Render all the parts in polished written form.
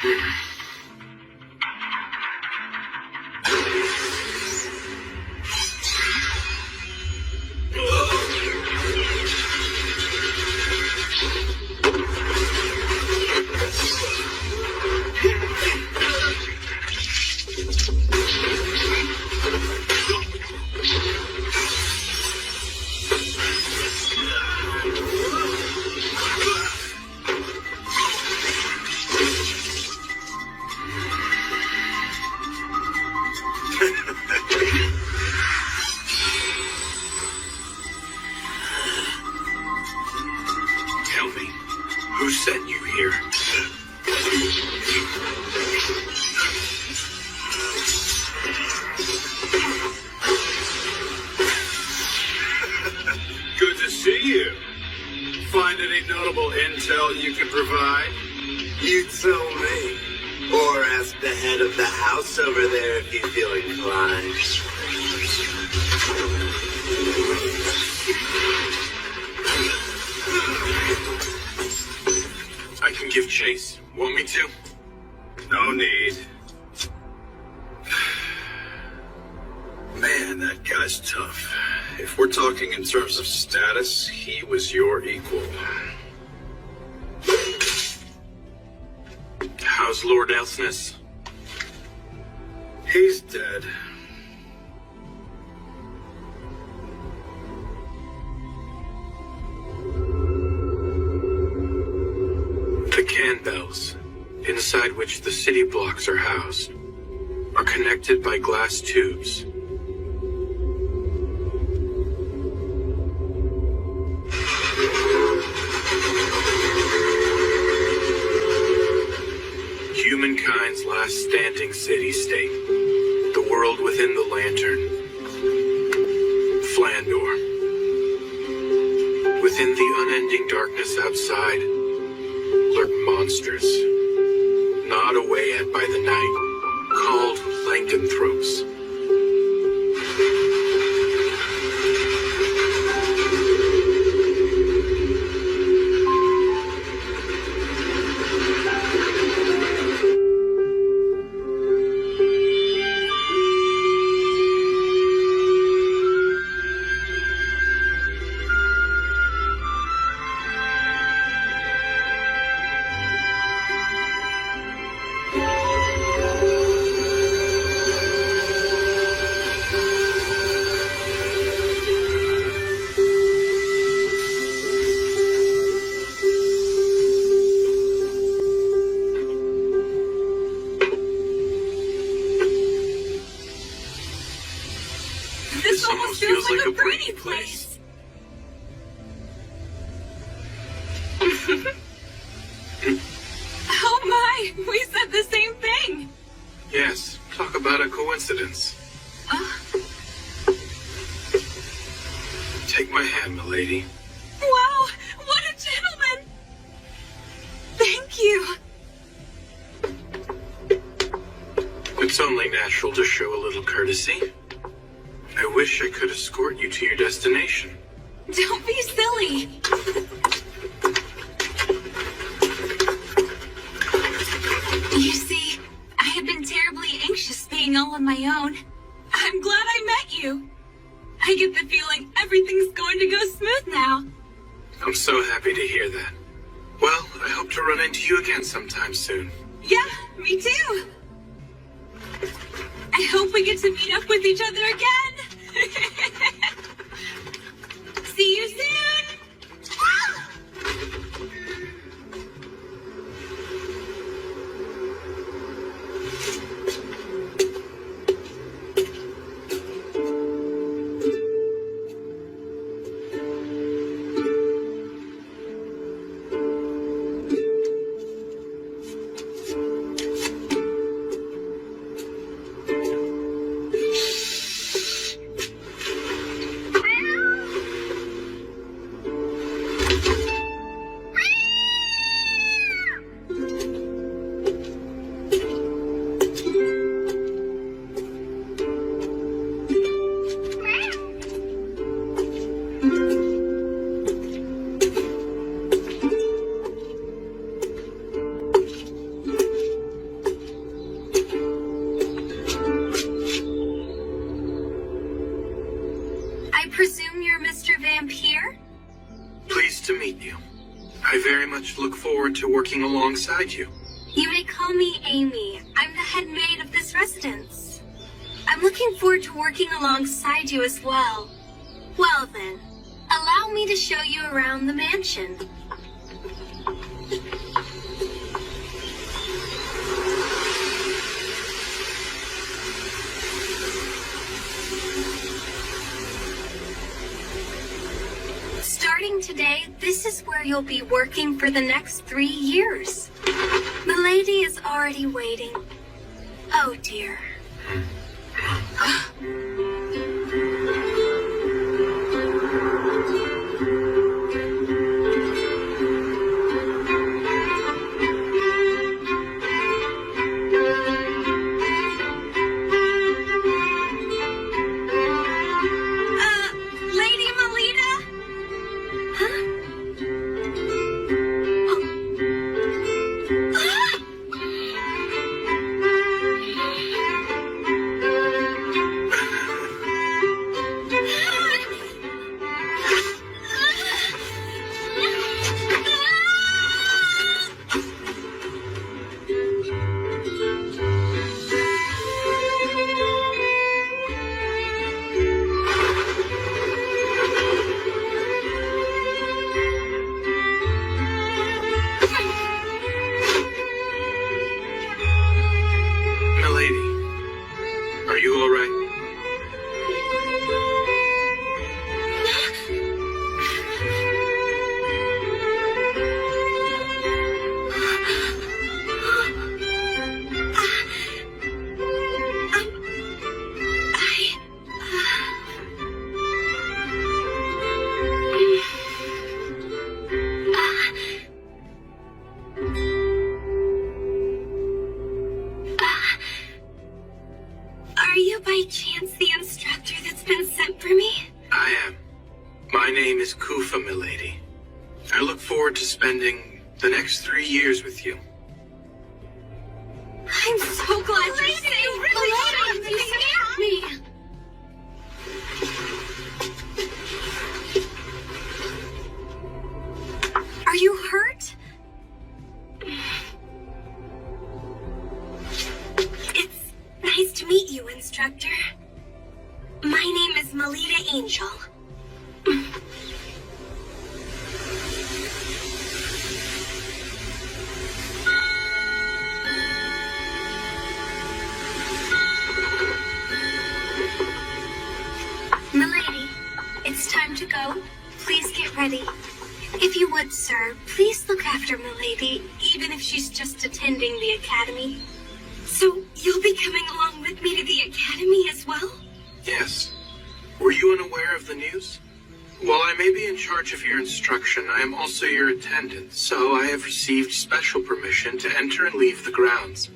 Tell me, who sent you here? Good to see you. Find any notable intel you can provide? You tell me. Or ask the head of the house over there if you feel inclined. I can give chase. Want me to? No need. Man, that guy's tough. If we're talking in terms of status, he was your equal. How's Lord Elsness? He's dead. The Canbells, inside which the city blocks are housed, are connected by glass tubes. Humankind's last standing city-state, the world within the lantern, Flandor. Within the unending darkness outside lurk monsters, gnawed away at by the night, called lycanthropes. This almost feels like a Brady place. Oh my, we said the same thing. Yes, talk about a coincidence. Take my hand, milady. Wow, what a gentleman. Thank you. It's only natural to show a little courtesy. I wish I could escort you to your destination. Don't be silly. You see, I have been terribly anxious being all on my own. I'm glad I met you. I get the feeling everything's going to go smooth now. I'm so happy to hear that. Well, I hope to run into you again sometime soon. Yeah, me too. I hope we get to meet up with each other again. See you soon. forward to working alongside you. You may call me Amy. I'm the head maid of this residence. I'm looking forward to working alongside you as well. Well then, allow me to show you around the mansion. Starting today, this is where you'll be working for the next 3 years. Milady is already waiting. Oh dear. Lady Melita? Huh? Milady, are you all right? Are you by chance the instructor that's been sent for me? I am. My name is Kufa, milady. I look forward to spending the next 3 years with you. I'm so glad you're safe. Milady, you scared me. Are you hurt? It's nice to meet you, instructor. My name is Melita Angel. Milady, it's time to go. Please get ready. If you would, sir, please look after Milady, even if she's just attending the academy. So, you'll be coming along with me to the academy as well? Yes. Were you unaware of the news? While I may be in charge of your instruction, I am also your attendant, so I have received special permission to enter and leave the grounds.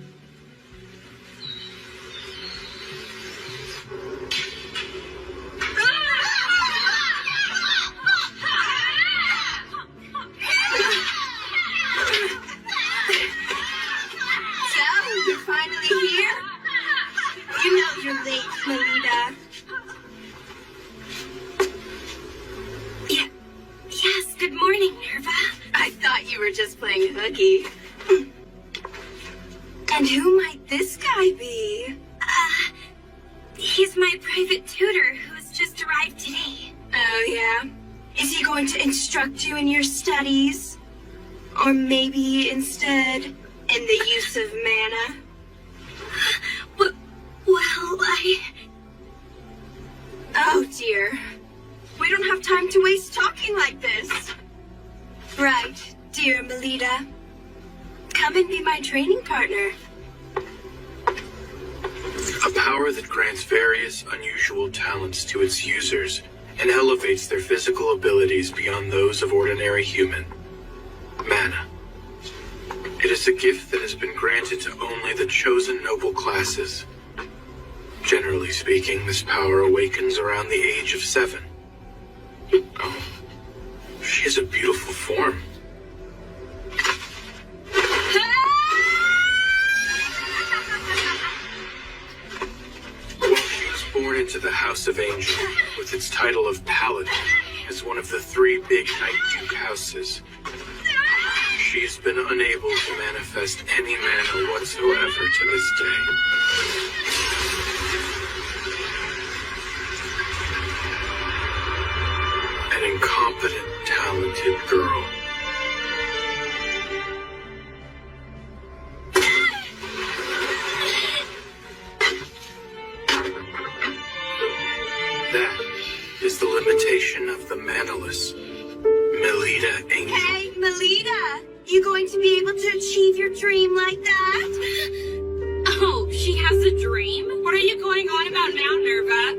So, you're finally here? You know you're late, Melita. Yes, good morning, Nerva. I thought you were just playing hooky. And who might this guy be? He's my private tutor who has just arrived today. Oh, yeah? Is he going to instruct you in your studies? Or maybe instead in the use of mana? Well, Oh, dear. We don't have time to waste talking like this. Right, dear Melita. Come and be my training partner. A power that grants various unusual talents to its users and elevates their physical abilities beyond those of ordinary human. Mana. It is a gift that has been granted to only the chosen noble classes. Generally speaking, this power awakens around the age of 7. Oh, she has a beautiful form. Well, she was born into the House of Angel, with its title of Paladin, as one of the 3 big Night Duke houses. she's been unable to manifest any mana whatsoever to this day. An incompetent, talented girl. That is the limitation of the manaless. Melita Angel. Hey, Melita! You going to be able to achieve your dream like that? Oh, she has a dream? What are you going on about now, Nerva?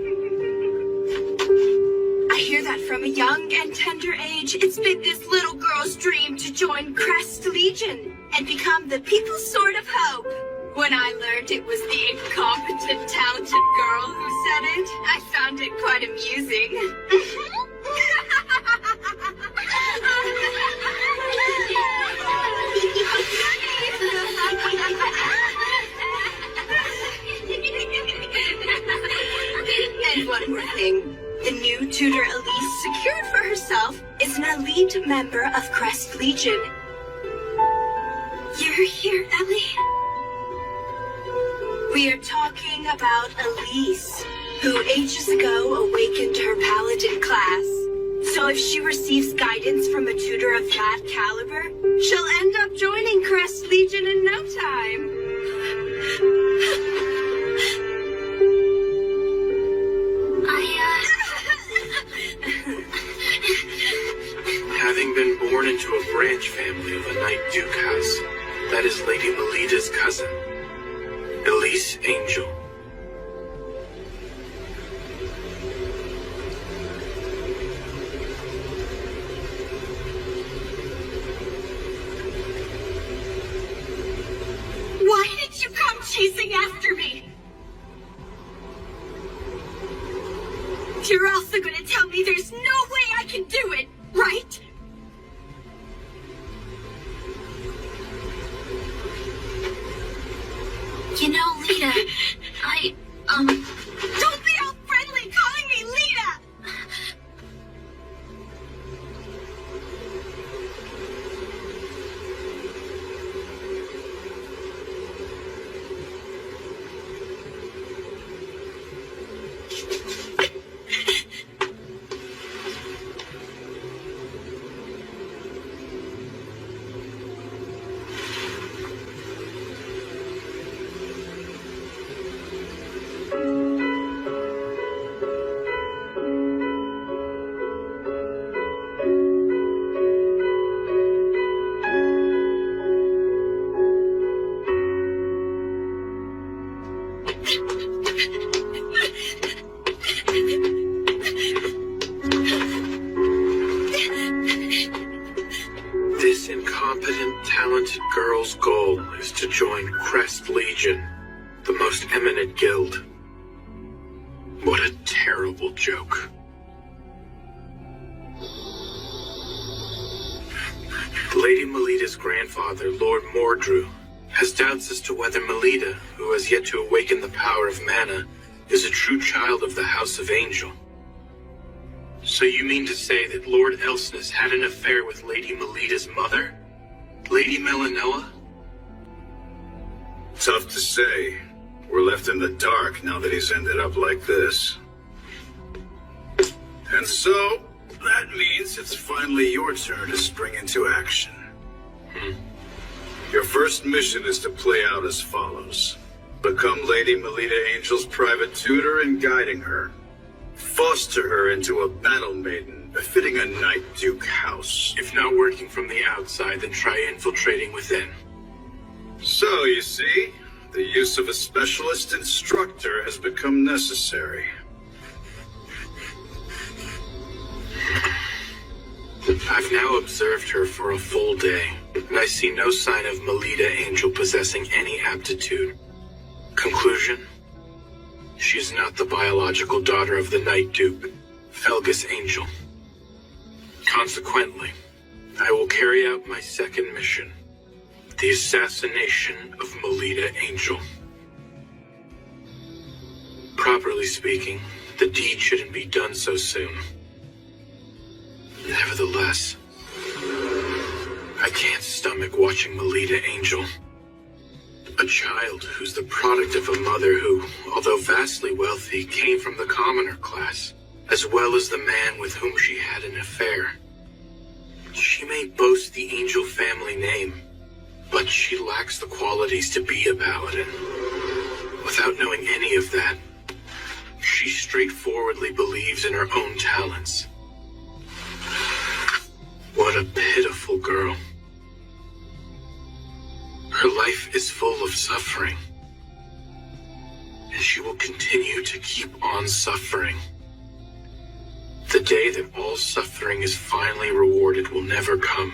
I hear that from a young and tender age, it's been this little girl's dream to join Crest Legion and become the people's sword of hope. When I learned it was the incompetent, talented girl who said it, I found it quite amusing. And one more thing. The new tutor Elise secured for herself is an elite member of Crest Legion. You're here, Ellie? We are talking about Elise, who ages ago awakened her paladin class. So if she receives guidance from a tutor of that caliber, she'll end up joining Crest Legion in no time. Having been born into a branch family of a Knight Duke house, that is Lady Melita's cousin, Elise Angel. Why did you come chasing after me? You're also gonna tell me there's no way I can do it, right? You know, Lita, Don't be all friendly calling me Lita! This incompetent, talented girl's goal is to join Crest Legion, the most eminent guild. What a terrible joke. Lady Melita's grandfather, Lord Mordrew, has doubts as to whether Melita, who has yet to awaken the power of mana, is a true child of the House of Angel. So you mean to say that Lord Elsness had an affair with Lady Melita's mother? Lady Melanella? Tough to say. We're left in the dark now that he's ended up like this. And so, that means it's finally your turn to spring into action. Your first mission is to play out as follows. Become Lady Melita Angel's private tutor and guiding her. Foster her into a battle maiden befitting a Knight Duke house. If not working from the outside, then try infiltrating within. So, you see, the use of a specialist instructor has become necessary. I've now observed her for a full day, and I see no sign of Melita Angel possessing any aptitude. Conclusion? She is not the biological daughter of the Knight Duke, Felgus Angel. Consequently, I will carry out my second mission, the assassination of Melita Angel. Properly speaking, the deed shouldn't be done so soon. Nevertheless, I can't stomach watching Melita Angel. A child who's the product of a mother who, although vastly wealthy, came from the commoner class, as well as the man with whom she had an affair. She may boast the Angel family name, but she lacks the qualities to be a paladin. Without knowing any of that, she straightforwardly believes in her own talents. What a pitiful girl. Her life is full of suffering, and she will continue to keep on suffering. The day that all suffering is finally rewarded will never come.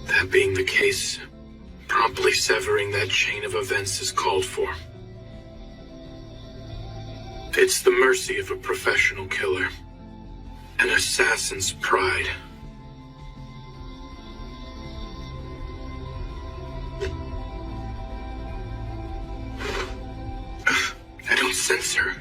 That being the case, promptly severing that chain of events is called for. It's the mercy of a professional killer, an assassin's pride. I don't sense her.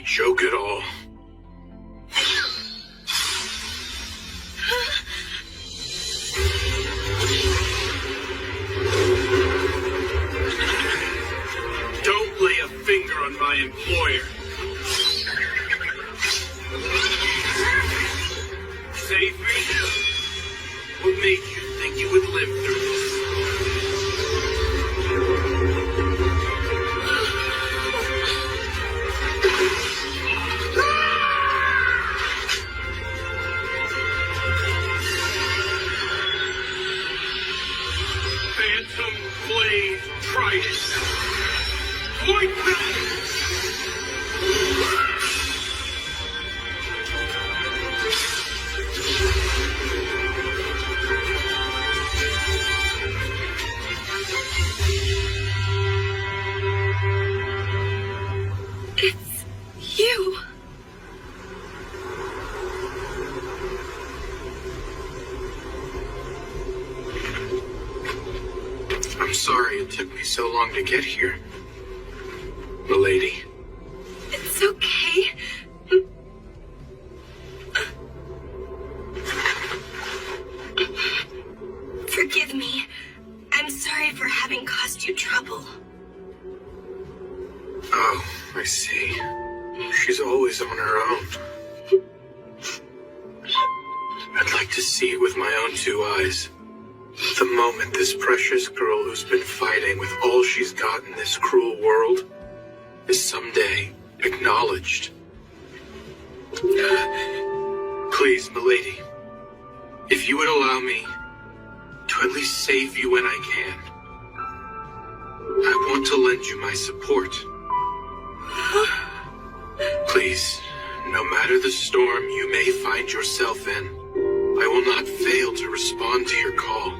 Joke at all. Don't lay a finger on my employer. save me? What made you think you would live through this? Phantom Blade Trident. Point back! It's you. I'm sorry it took me so long to get here, milady. It's okay. Forgive me. I'm sorry for having caused you trouble. Oh, I see. She's always on her own. I'd like to see it with my own two eyes. The moment this precious girl who's been fighting with all she's got in this cruel world is someday acknowledged. Please, milady, if you would allow me to at least save you when I can, I want to lend you my support. Please, no matter the storm you may find yourself in, I will not fail to respond to your call.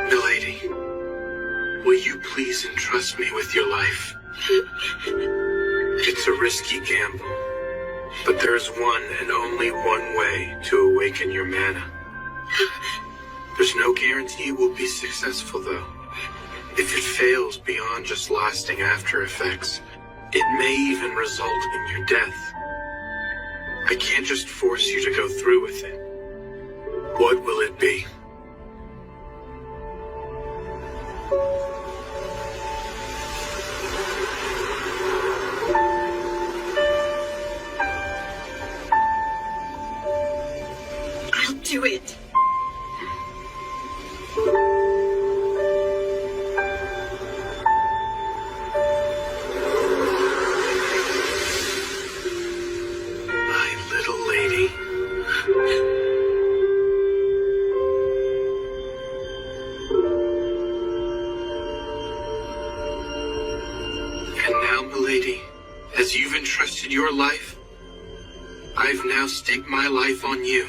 Milady, will you please entrust me with your life? It's a risky gamble, but there's one and only one way to awaken your mana. There's no guarantee it will be successful, though. If it fails beyond just lasting after effects, it may even result in your death. I can't just force you to go through with it. What will it be? I'll do it. My little lady. And now, milady, as you've entrusted your life, I've now staked my life on you.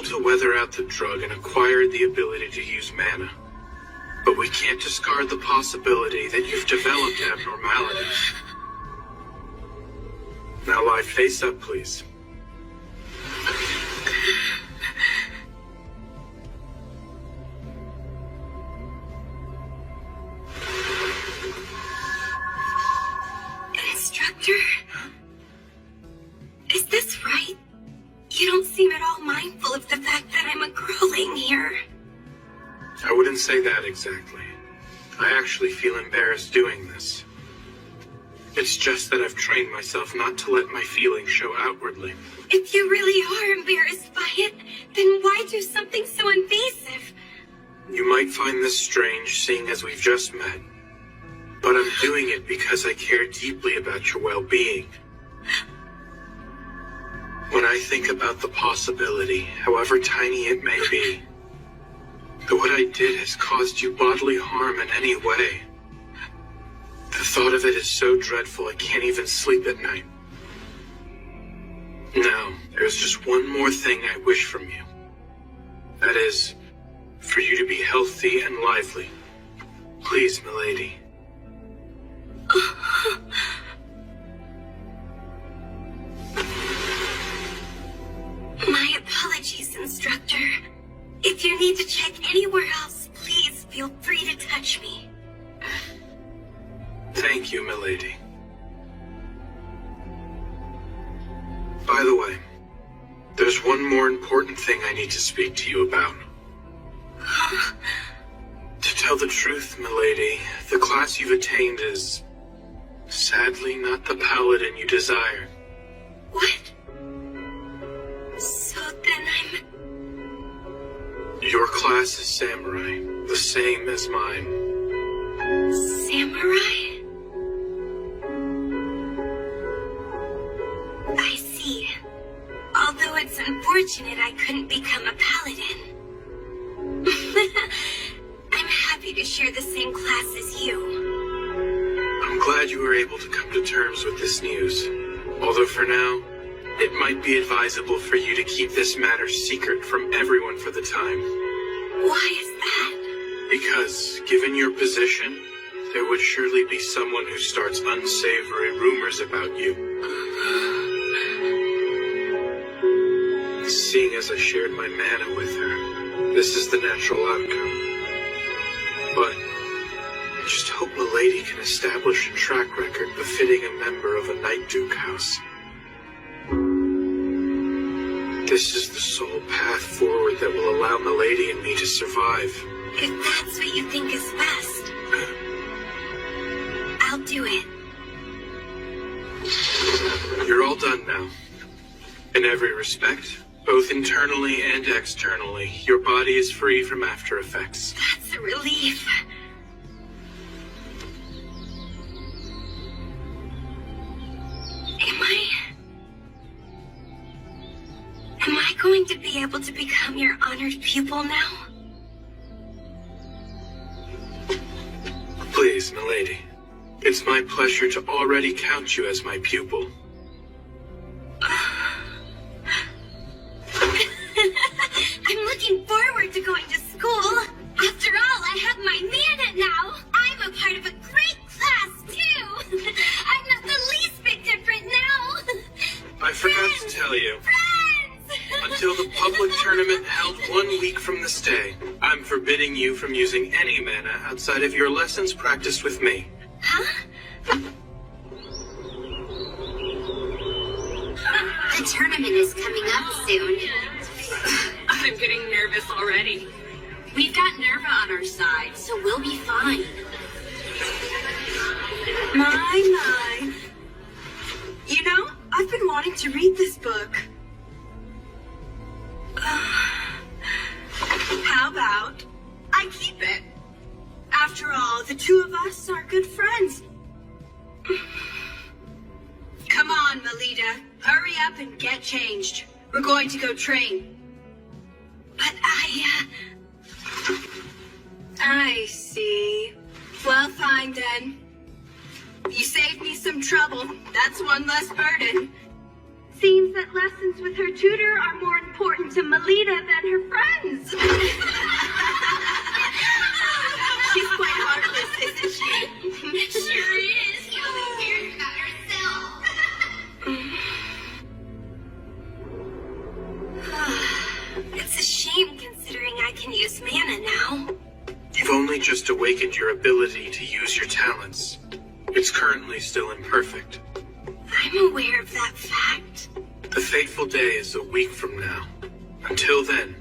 able to weather out the drug and acquired the ability to use mana. But we can't discard the possibility that you've developed abnormalities. Now lie face up, please. Instructor? Is this right? You don't seem at all mindful of the fact that I'm a girling here. I wouldn't say that exactly. I actually feel embarrassed doing this. It's just that I've trained myself not to let my feelings show outwardly. If you really are embarrassed by it, then why do something so invasive? You might find this strange, seeing as we've just met. But I'm doing it because I care deeply about your well-being. When I think about the possibility, however tiny it may be, that what I did has caused you bodily harm in any way, the thought of it is so dreadful I can't even sleep at night. Now, there's just one more thing I wish from you. That is, for you to be healthy and lively. Please, milady. My apologies, instructor. If you need to check anywhere else, please feel free to touch me. Thank you, milady. By the way, there's one more important thing I need to speak to you about. To tell the truth, milady, the class you've attained is sadly not the paladin you desire. What? So then Your class is samurai, the same as mine. Samurai? I see. Although it's unfortunate I couldn't become a paladin. I'm happy to share the same class as you. I'm glad you were able to come to terms with this news. Although for now, it might be advisable for you to keep this matter secret from everyone for the time. Why is that? Because, given your position, there would surely be someone who starts unsavory rumors about you. Seeing as I shared my mana with her, this is the natural outcome. But I just hope Milady can establish a track record befitting a member of a Night Duke house. This is the sole path forward that will allow Milady and me to survive. If that's what you think is best, I'll do it. You're all done now. In every respect, both internally and externally, your body is free from after effects. That's a relief. Am I going to be able to become your honored pupil now? Please, milady. It's my pleasure to already count you as my pupil. I'm looking forward to going to school. After all, I have my mana now. I'm a part of a great class, too. I'm not the least bit different now. I forgot to tell you. Until the public tournament held 1 week from this day, I'm forbidding you from using any mana outside of your lessons practiced with me. Huh? The tournament is coming up soon. I'm getting nervous already. We've got Nerva on our side, so we'll be fine. My. You know, I've been wanting to read this book. How about I keep it? After all, the two of us are good friends. Come on, Melita. Hurry up and get changed. We're going to go train. But I see. Well, fine then. You saved me some trouble. That's one less burden. seems that lessons with her tutor are more important to Melita than her friends. She's quite heartless, isn't she? Sure is. She only cares about herself. It's a shame considering I can use mana now. You've only just awakened your ability to use your talents. It's currently still imperfect. I'm aware of that fact. The fateful day is a week from now. Until then,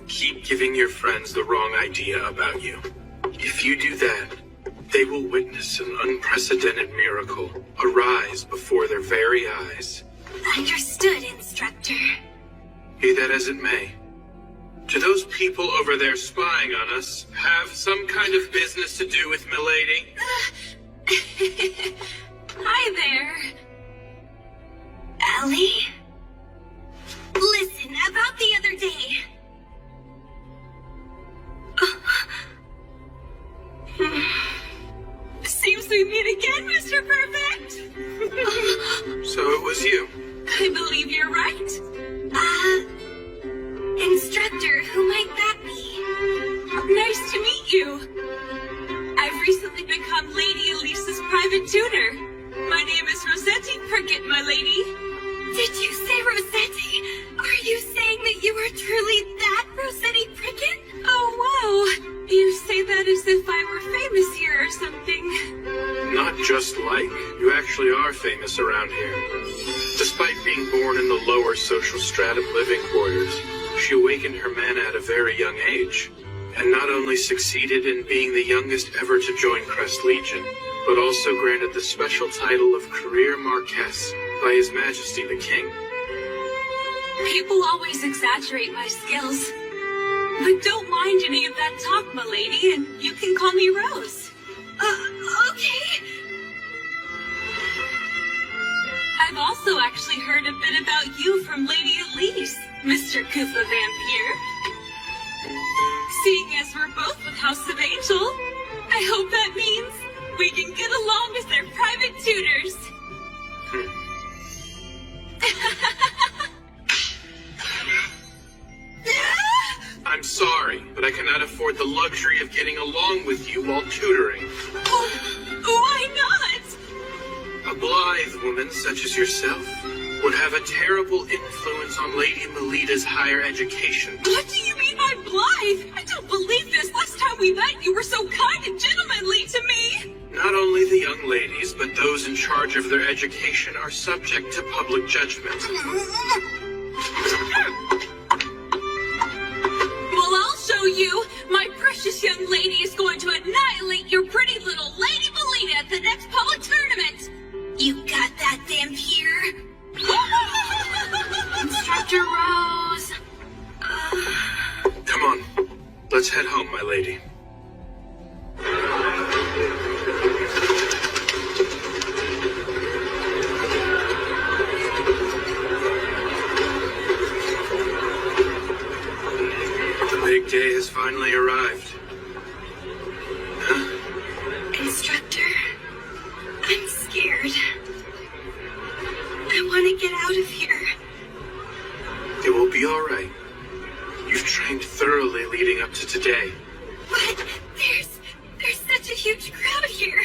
keep giving your friends the wrong idea about you. If you do that, they will witness an unprecedented miracle arise before their very eyes. Understood, Instructor. Be that as it may, do those people over there spying on us have some kind of business to do with Milady? Hi there. Ellie? Listen, about the other day. Seems we meet again, Mr. Perfect. So it was you. I believe you're right. Instructor, who might that be? Nice to meet you. I've recently become Lady Elise's private tutor. My name is Rossetti Prickett, my lady. Did you say Rossetti? Are you saying that you are truly that Rossetti Prickett? Oh, wow. You say that as if I were famous here or something. Not just like. You actually are famous around here. Despite being born in the lower social stratum living quarters, she awakened her mana at a very young age, and not only succeeded in being the youngest ever to join Crest Legion, but also granted the special title of Career Marquess by His Majesty the King. People always exaggerate my skills. But don't mind any of that talk, my lady, and you can call me Rose. Okay. I've also actually heard a bit about you from Lady Elise, Mr. Koopa Vampire. Seeing as we're both with House of Angel, I hope that means we can get along as their private tutors. I'm sorry, but I cannot afford the luxury of getting along with you while tutoring. Why not? A blithe woman such as yourself would have a terrible influence on Lady Melita's higher education. What do you mean by blithe? I don't believe this. Last time we met, you were so kind and gentlemanly to me. Not only the young ladies, but those in charge of their education are subject to public judgment. Well, I'll show you. My precious young lady is going to annihilate your pretty little Lady Melita at the next public tournament. You got that, Vampire? Instructor Rose. Come on, let's head home, my lady. The big day has finally arrived. Huh? Instructor, I'm scared. I want to get out of here. It will be all right. You've trained thoroughly leading up to today. But there's such a huge crowd here.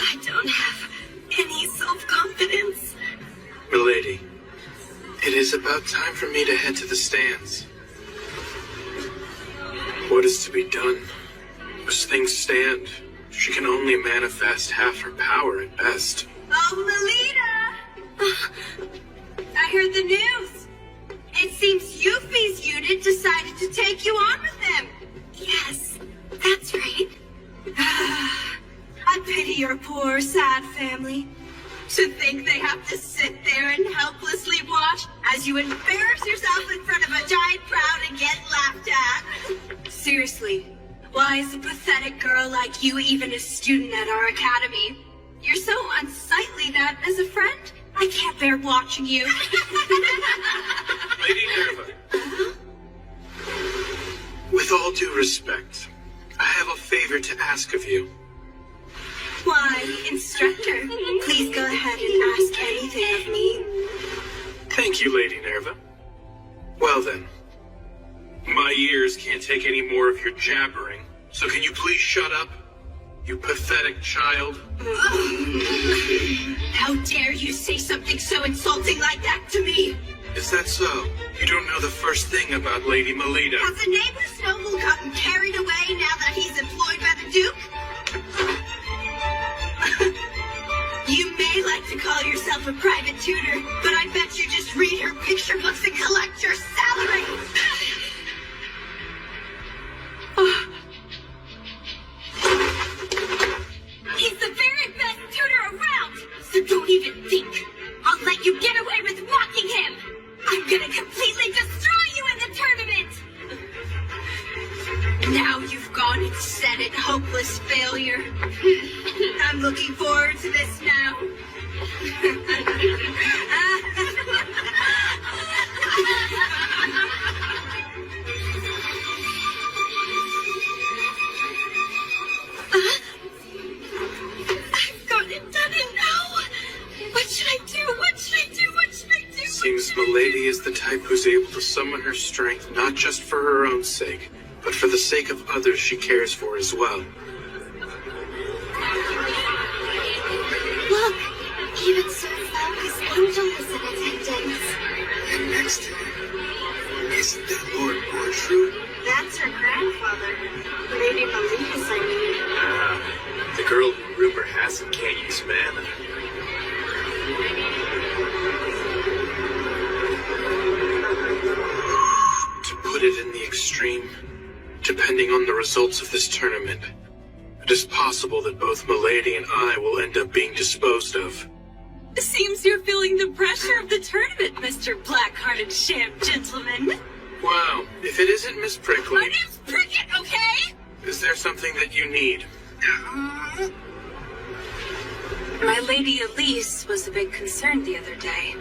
I don't have any self-confidence. Milady, it is about time for me to head to the stands. What is to be done? As things stand, she can only manifest half her power at best. Oh, Melita! I heard the news. It seems Yuffie's unit decided to take you on with them. Yes, that's right. I pity your poor, sad family. To think they have to sit there and helplessly watch as you embarrass yourself in front of a giant crowd and get laughed at. Seriously, why is a pathetic girl like you even a student at our academy? You're so unsightly that, as a friend, I can't bear watching you. Lady Nerva. With all due respect, I have a favor to ask of you. Why, instructor, please go ahead and ask anything of me. Thank you, Lady Nerva. Well then, my ears can't take any more of your jabbering, so can you please shut up, you pathetic child? How dare you say something so insulting like that to me? Is that so? You don't know the first thing about Lady Melita. Has the neighbor's noble gotten carried away now that he's employed by the Duke? You may like to call yourself a private tutor, but I bet you just read her picture books and collect your salary. He's the very best tutor around, so don't even think. I'll let you get away with mocking him. I'm gonna completely destroy you in the tournament. Now you've gone and said it, hopeless failure. I'm looking forward to this now. I've gone and done it now. What should I do? What should I do? What should I do? Seems Milady is the type who's able to summon her strength not just for her own sake, but for the sake of others she cares for as well. Look, even so far as Angel is in attendance. And next to him, isn't that Lord Bortrue? That's her grandfather. Lady Melita's, I mean. The girl who rumor has it can't use mana. To put it in the extreme, depending on the results of this tournament, it is possible that both Milady and I will end up being disposed of. Seems you're feeling the pressure of the tournament, Mr. Black-hearted sham gentleman. Wow, if it isn't Miss Prickly, My name's Prickett, okay? is there something that you need? My Lady Elise was a big concern the other day.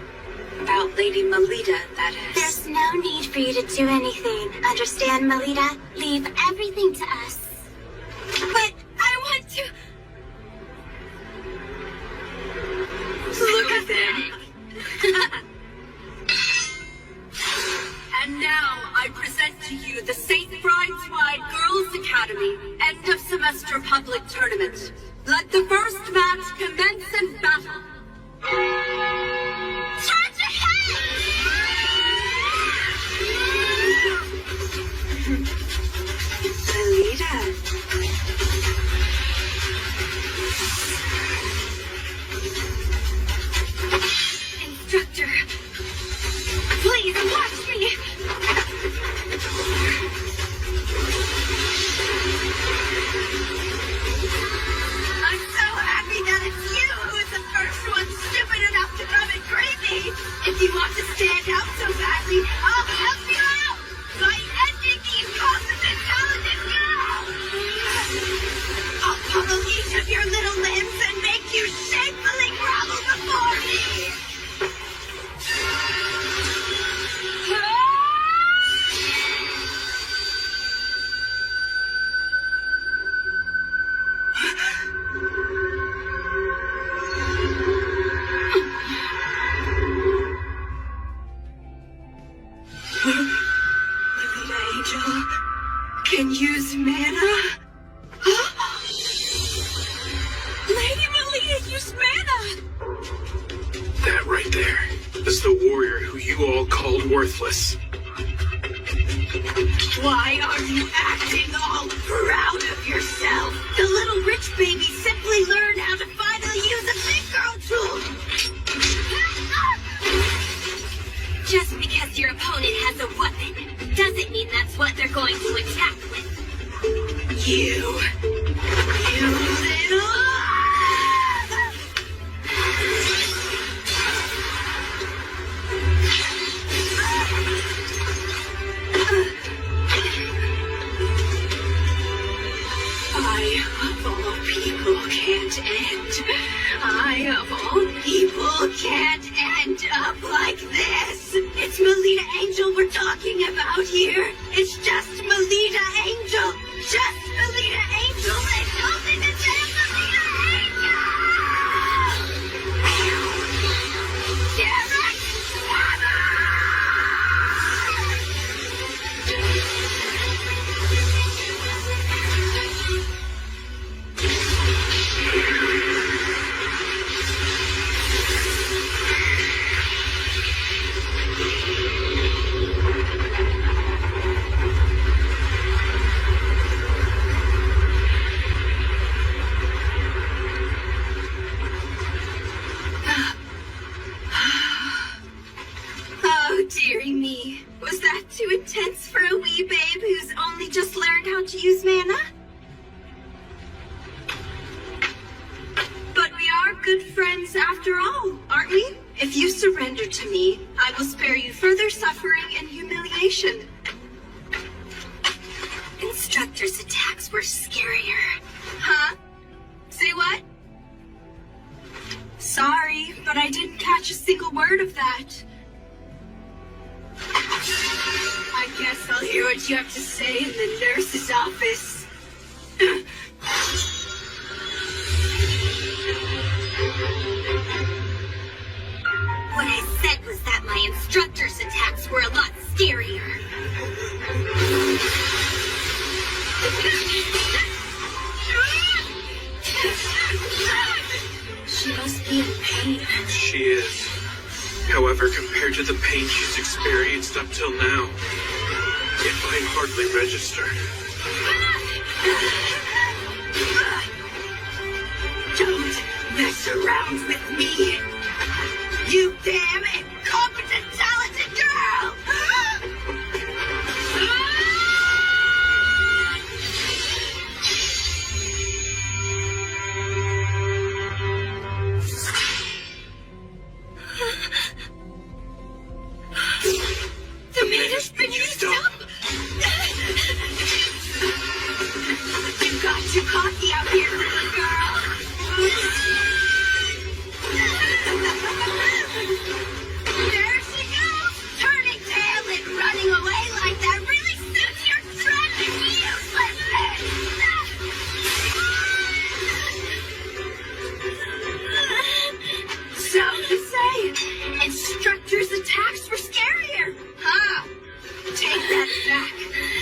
About Lady Melita, that is. There's no need for you to do anything. Understand, Melita? Leave everything to us. But I want to... Look at them. And now I present to you the St. Bride's Wide Girls Academy End of Semester Public Tournament. Let the first match commence in battle. Charge ahead! Melita. Instructor, please watch me. I'm so happy that it's you who is the first one stupid enough to come and grade me. If you want to stand out so badly, I'll help you out by ending the incompetent challenges now. I'll pummel each of your little limbs and make you shamefully grovel before me. Melita Angel can use mana? Lady Melita used mana! That right there is the warrior who you all called worthless. Why are you acting all proud of yourself? The little rich baby simply learned how to finally use a big girl tool. Just because your opponent has a weapon doesn't mean that's what they're going to attack with. You little... can't end. I, of all people, can't end up like this. It's Melita Angel we're talking about here. It's just Melita Angel. Just Melita Angel and nothing to say Melita Angel! Damn it! Oh, dearie me. Was that too intense for a wee babe who's only just learned how to use mana? But we are good friends after all, aren't we? If you surrender to me, I will spare you further suffering and humiliation. Instructor's attacks were scarier. Huh? Say what? Sorry, but I didn't catch a single word of that. I guess I'll hear what you have to say in the nurse's office. What I said was that my instructor's attacks were a lot scarier. She must be in pain. She is. However, compared to the pain she's experienced up till now, it might hardly register. Don't mess around with me. You damn incompetent, talented girl! The mana's been used up! You got too cocky out here, little girl! There she goes! Turning tail and running away like that really suits your tragic uselessness! So to say, instructor's attacks were scarier, huh? Take that back.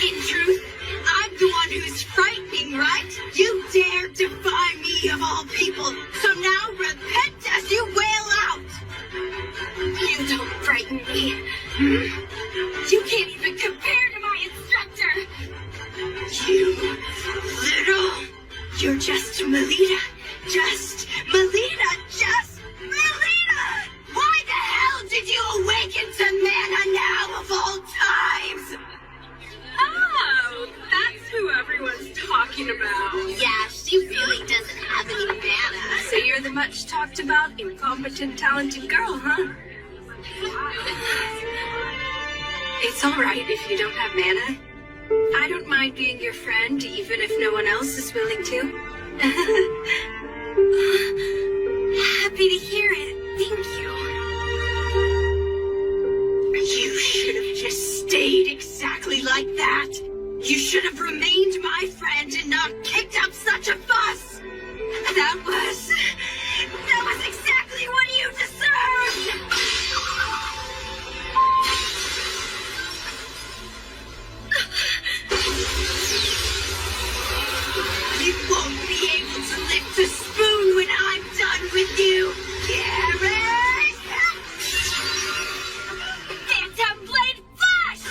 In truth, I'm the one who's frightening, right? You dare defy me of all people, so now repent as you wail out! You don't frighten me. You can't even compare to my instructor! You little... You're just Melita. Just Melita. Just Melita! Why the hell did you awaken to mana now of all times? Oh, that's who everyone's talking about. Yeah, she really doesn't have any mana. So you're the much talked about, incompetent, talented girl, huh? It's alright if you don't have mana. I don't mind being your friend, even if no one else is willing to. Happy to hear it. Thank you. You should have just stayed exactly like that. You should have remained my friend and not kicked up such a fuss. That was exactly what you deserved. You won't be able to lift a spoon when I'm done with you, Garrett! Phantom Blade Flash!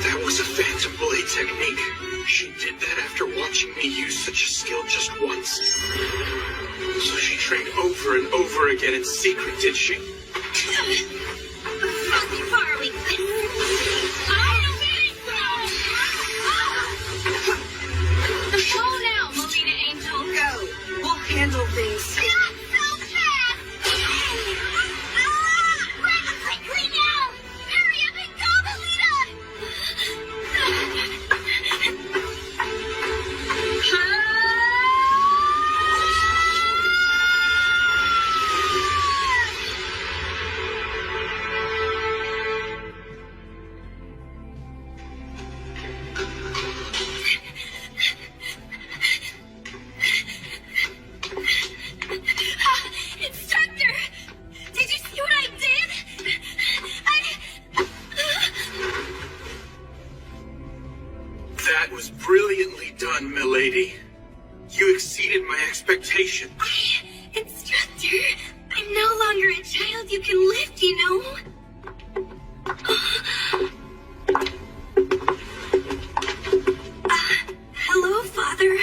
That was a Phantom Blade technique. She did that after watching me use such a skill just once. So she trained over and over again in secret, did she? How far are we? I don't think so! That was brilliantly done, milady. You exceeded my expectation. Instructor, I'm no longer a child you can lift, you know? Hello, Father.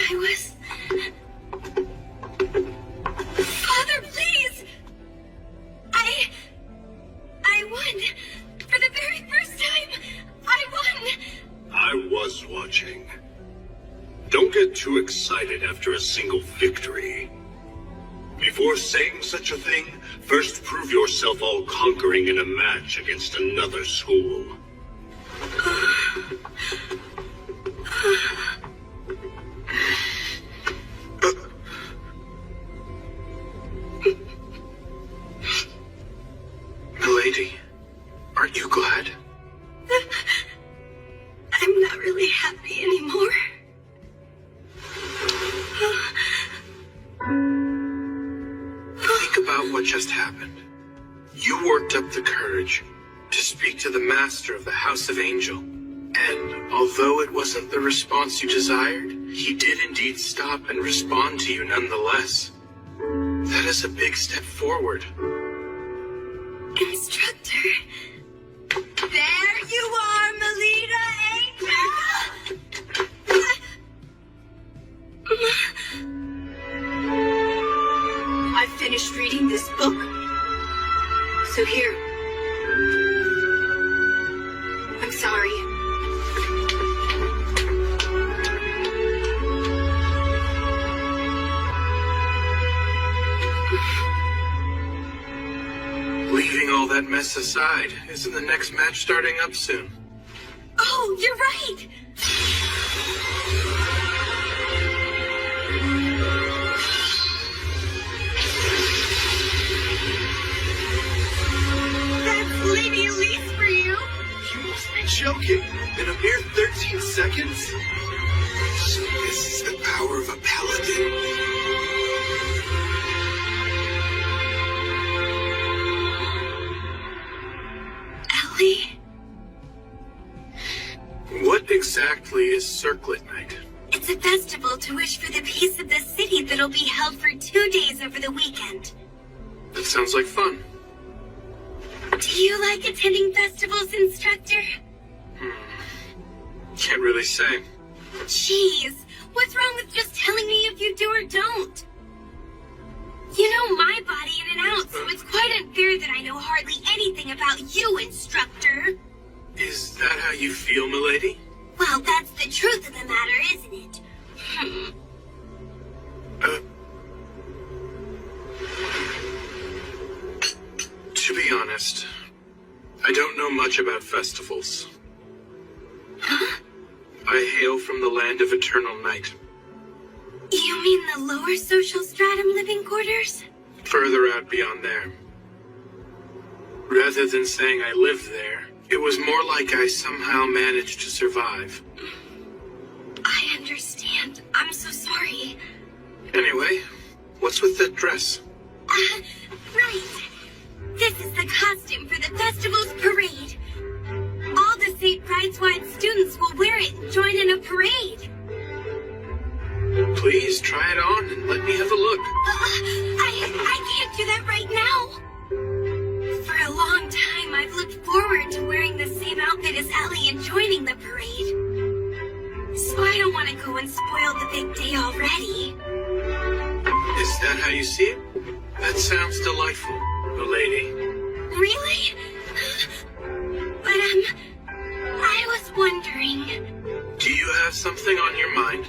Father, please! I won! For the very first time, I won! I was watching. Don't get too excited after a single victory. Before saying such a thing, first prove yourself all-conquering in a match against another school. Milady, aren't you glad? I'm not really happy anymore. Think about what just happened. You worked up the courage to speak to the master of the House of Angel. And although it wasn't the response you desired, he did indeed stop and respond to you nonetheless. That is a big step forward. Instructor. There you are, Melita Angel! I finished reading this book. So here. I'm sorry. Leaving all that mess aside, isn't the next match starting up soon? Oh, you're right! That's Lady Elise for you! You must be joking. In a mere 13 seconds? So this is the power of a paladin. Ellie? What exactly is Circlet Night? It's a festival to wish for the peace of the city that'll be held for 2 days over the weekend. That sounds like fun. Do you like attending festivals, Instructor? Can't really say. Jeez, what's wrong with just telling me if you do or don't? You know my body in and out, so it's quite unfair that I know hardly anything about you, Instructor. Is that how you feel, milady? Well, that's the truth of the matter, isn't it? To be honest, I don't know much about festivals. Huh? I hail from the land of eternal night. You mean the lower social stratum living quarters? Further out beyond there. Rather than saying I lived there, it was more like I somehow managed to survive. I understand. I'm so sorry. Anyway, what's with that dress? Right. This is the costume for the festival's parade. All the St. Prideswide students will wear it and join in a parade. Please try it on and let me have a look. I can't do that right now. For a long time, I've looked forward to wearing the same outfit as Ellie and joining the parade. So I don't want to go and spoil the big day already. Is that how you see it? That sounds delightful, milady. Really? But, I was wondering... Do you have something on your mind?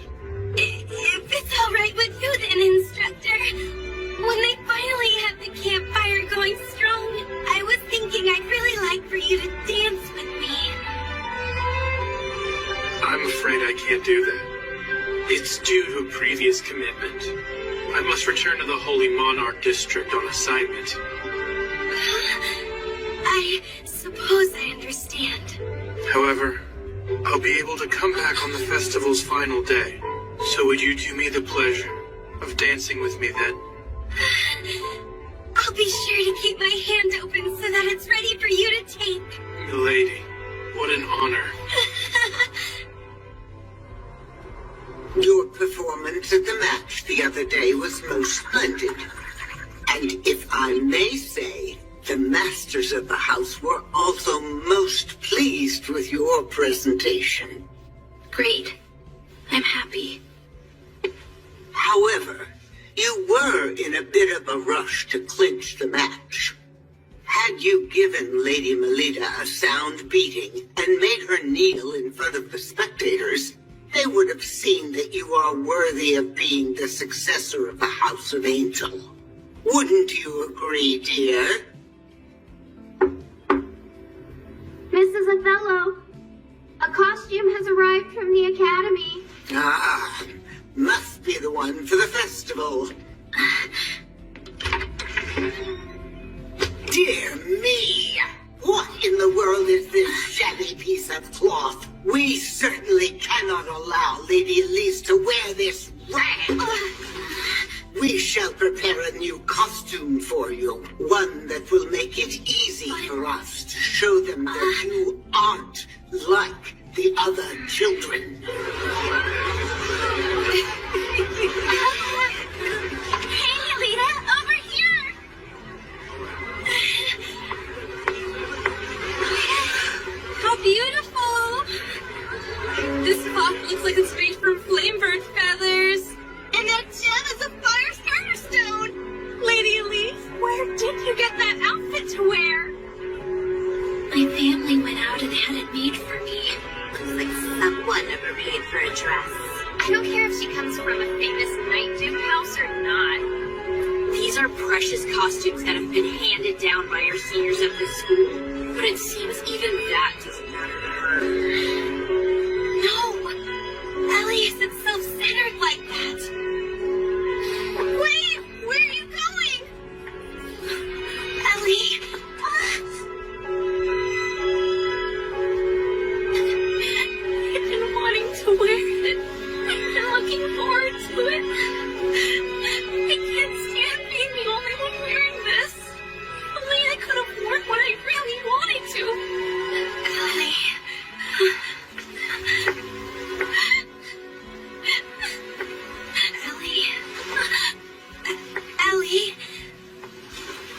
If it's all right with you then, Instructor, when they finally have the campfire going strong, I was thinking I'd really like for you to dance with me. I'm afraid I can't do that. It's due to a previous commitment. I must return to the Holy Monarch District on assignment. I suppose I understand. However, I'll be able to come back on the festival's final day. So would you do me the pleasure of dancing with me then? I'll be sure to keep my hand open so that it's ready for you to take. Milady, what an honor. performance at the match the other day was most splendid. And if I may say, the masters of the house were also most pleased with your presentation. Great. I'm happy. However, you were in a bit of a rush to clinch the match. Had you given Lady Melita a sound beating and made her kneel in front of the spectators, they would have seen that you are worthy of being the successor of the House of Angel. Wouldn't you agree, dear? Mrs. Othello, a costume has arrived from the Academy. Ah, must be the one for the festival. Dear me! What in the world is this shabby piece of cloth? We certainly cannot allow Lady Elise to wear this rag. We shall prepare a new costume for you, one that will make it easy for us to show them that you aren't like the other children. Hey, Alita, over here! How beautiful! This cloth looks like it's made from flamebird feathers. And that gem is a fire starter stone! Lady Elise, where did you get that outfit to wear? My family went out and had it made for me. Looks like someone ever paid for a dress. I don't care if she comes from a famous Night Duke house or not. These are precious costumes that have been handed down by our seniors at this school. But it seems even that doesn't matter to her. No! Ellie isn't self-centered like that. Wait! Where are you going? Ellie! I've been wanting to wear it. I've been looking forward to it. I can't stand being the only one wearing this. Only I could have worn what I really wanted to. Ellie. Ellie,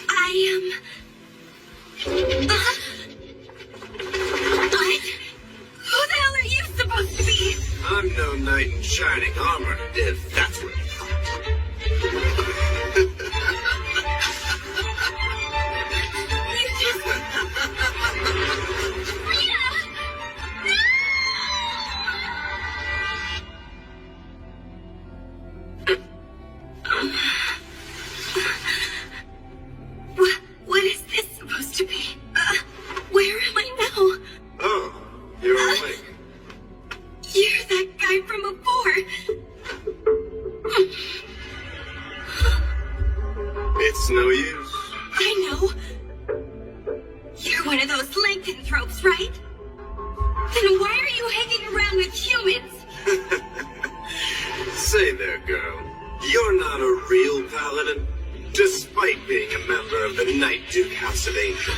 I am... What? Who the hell are you supposed to be? I'm no knight in shining armor, if that's what you You just... Rita! What is this supposed to be? Where am I now? Oh, you're awake. You're that guy from before. It's no use. I know. You're one of those lycanthropes, right? Then why are you hanging around with humans? Say there, girl. You're not a real paladin, despite being a member of the Night Duke House of Angel.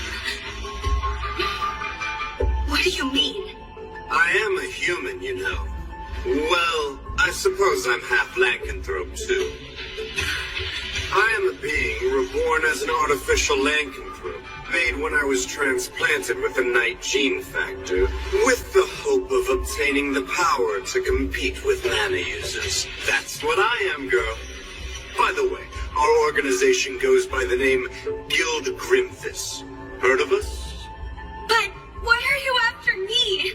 What do you mean? I am a human, you know. Well, I suppose I'm half lycanthrope, too. I am a being reborn as an artificial lycanthrope, made when I was transplanted with a night gene factor, with the hope of obtaining the power to compete with mana users. That's what I am, girl. By the way, our organization goes by the name Guild Grimthis. Heard of us? But why are you after me?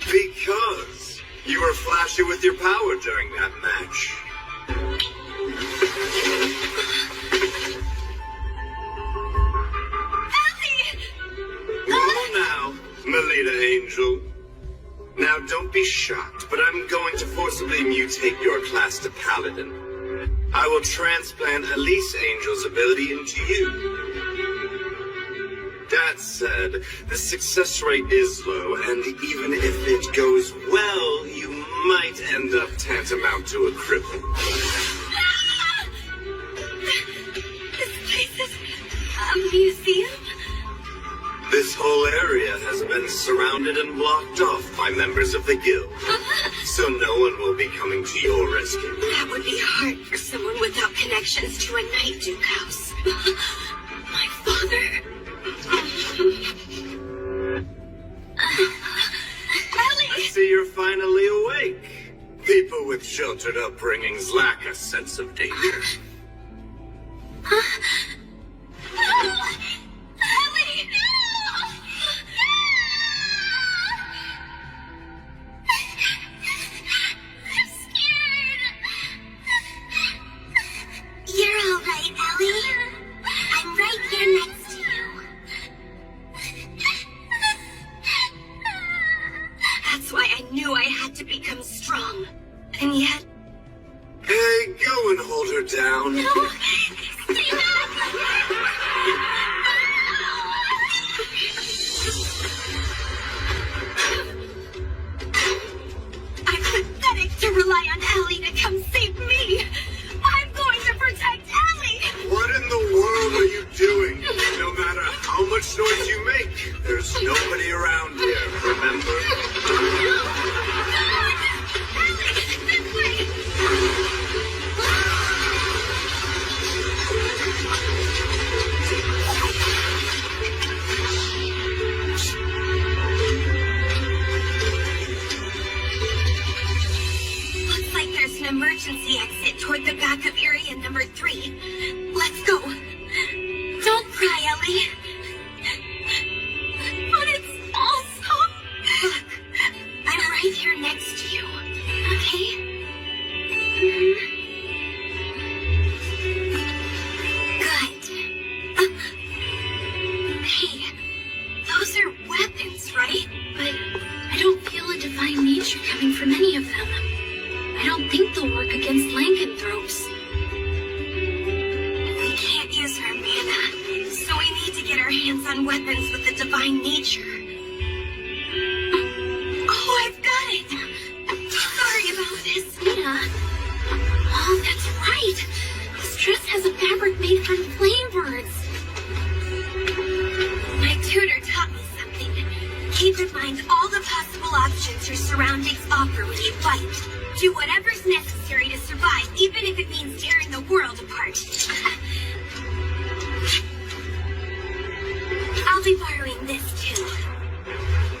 Because you were flashy with your power during that match. Ellie! Whoa now, Melita Angel. Now don't be shocked, but I'm going to forcibly mutate your class to Paladin. I will transplant Elise Angel's ability into you. That said, the success rate is low, and even if it goes well, you might end up tantamount to a cripple. This place is a museum? This whole area has been surrounded and blocked off by members of the guild. So no one will be coming to your rescue. That would be hard for someone without connections to a Night Duke house. My father. Ellie! I see you're finally awake. People with sheltered upbringings lack a sense of danger. No! Ellie! No! I'm scared. You're all right, Ellie. I'm right here next to you. That's why I knew I had to become strong. And yet... Hey, go and hold her down. No! Stay back! I'm pathetic to rely on Ellie to come save me. I'm going to protect Ellie. What in the world are you doing? No matter how much noise you make, there's nobody around here, remember? Ellie, this way. Looks like there's an emergency exit toward the back of area number 3. Let's go. Don't cry, Ellie. But it's all so... Look, I'm right here next to you. Okay? Good. Hey, those are weapons, right? But I don't feel a divine nature coming from any of them. I don't think they'll work against lycanthropes. We can't use our mana, so we need to get our hands on weapons with the divine nature. Oh, I've got it! Sorry about this. Yeah. Oh, that's right. This dress has a fabric made from flame birds. My tutor taught me something. Keep in mind all the possible options your surroundings offer when you fight. Do whatever's necessary to survive, even if it means tearing the world apart. I'll be borrowing this too.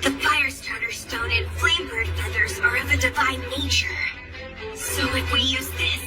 The Firestarter Stone and Flamebird feathers are of a divine nature. So if we use this...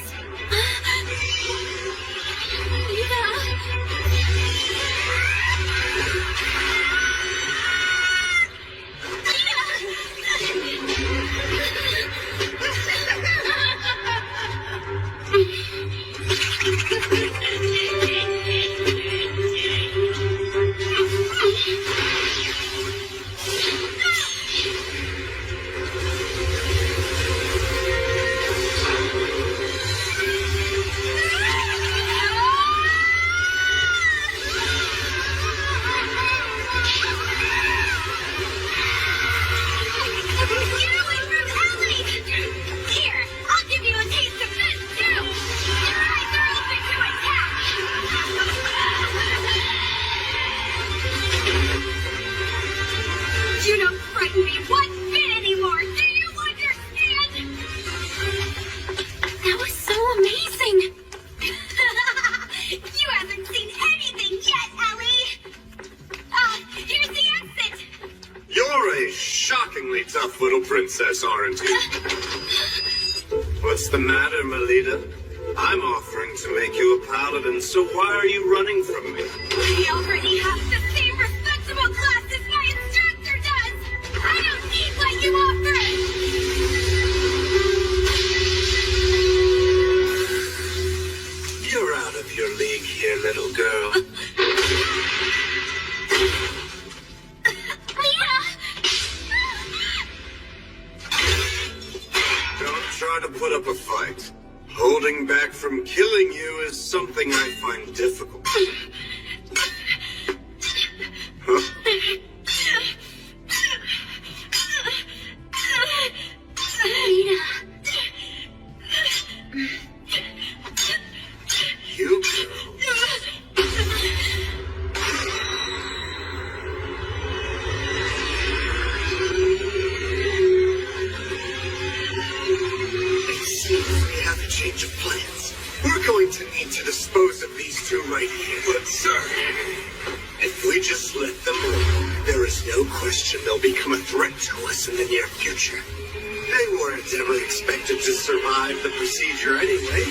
tough little princess, aren't you? What's the matter, Melita? I'm offering to make you a paladin, so why are you running from me? I already have the same respectable class as my instructor does! I don't need what you offer! You're out of your league here, little girl. Don't try to put up a fight. Holding back from killing you is something I find difficult. Huh? You girl. imagine they'll become a threat to us in the near future. They weren't ever expected to survive the procedure anyway.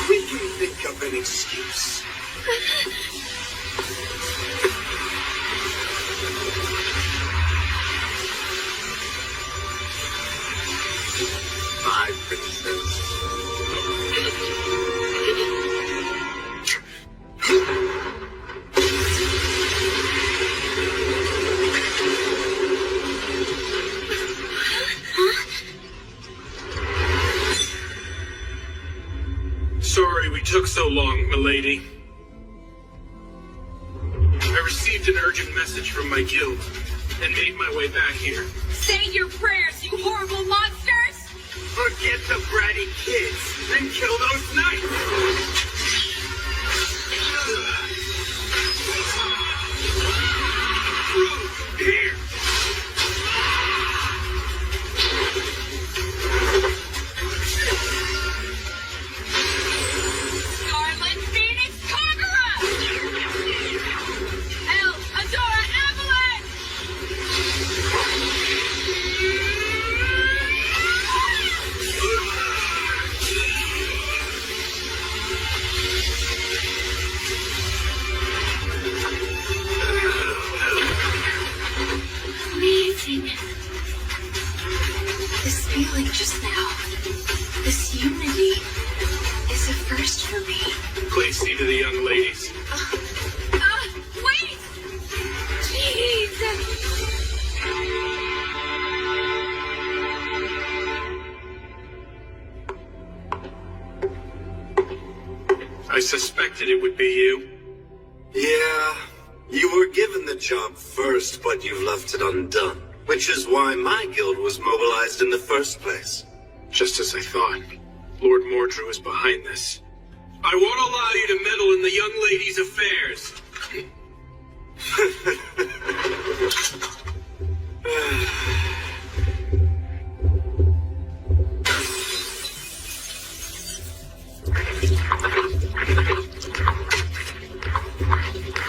We can think of an excuse. Bye, Princess. Sorry we took so long, milady. I received an urgent message from my guild and made my way back here. Say your prayers, you horrible monsters! Forget the bratty kids and kill those knights! Here! Scarlet Phoenix Conqueror! El Adora Avalanche! Amazing. This feeling just now, this unity, is a first for me. Please see to the young ladies. Wait! Jeez! I suspected it would be you. Yeah, you were given the job first, but you've left it undone. Which is why my guild was mobilized in the first place. Just as I thought. Lord Mordrew is behind this. I won't allow you to meddle in the young lady's affairs.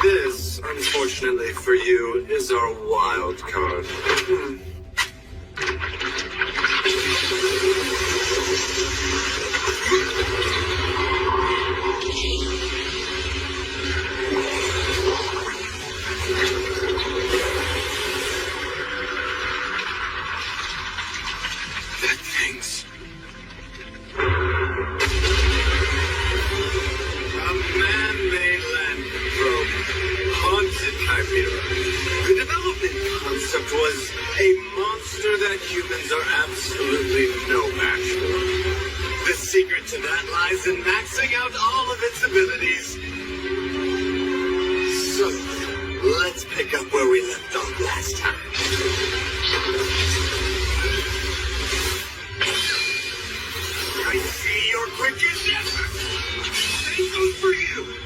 This, unfortunately for you, is our wild card. That thing's... A man-made land probe. Haunted Chimera. The development concept was a monster that humans are absolutely no match for. The secret to that lies in maxing out all of its abilities. So, let's pick up where we left off last time. I see your quickest effort. Same goes for you.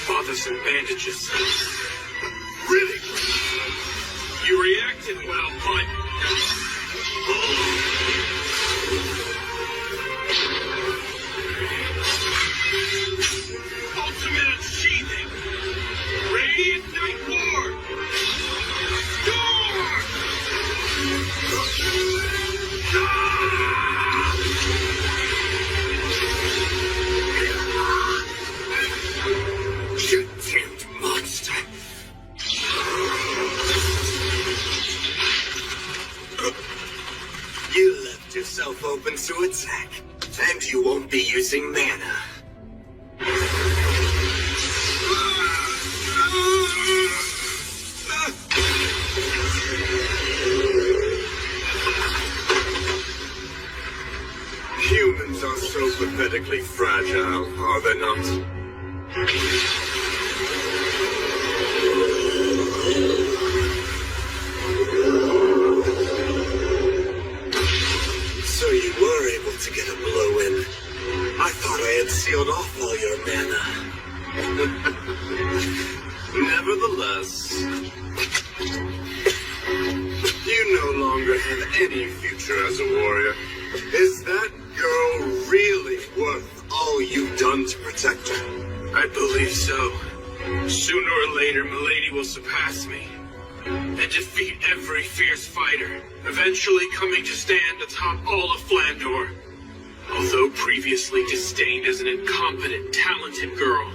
Bothersome bandages. Really? You reacted well, bud. Ultimate unsheathing. Radiant Night Ward. Storm! You damned monster. You left yourself open to attack, and you won't be using mana. Humans are so pathetically fragile, are they not? So you were able to get a blow in. I thought I had sealed off all your mana. Nevertheless, you no longer have any future as a warrior. Is that girl really worth all you've done to protect her? I believe so. Sooner or later, Milady will surpass me and defeat every fierce fighter, eventually coming to stand atop all of Flandor. Although previously disdained as an incompetent, talented girl,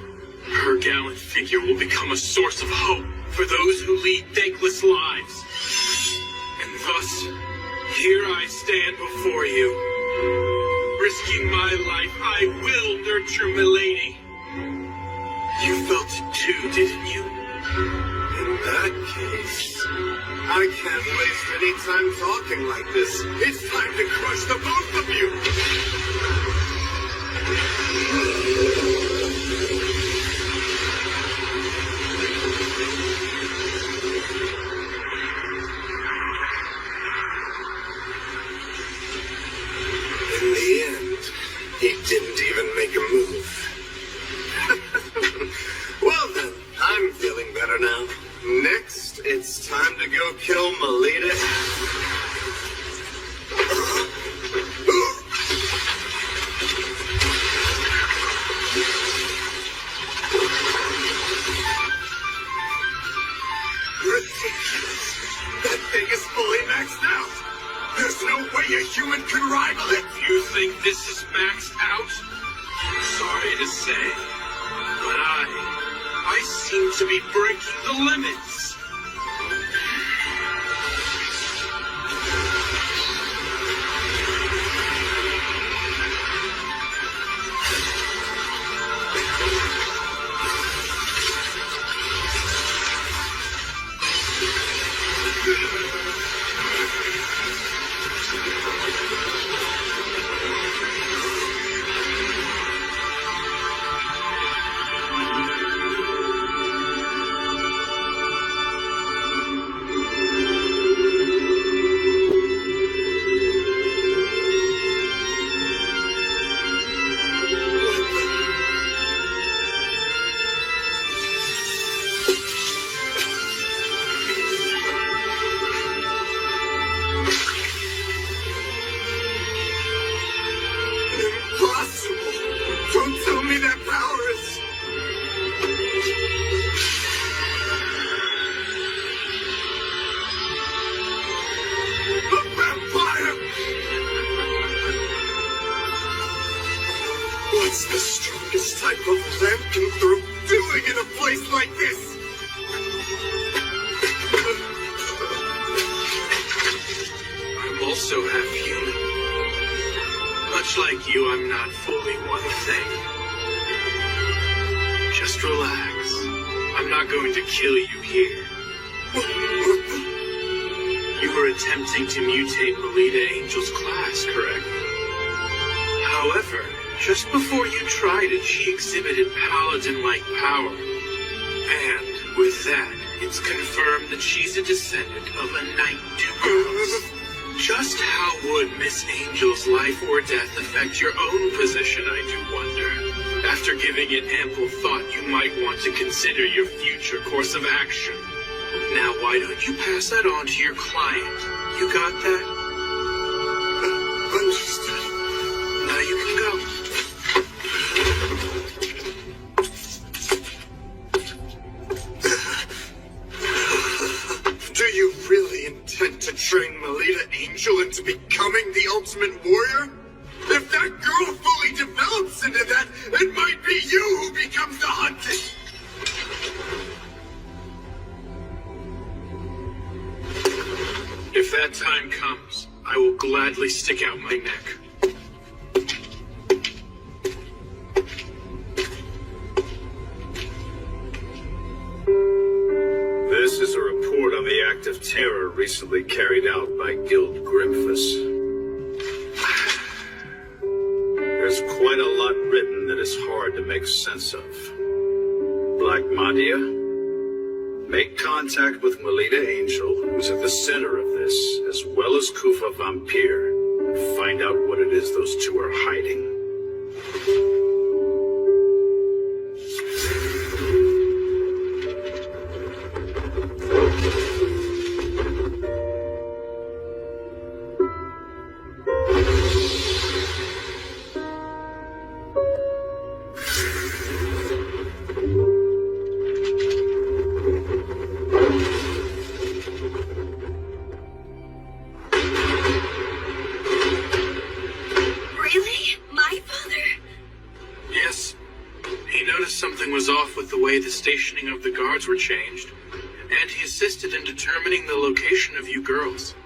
her gallant figure will become a source of hope for those who lead thankless lives. And thus, here I stand before you. Risking my life, I will nurture Milady. You felt it too, didn't you? In that case, I can't waste any time talking like this. It's time to crush the both of you! In the end, he didn't even make a move. Well then, I'm feeling better now. Next, it's time to go kill Melita. Ridiculous. That thing is fully maxed out. There's no way a human can rival it. You think this is maxed out? Sorry to say, but I seem to be breaking the limits. What's the strongest type of lycanthrope doing in a place like this? I'm also half human. Much like you, I'm not fully one thing. Just relax. I'm not going to kill you here. You were attempting to mutate Melita Angel's class, correct? However, just before you tried it, she exhibited paladin-like power. And with that, it's confirmed that she's a descendant of a Knight Duke. Just how would Miss Angel's life or death affect your own position, I do wonder. After giving it ample thought, you might want to consider your future course of action. Now, why don't you pass that on to your client? You got that? Understood. Now you can go. Do you really intend to train Melita Angel into becoming the ultimate warrior? If that girl fully develops into that, it might be you who becomes the hunted! If that time comes, I will gladly stick out my neck. This is a report on the act of terror recently carried out by Guild Grimfus. There's quite a lot written that is hard to make sense of. Black Madia? Make contact with Melita Angel, who's at the center of this, as well as Kufa Vampire, and find out what it is those two are hiding. with the way the stationing of the guards were changed, and he assisted in determining the location of you girls.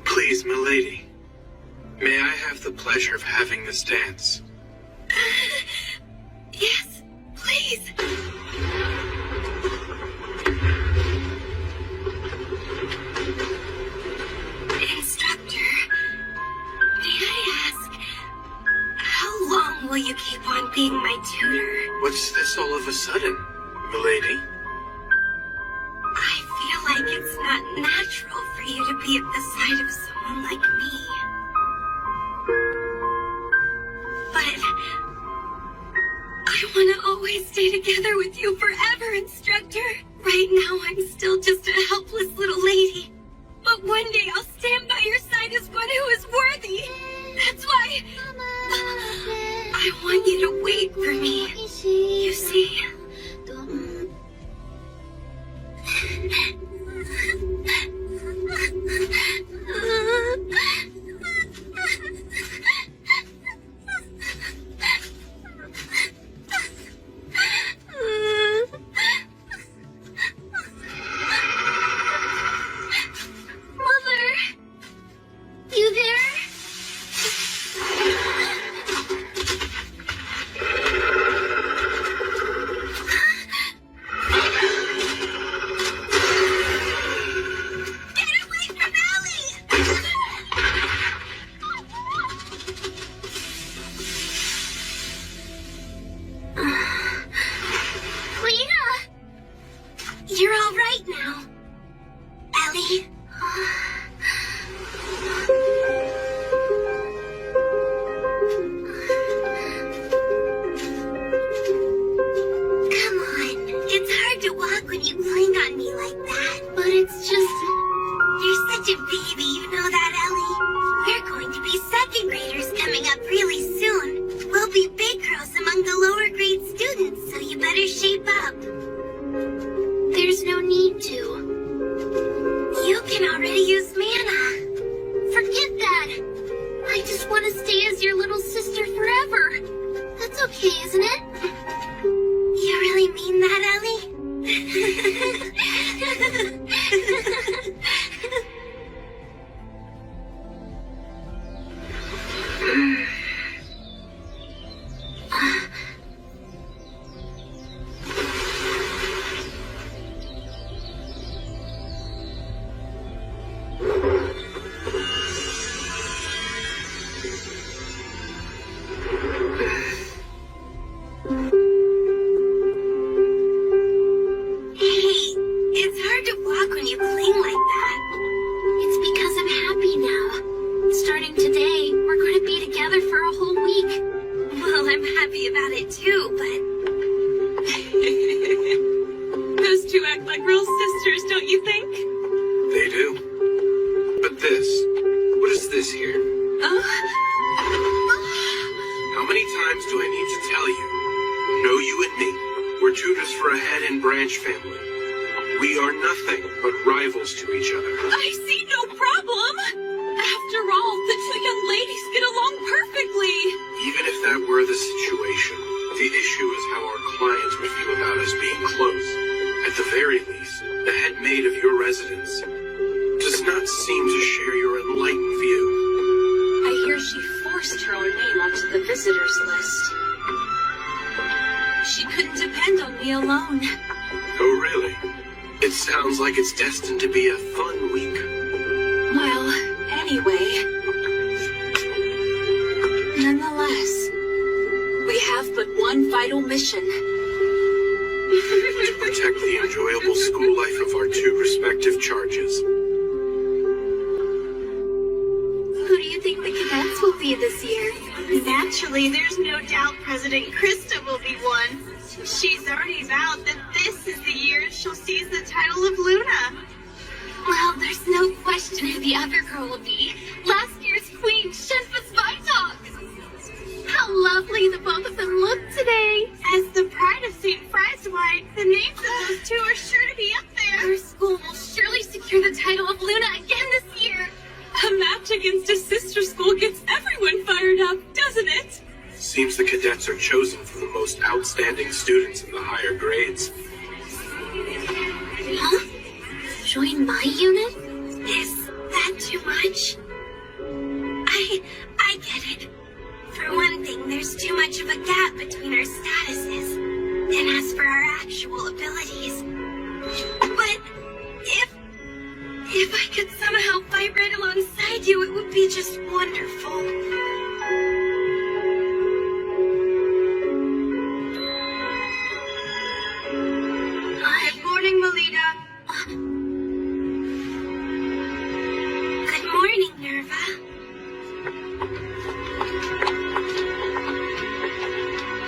Please, milady, may I have the pleasure of having this dance? Yes, please. Instructor, may I ask, how long will you keep on being my tutor? What's this all of a sudden, milady? I feel like it's not natural for you to be at the side of someone like me. But I want to always stay together with you forever, Instructor. Right now, I'm still just a helpless little lady. But one day I'll stand by your side as one who is worthy. That's why I want you to wait for me. You see? Mother? You there? Get away from Ellie! Lena! You're all right now. Ellie? Come on. It's hard to walk when you cling on me like that. But it's just... You're such a baby, you know that, Ellie? We're going to be second graders coming up really soon. We'll be big girls among the lower grade students, so you better shape up. There's no need to. You can already use mana. Forget that. I just want to stay as your little sister forever. That's okay, isn't it? You really mean that, Ellie? Hey, it's hard to walk when you cling like that. It's because I'm happy now. Starting today, we're going to be together for a whole week. Well, I'm happy about it too, but... Those two act like real sisters, don't you think? They do. But this, what is this here? How many times do I need to tell you? Know you and me, we're tutors for a head and branch family. We are nothing but rivals to each other. I see no problem. After all, the two young ladies get along perfectly. Even if that were the situation, the issue is how our clients would feel about us being close. At the very least, the head maid of your residence does not seem to share your enlightened view. I hear she forced her own name onto the visitors list. She couldn't depend on me alone. Oh, really? It sounds like it's destined to be a fun week. Well, anyway. Nonetheless, we have but one vital mission. To protect the enjoyable school life of our two respective charges. Who do you think the cadets will be this year? Naturally, there's no doubt President Krista will be one. She's already vowed that this is the year she'll seize the title of Luna. Well, there's no question who the other girl will be. Last year's queen, Shenfa's Vitalk. How lovely the both of them look today. As the pride of St. Frieswide, the names of those two are sure to be up there. against a sister school gets everyone fired up, doesn't it? Seems the cadets are chosen from the most outstanding students in the higher grades. Huh? Join my unit? Is that too much? I get it. For one thing, there's too much of a gap between our statuses. And as for our actual abilities. But if I could somehow fight right alongside you, it would be just wonderful. Good morning, Melita. Good morning, Nerva.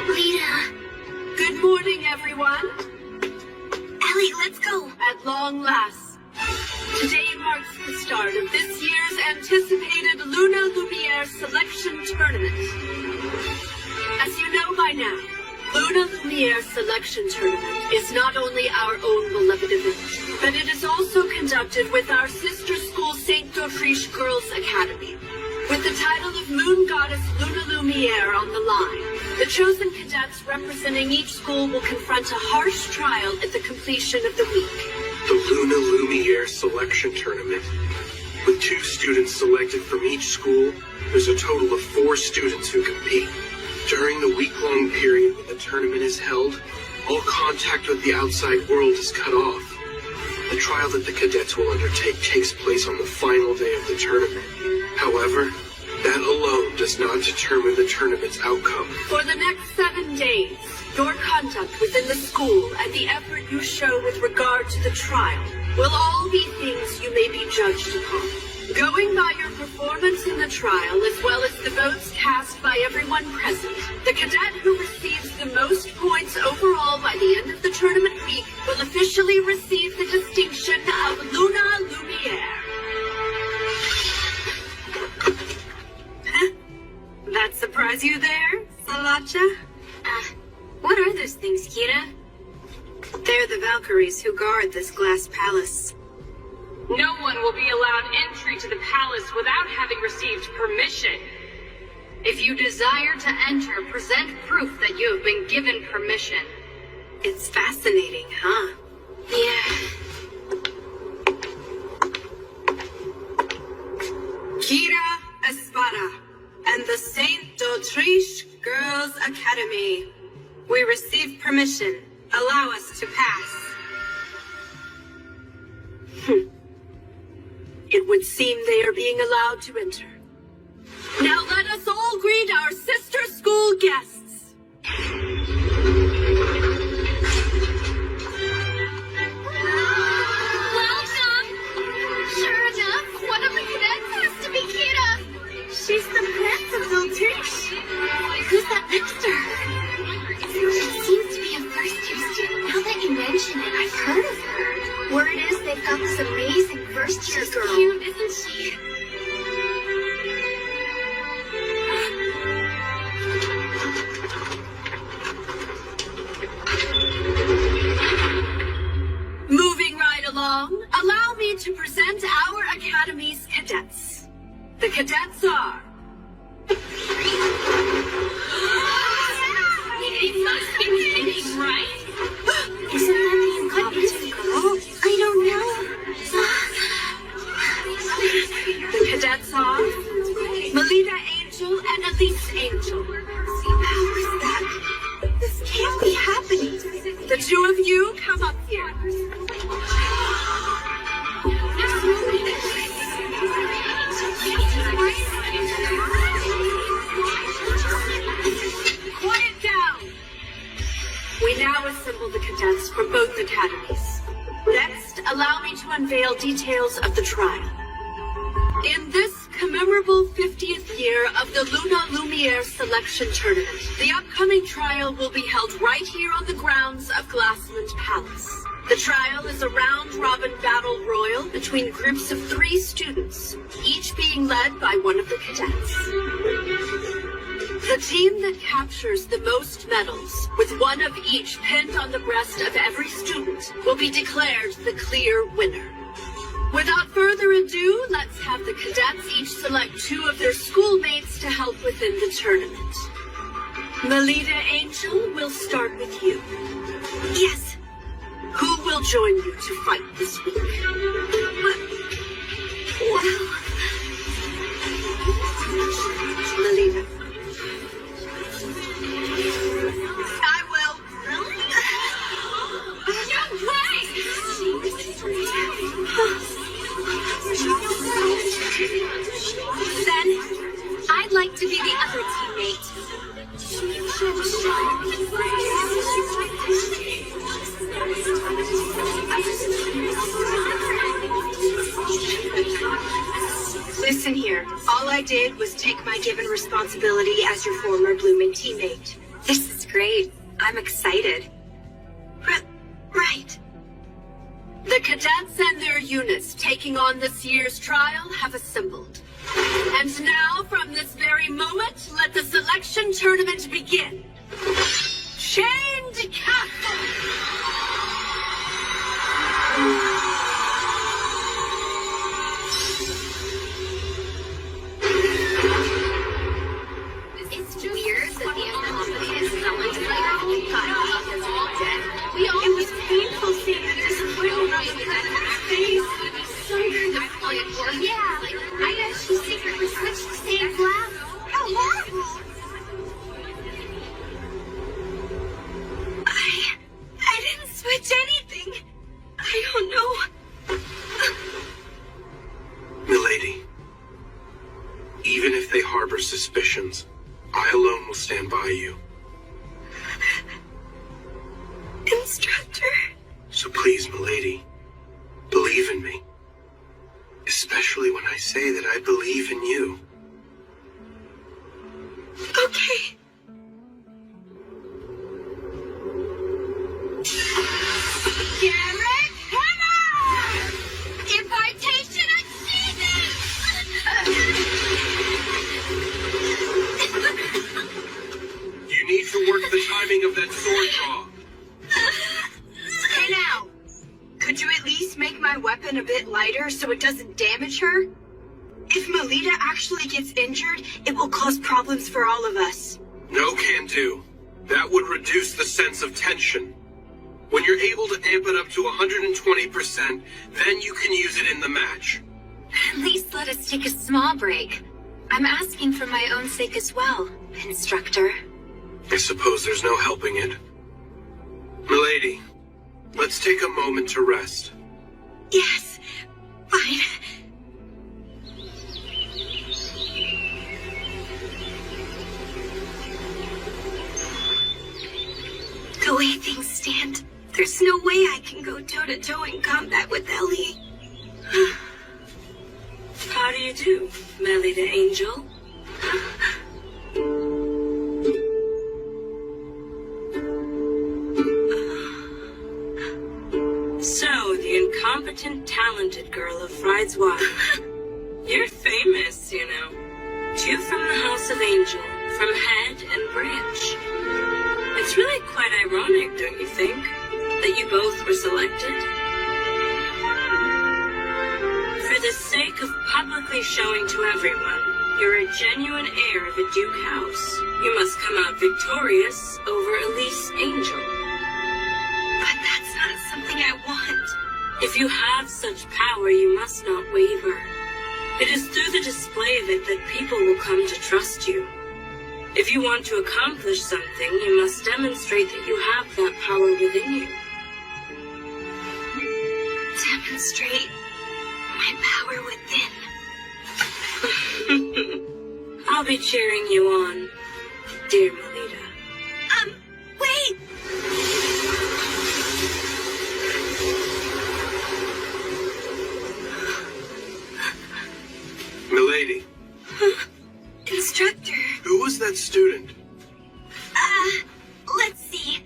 Lita. Good morning, everyone. Ellie, let's go. At long last, today marks the start of this year's anticipated Luna Lumiere Selection Tournament. As you know by now, Luna Lumiere Selection Tournament is not only our own beloved event, but it is also conducted with our sister school St. D'autriche Girls Academy. With the title of Moon Goddess Luna Lumiere on the line, the chosen cadets representing each school will confront a harsh trial at the completion of the week. The Luna Lumiere Selection Tournament. With 2 students selected from each school, there's a total of 4 students who compete. During the week-long period when the tournament is held, all contact with the outside world is cut off. The trial that the cadets will undertake takes place on the final day of the tournament. However, that alone does not determine the tournament's outcome. For the next 7 days, your conduct within the school and the effort you show with regard to the trial will all be things you may be judged upon. Going by your performance in the trial, as well as the votes cast by everyone present, the cadet who receives the most points overall by the end of the tournament week will officially receive the distinction of Luna Lumiere. That surprise you there, Salacha? What are those things, Kira? They're the Valkyries who guard this glass palace. No one will be allowed entry to the palace without having received permission. If you desire to enter, present proof that you have been given permission. It's fascinating, huh? Yeah. Kira Espada and the St. D'autriche Girls Academy. We receive permission. Allow us to pass. It would seem they are being allowed to enter. Now let us all greet our sister school guests. Welcome! Sure enough, one of the cadets has to be Kira. She's the prince of D'autriche. Who's that next to her? She seems to be a first-year student. Now that you mention it, I've heard of her. Word is they've got this amazing first-year girl. She's cute, isn't she? Moving right along, allow me to present our Academy's cadets. The cadets are... It must be kidding, right? Isn't that the incompetent girl? I don't know. The cadets are Melita Angel and Elise Angel. How is that? This can't be happening. The 2 of you come up here. Quiet down. We now assemble the cadets from both academies. Next, allow me to unveil details of the trial. In this commemorable 50th year of the Luna Lumiere Selection Tournament, the upcoming trial will be held right here on the grounds of Glassland Palace. The trial is a round-robin battle royal between groups of 3 students, each being led by one of the cadets. The team that captures the most medals, with one of each pinned on the breast of every student, will be declared the clear winner. Without further ado, let's have the cadets each select 2 of their schoolmates to help within the tournament. Melita Angel, we'll start with you. Yes. Who will join you to fight this week? Well, Melita. I will. Really? No way! then I'd like to be the other teammate. Listen here. All I did was take my given responsibility as your former blooming teammate. This is great. I'm excited. Right. The cadets and their units taking on this year's trial have assembled. And now, from this very moment, let the selection tournament begin. Chained Castle! It's weird that the Incompetent someone's It was painful seeing the disappointment on the president's face. Yeah, I guess she secretly switched to stained glass. How horrible! I didn't switch anything. I don't know. Milady, even if they harbor suspicions, I alone will stand by you. Instructor. So please, Milady, believe in me. Especially when I say that I believe in you. Okay. Garrett Hammer! Impartation achievement! You need to work the timing of that sword draw. Hey now. Could you at least make my weapon a bit lighter so it doesn't damage her? If Melita actually gets injured, it will cause problems for all of us. No can do. That would reduce the sense of tension. When you're able to amp it up to 120%, then you can use it in the match. At least let us take a small break. I'm asking for my own sake as well, Instructor. I suppose there's no helping it. Milady, let's take a moment to rest. Yes, fine. The way things stand, there's no way I can go toe-to-toe in combat with Ellie. How do you do, Melita Angel? So, the incompetent, talented girl of Fried's-Wire. You're famous, you know. 2 from the House of Angel, from Head and Branch. It's really quite ironic, don't you think, that you both were selected? For the sake of publicly showing to everyone you're a genuine heir of a Duke house, you must come out victorious over Elise Angel. But that's not something I want. If you have such power, you must not waver. It is through the display of it that people will come to trust you. If you want to accomplish something, you must demonstrate that you have that power within you. Demonstrate my power within. I'll be cheering you on, dear Melita. Wait! Milady. Instructor. Who was that student? Let's see.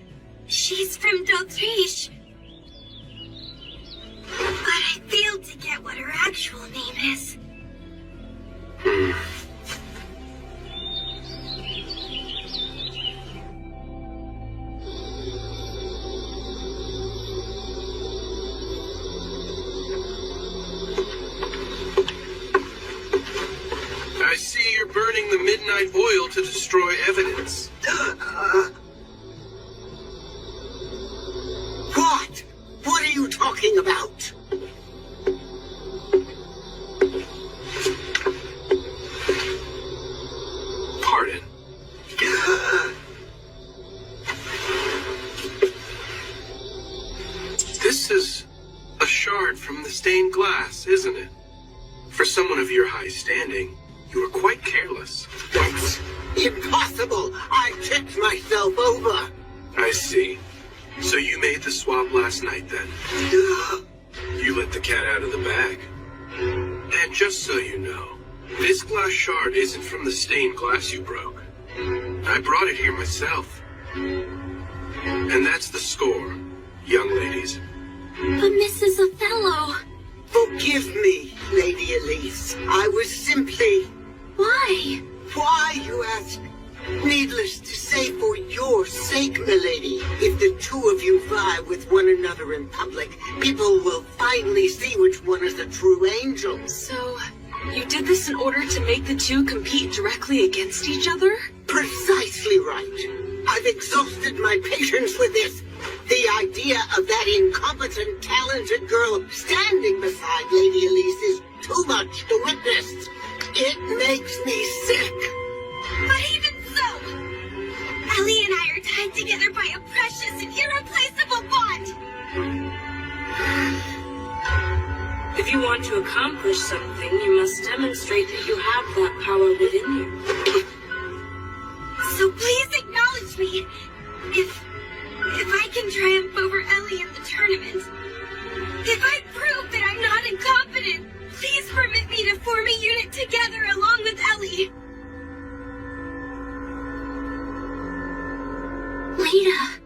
She's from Daltriche. But I failed to get what her actual name is. see you're burning the midnight oil to destroy evidence. What? What are you talking about? Pardon. This is a shard from the stained glass, isn't it? For someone of your high standing, you were quite careless. That's impossible! I tipped myself over! I see. So you made the swap last night, then? You let the cat out of the bag. And just so you know, this glass shard isn't from the stained glass you broke. I brought it here myself. And that's the score, young ladies. But Mrs. Othello... Forgive me, Lady Elise. I was simply... Why? Why, you ask? Needless to say, for your sake, milady. If the two of you vie with one another in public, people will finally see which one is the true angel. So, you did this in order to make the two compete directly against each other? Precisely right. I've exhausted my patience with this. The idea of that incompetent, talented girl standing beside Lady Elise is too much to witness. It makes me sick. But even so, Ellie and I are tied together by a precious and irreplaceable bond. If you want to accomplish something, you must demonstrate that you have that power within you. So please acknowledge me. If I can triumph over Ellie in the tournament, if I prove that I'm not incompetent, please permit me to form a unit together along with Ellie. Lita.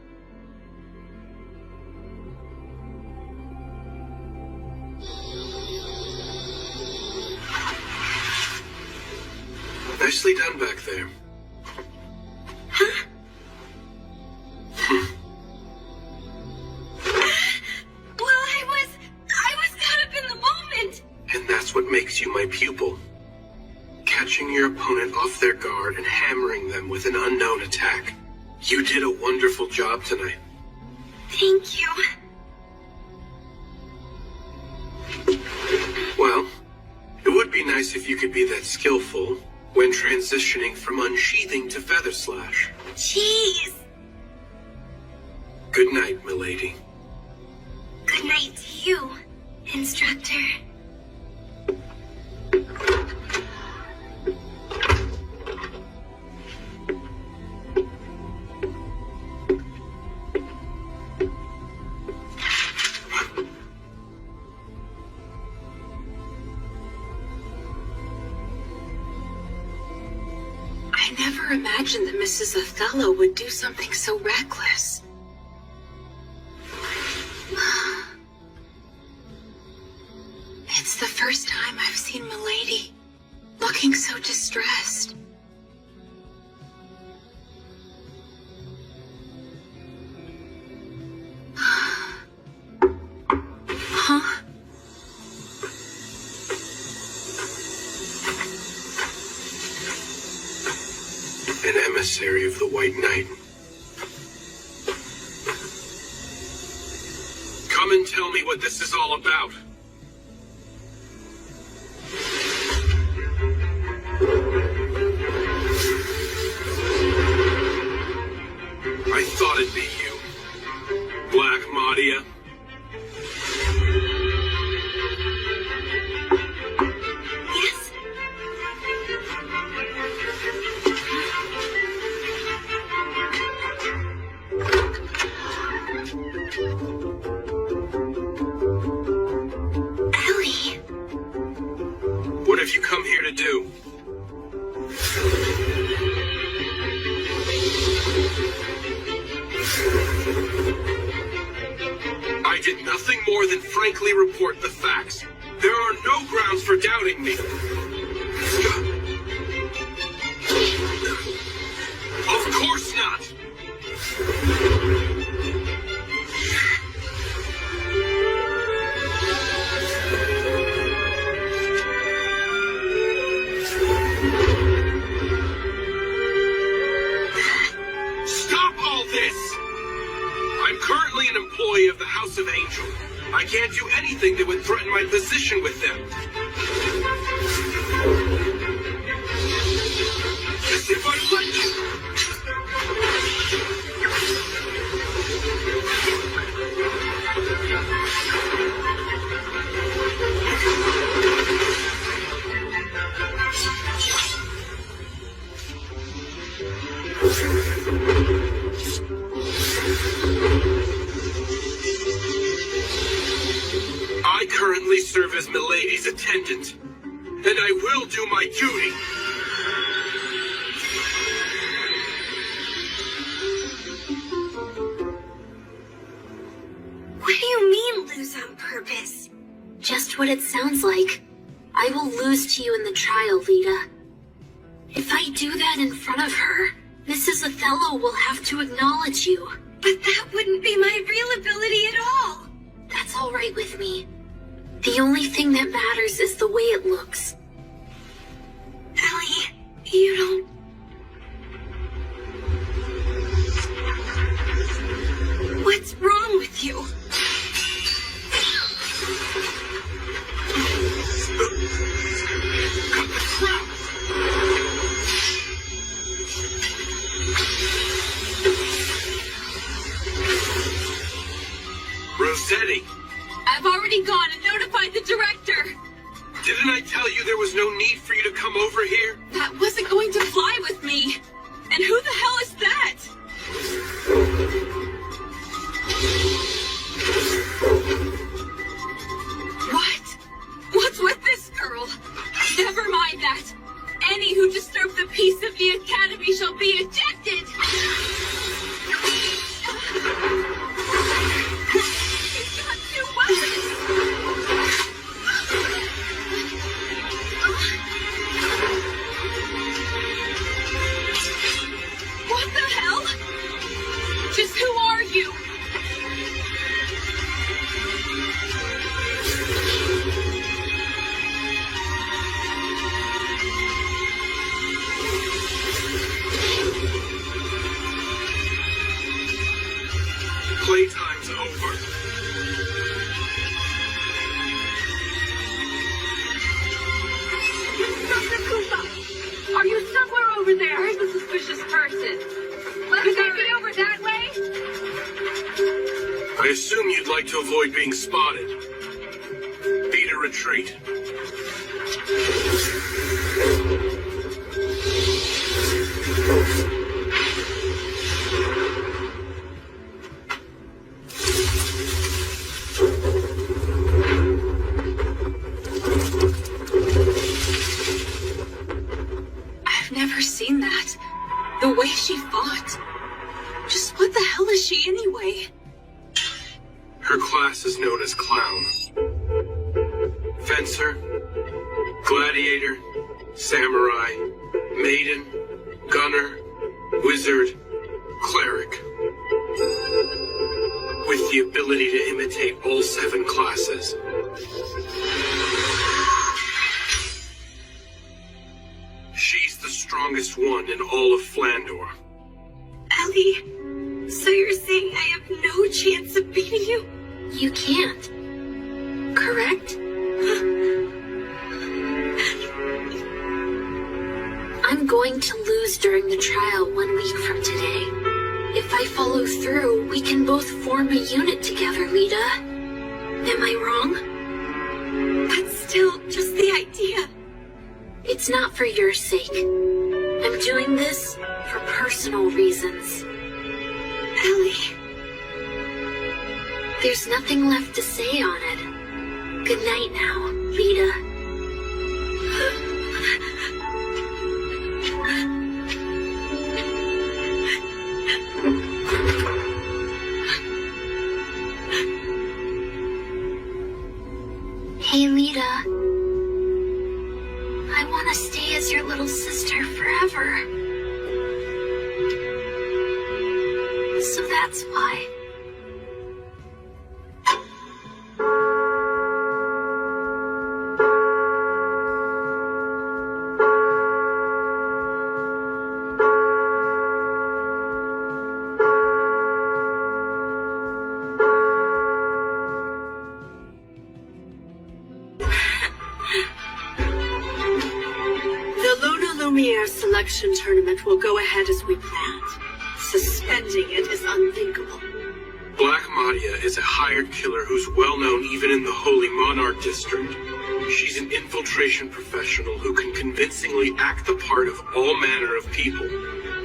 Nicely done back there. Huh? Well, I was caught up in the moment. And that's what makes you my pupil. Catching your opponent off their guard and hammering them with an unknown attack. You did a wonderful job tonight. Thank you. Well, it would be nice if you could be that skillful when transitioning from unsheathing to feather slash. Jeez. Good night, milady. Good night to you, instructor. I never imagined that Mrs. Othello would do something so reckless. It's the first time I've seen Milady looking so distressed. Huh? An emissary of the White Knight. Come and tell me what this is all about. I thought it'd be you, Black Madia. Yes? Ellie. What have you come here to do? I did nothing more than frankly report the facts. There are no grounds for doubting me. Of course not. employee of the House of Angel. I can't do anything that would threaten my position with them. As if I let I currently serve as Milady's attendant, and I will do my duty. What do you mean, lose on purpose? Just what it sounds like. I will lose to you in the trial, Lita. If I do that in front of her, Mrs. Othello will have to acknowledge you. But that wouldn't be my real ability at all. That's all right with me. The only thing that matters is the way it looks. Ellie, you don't... What's wrong with you? Rossetti, I've already gone and notified the director. didn't I tell you there was no need for you to come over here? That wasn't going to fly with me. And who the hell is that? What? What's with this girl? Never mind that. Any who disturb the peace of the Academy shall be ejected. He's got two weapons. What the hell? Just who are you? Playtime's over. Dr. Koopa, are you somewhere over there? Where's the suspicious person? Let me take it over that way. I assume you'd like to avoid being spotted. Beat a retreat. I've never seen that. The way she fought. Just what the hell is she anyway? Her class is known as Clown. Fencer, Gladiator, Samurai, Maiden, Gunner, Wizard, Cleric. With the ability to imitate all 7 classes. She's the strongest one in all of Flandor. Ellie, so you're saying I have no chance of beating you? You can't. Correct? I'm going to lose during the trial 1 week from today. If I follow through, we can both form a unit together, Lita. Am I wrong? But still, just the idea. It's not for your sake. I'm doing this for personal reasons. Ellie. There's nothing left to say on it. Good night now, Lita. Hey, Lita. I want to stay as your little sister forever. So that's why. Lumiere selection tournament will go ahead as we planned. Suspending it is unthinkable. Black Madia is a hired killer who's well known even in the Holy Monarch District. She's an infiltration professional who can convincingly act the part of all manner of people.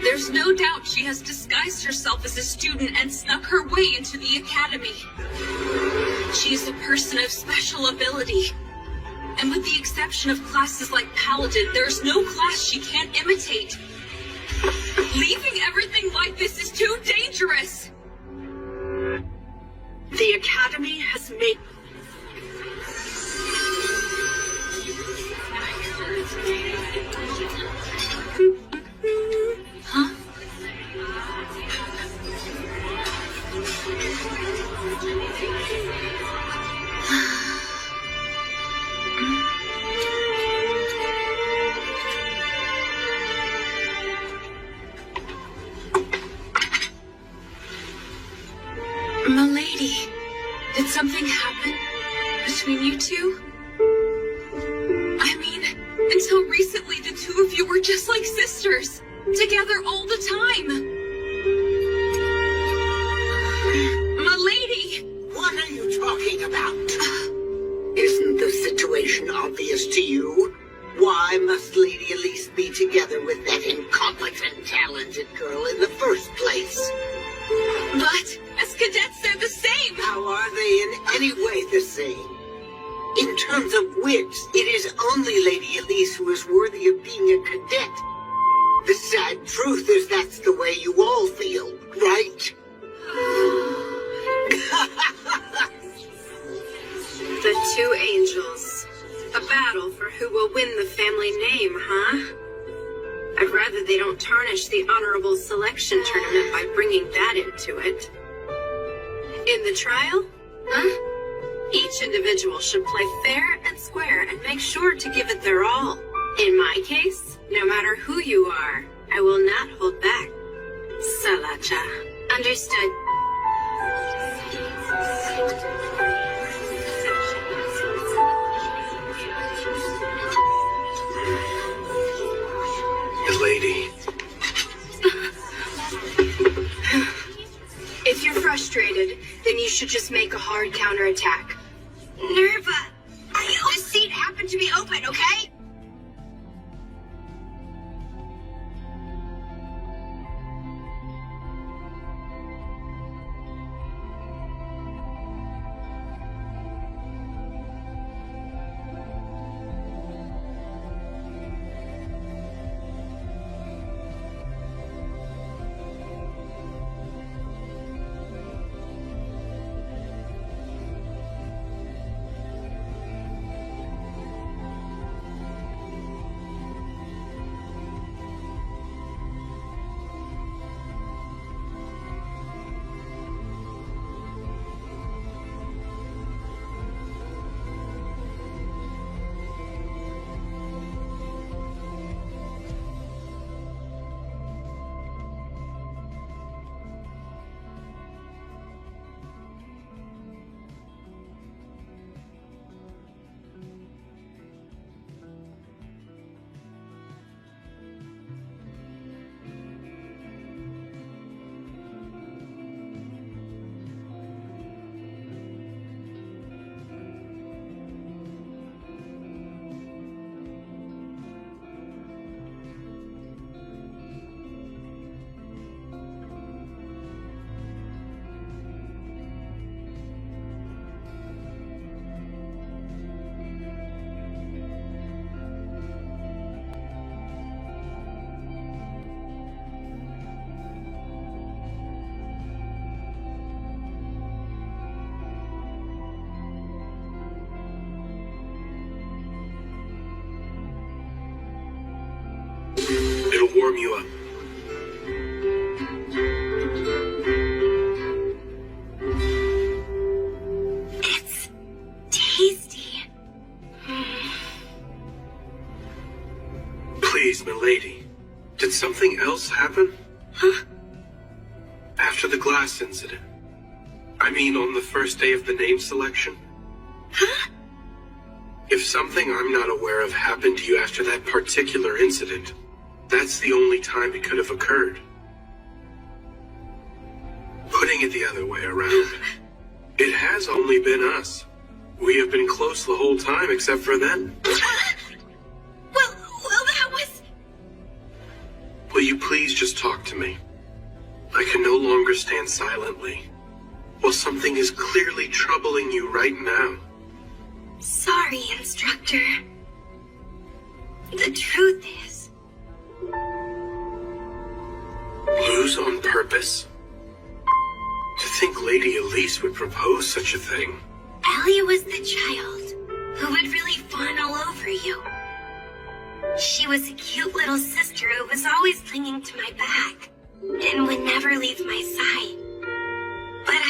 There's no doubt she has disguised herself as a student and snuck her way into the academy. She is a person of special ability. And with the exception of classes like Paladin, there's no class she can't imitate. Leaving everything like this is too dangerous! The Academy has made... Huh? Milady, did something happen between you two? I mean, until recently the two of you were just like sisters, together all the time. Milady! What are you talking about? Isn't the situation obvious to you? Why must Lady Elise be together with that incompetent, talented girl in the first place? But, as cadets, they're the same! How are they in any way the same? In terms of wits, it is only Lady Elise who is worthy of being a cadet. The sad truth is that's the way you all feel, right? The two angels. A battle for who will win the family name, huh? I'd rather they don't tarnish the honorable selection tournament by bringing that into it. In the trial, huh? Each individual should play fair and square and make sure to give it their all. In my case, no matter who you are, I will not hold back. Salacha. Understood. Lady. If you're frustrated, then you should just make a hard counterattack. Nerva, this seat happened to be open, okay? It'll warm you up. It's tasty. Please, milady. Did something else happen? Huh? After the glass incident. I mean, on the first day of the name selection. Huh? If something I'm not aware of happened to you after that particular incident, That's the only time it could have occurred. Putting it the other way around, it has only been us. We have been close the whole time except for then. Well, that was... Will you please just talk to me? I can no longer stand silently while something is clearly troubling you right now. Sorry, Instructor. The truth is... Lose on purpose? To think Lady Elise would propose such a thing. Ellie was the child who would really fawn all over you. She was a cute little sister who was always clinging to my back and would never leave my side. But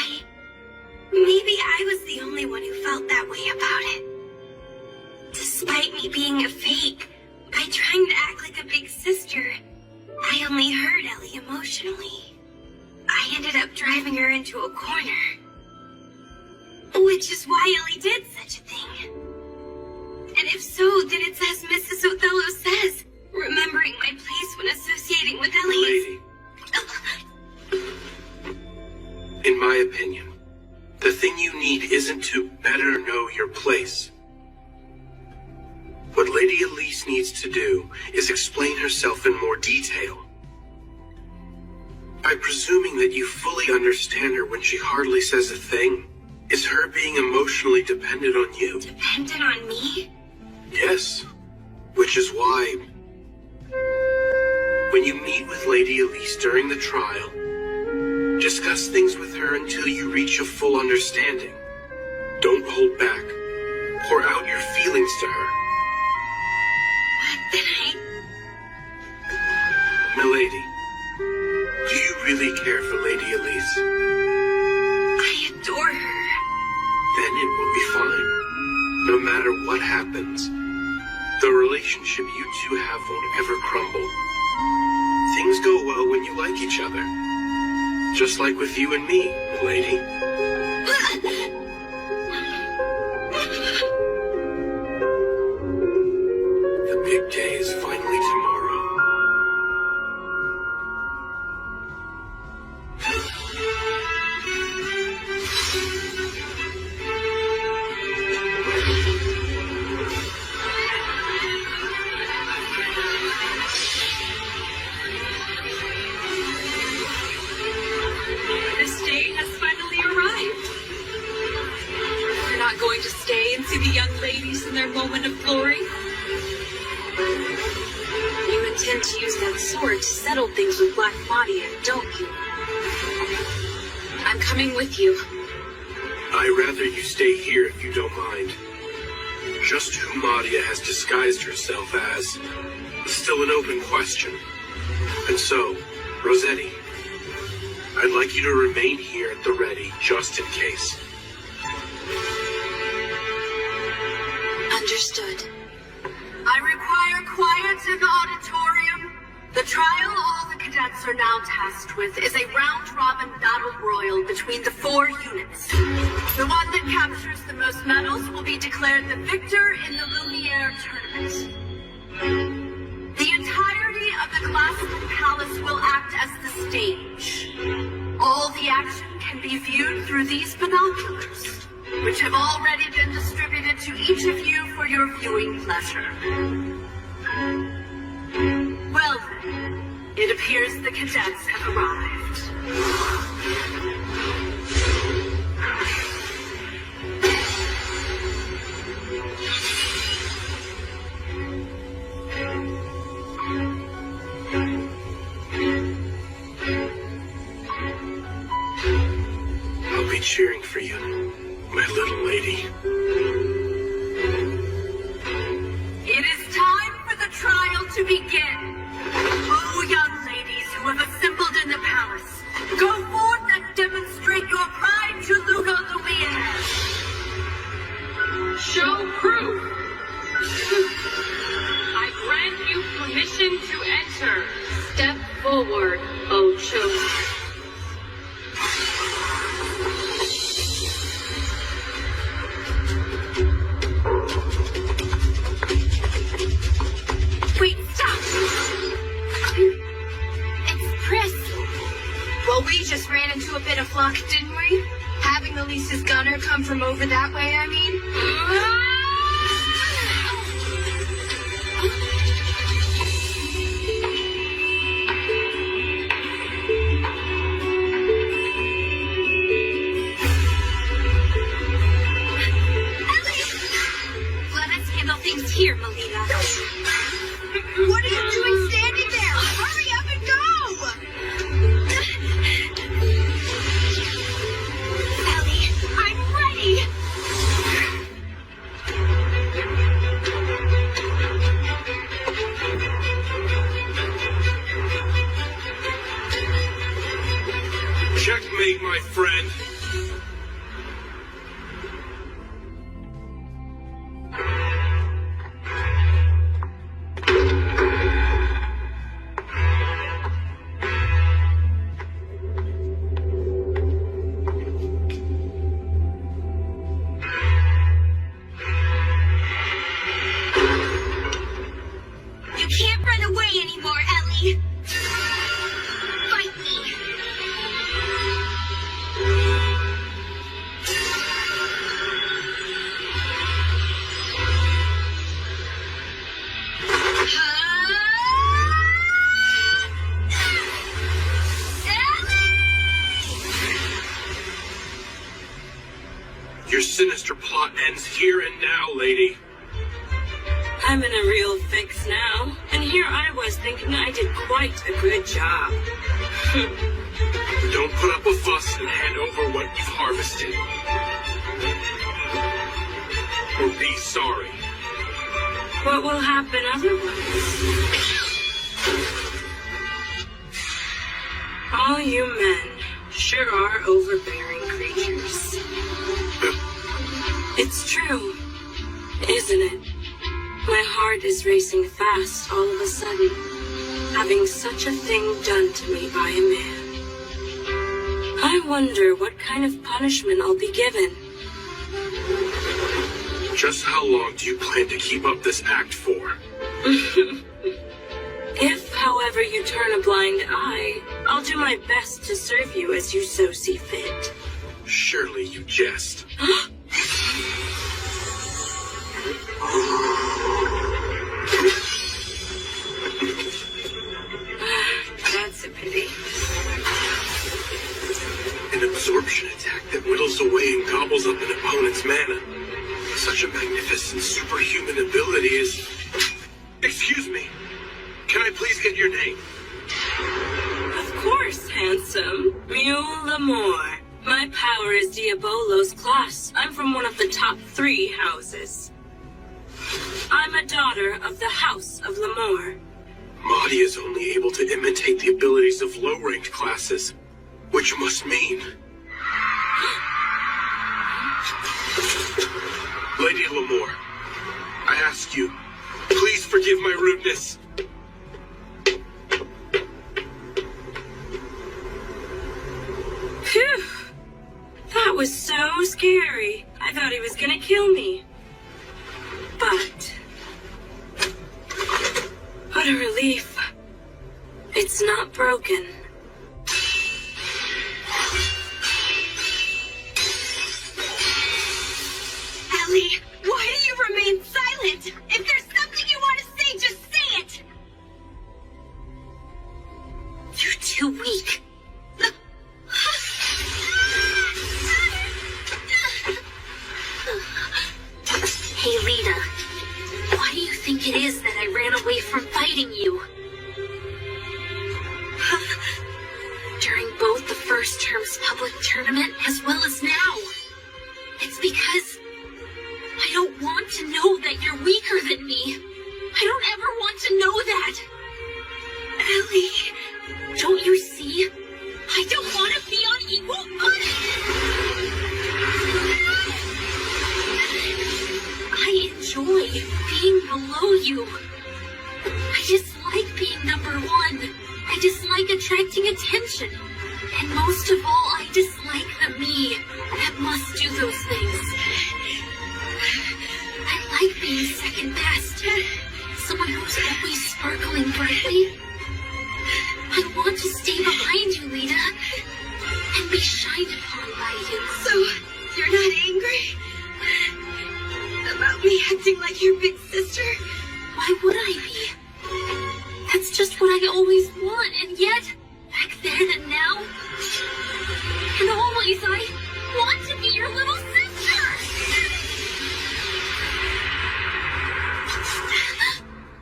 maybe I was the only one who felt that way about it. Despite me being a fake, by trying to act like a big sister, I only hurt Ellie emotionally. I ended up driving her into a corner. Which is why Ellie did such a thing. And if so, then it's as Mrs. Othello says, remembering my place when associating with Ellie is... Lady, in my opinion, the thing you need isn't to better know your place. What Lady Elise needs to do is explain herself in more detail. By presuming that you fully understand her when she hardly says a thing, is her being emotionally dependent on you. Dependent on me? Yes, which is why, when you meet with Lady Elise during the trial, discuss things with her until you reach a full understanding. Don't hold back. Pour out your feelings to her. But then Milady, do you really care for Lady Elise? I adore her. Then it will be fine. No matter what happens, the relationship you two have won't ever crumble. Things go well when you like each other. Just like with you and me, lady. The big day is finally tomorrow. This day has finally arrived. You're not going to stay and see the young ladies in their moment of glory? You intend to use that sword to settle things with Black Madia, don't you? I'm coming with you. I'd rather you stay here if you don't mind. Just who Madia has disguised herself as is still an open question. And so, Rossetti, I'd like you to remain here at the ready, just in case. Understood. I require quiet in the auditorium. The trial all the cadets are now tasked with is a round-robin battle royal between the 4 units. The one that captures the most medals will be declared the victor in the Lumiere tournament. The entirety of the Glassman Palace will act as the stage. All the action can be viewed through these binoculars, which have already been distributed to each of you for your viewing pleasure. Well then, it appears the cadets have arrived. I'll be cheering for you, my little lady. It is time for the trial to begin. Oh, young ladies who have assembled in the palace, go forth and tough luck, didn't we? Having Elise's gunner come from over that way, I mean. Things here, Melina. What are you doing standing there? Hurry up and go! Ellie, I'm ready. Checkmate, my friend. Your sinister plot ends here and now, lady. I'm in a real fix now, and here I was thinking I did quite a good job. Don't put up a fuss and hand over what you've harvested. Or be sorry. What will happen otherwise? All you men sure are overbearing creatures. It's true, isn't it? My heart is racing fast all of a sudden, having such a thing done to me by a man. I wonder what kind of punishment I'll be given. Just how long do you plan to keep up this act for? If, however, you turn a blind eye, I'll do my best to serve you as you so see fit. Surely you jest. That's a pity. An absorption attack that whittles away and gobbles up an opponent's mana. Such a magnificent superhuman ability is... Excuse me. Can I please get your name? Of course, handsome. Mule Lamore. My power is Diabolo's class. I'm from one of the top 3 houses. I'm a daughter of the House of Lamore. Mahdi is only able to imitate the abilities of low-ranked classes, which must mean... Lady Lamore, I ask you, please forgive my rudeness. Phew! That was so scary. I thought he was gonna kill me. But... what a relief. It's not broken. Ellie, why do you remain silent? If there's something you want to say, just say it! You're too weak. Hey, Lita. Why do you think it is that I ran away from fighting you? During both the first term's public tournament as well as now. It's because I don't want to know that you're weaker than me. I don't ever want to know that. Ellie, don't you see? I don't want to be on equal footing. I enjoy being below you. I dislike being number 1. I dislike attracting attention. And most of all, I dislike the me that must do those things. I like being second best. Someone who's always sparkling brightly. I want to stay behind you, Lita. And can be shined upon by you. So, you're not angry? About me acting like your big sister? Why would I be? That's just what I always want, and yet, back then and now, and always I want to be your little sister!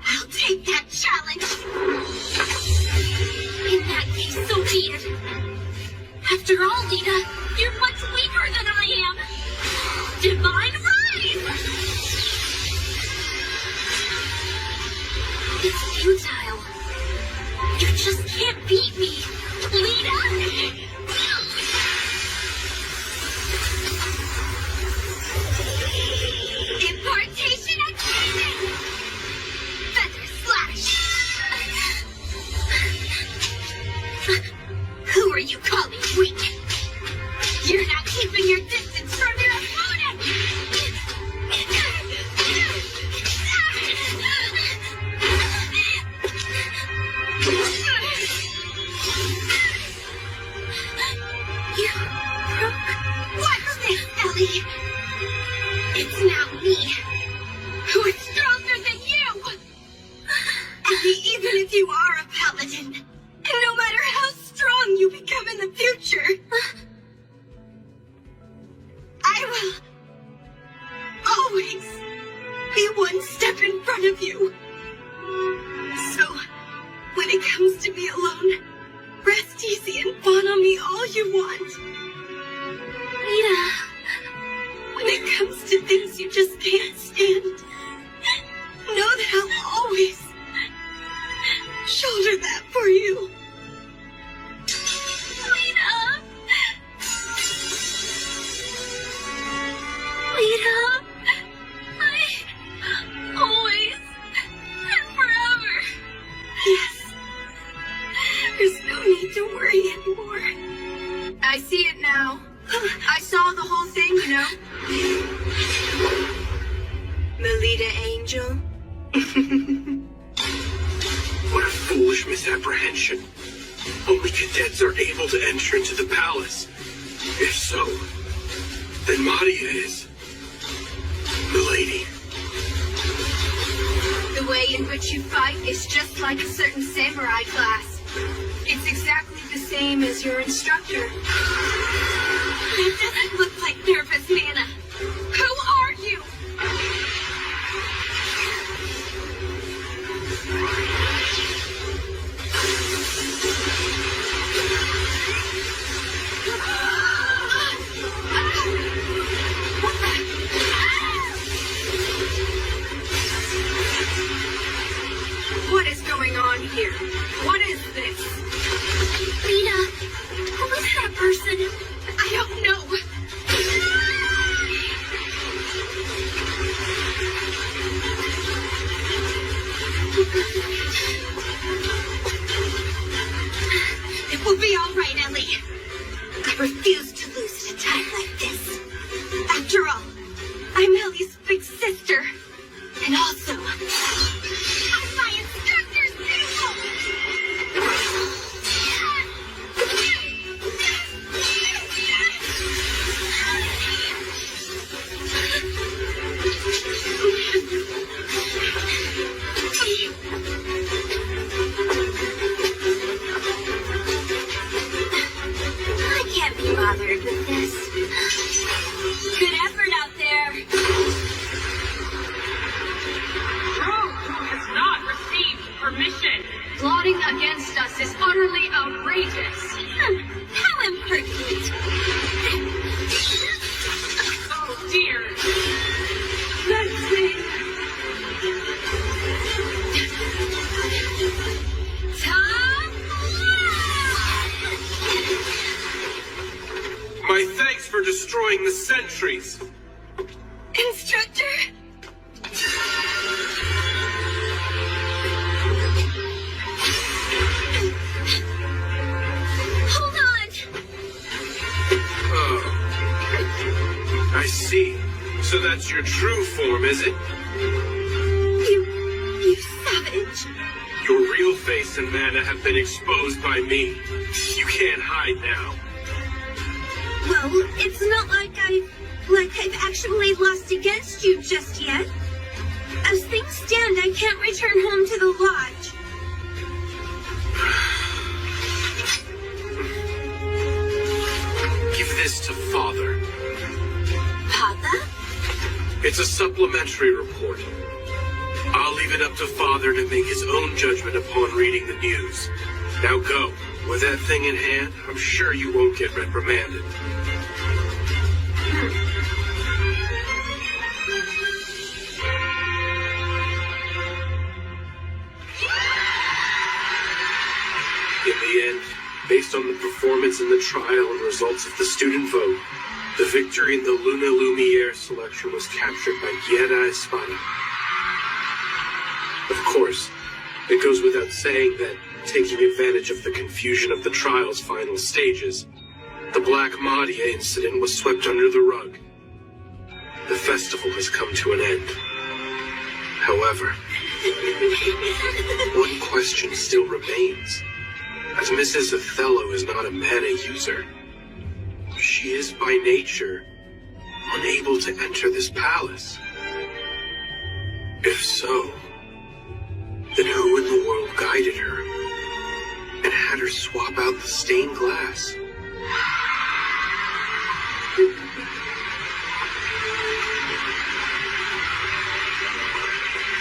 I'll take that challenge. In that case, so be it. After all, Lita, you're much weaker than I am. Divine Rise! It's futile. You just can't beat me, Lita! Impartation activated! Feather slash! Who are you calling weak? You're not keeping your distance from your opponent! You broke. What's this, Ellie? It's now me, who is stronger than you! Ellie, even if you are a paladin, and no matter how strong you become in the future, I will always be one step in front of you. So, when it comes to me alone, rest easy and fawn on me all you want. Lita, When it comes to things you just can't stand, know that I'll always shoulder that for you. Lita! Lita! I always and forever. Yes. There's no need to worry anymore. I see it now. I saw the whole thing, you know. Melita Angel. What a foolish misapprehension. Only cadets are able to enter into the palace. If so, then Madia is Milady. The way in which you fight is just like a certain samurai class. It's exactly the same as your instructor. That doesn't look like nervous Mana. Who are you? What is going on here? What is this? Lita, who is that person? I don't know. It will be all right, Ellie. I refuse to lose at a time like this. After all, I'm Ellie's big sister. And also, I'm my instructor's pupil! I can't be bothered with this. Good effort out there. Rogue has not received permission. Plotting against us is utterly outrageous. How impertinent. Oh dear. Let's see. My thanks for destroying the sentries. Instructor? Hold on. Oh. I see. So that's your true form, is it? You savage. Your real face and mana have been exposed by me. You can't hide now. Well, it's not like I've actually lost against you just yet. As things stand, I can't return home to the lodge. Give this to Father. Father? It's a supplementary report. I'll leave it up to Father to make his own judgment upon reading the news. Now go. With that thing in hand, I'm sure you won't get reprimanded. In the end, based on the performance in the trial and results of the student vote, the victory in the Luna Lumiere selection was captured by Guerra Espada. Of course, it goes without saying that, taking advantage of the confusion of the trial's final stages, the Black Madia incident was swept under the rug. The festival has come to an end. However, one question still remains. As Mrs. Othello is not a mana user, she is by nature unable to enter this palace. If so, then who in the world guided her and had her swap out the stained glass?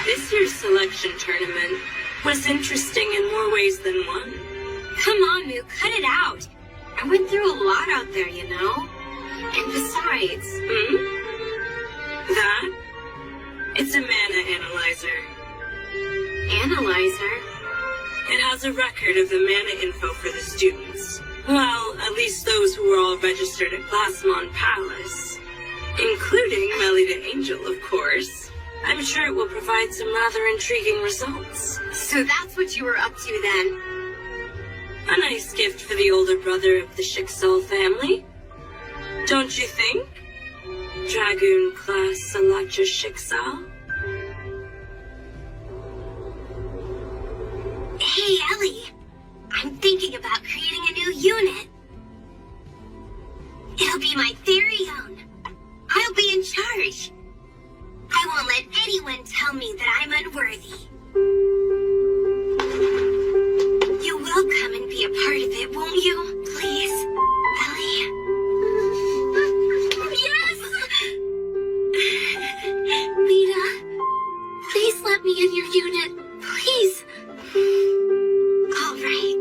This year's selection tournament was interesting in more ways than one. Come on, Moo, cut it out. I went through a lot out there, you know? And besides... That? It's a mana analyzer. Analyzer? It has a record of the mana info for the students. Well, at least those who were all registered at Glassmon Palace. Including Melida Angel, of course. I'm sure it will provide some rather intriguing results. So that's what you were up to then? A nice gift for the older brother of the Schicksal family. Don't you think? Dragoon class Salacha Schicksal? Hey, Ellie. I'm thinking about creating a new unit. It'll be my very own. I'll be in charge. I won't let anyone tell me that I'm unworthy. You will come and be a part of it, won't you? Please, Ellie. Yes! Lita, please let me in your unit. Please. All right.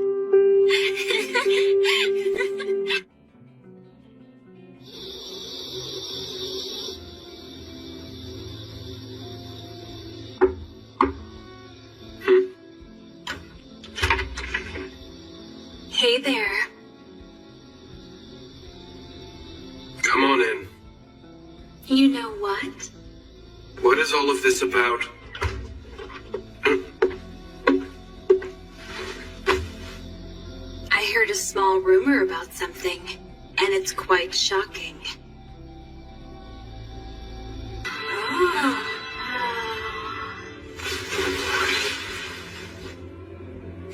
Hey there. Come on in. You know what? What is all of this about? I heard a small rumor about something, and it's quite shocking.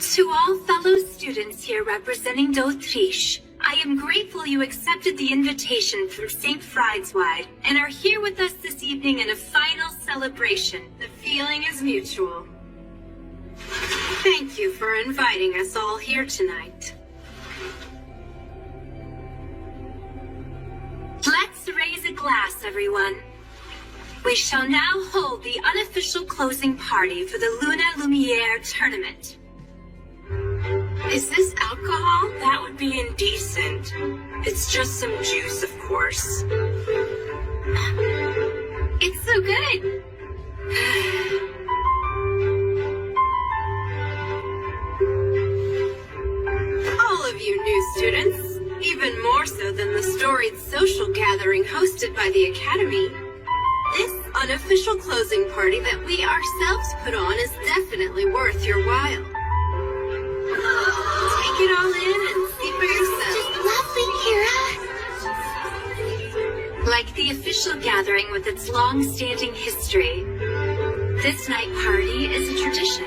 To all fellow students here representing d'Autriche, I am grateful you accepted the invitation from St. Friedeswide and are here with us this evening in a final celebration. The feeling is mutual. Thank you for inviting us all here tonight. Let's raise a glass, everyone. We shall now hold the unofficial closing party for the Luna Lumiere tournament. Is this alcohol? That would be indecent. It's just some juice, of course. It's so good. All of you new students, even more so than the storied social gathering hosted by the Academy, this unofficial closing party that we ourselves put on is definitely worth your while. Take it all in and see for yourself. Just lovely, Kira. Like the official gathering with its long-standing history, this night party is a tradition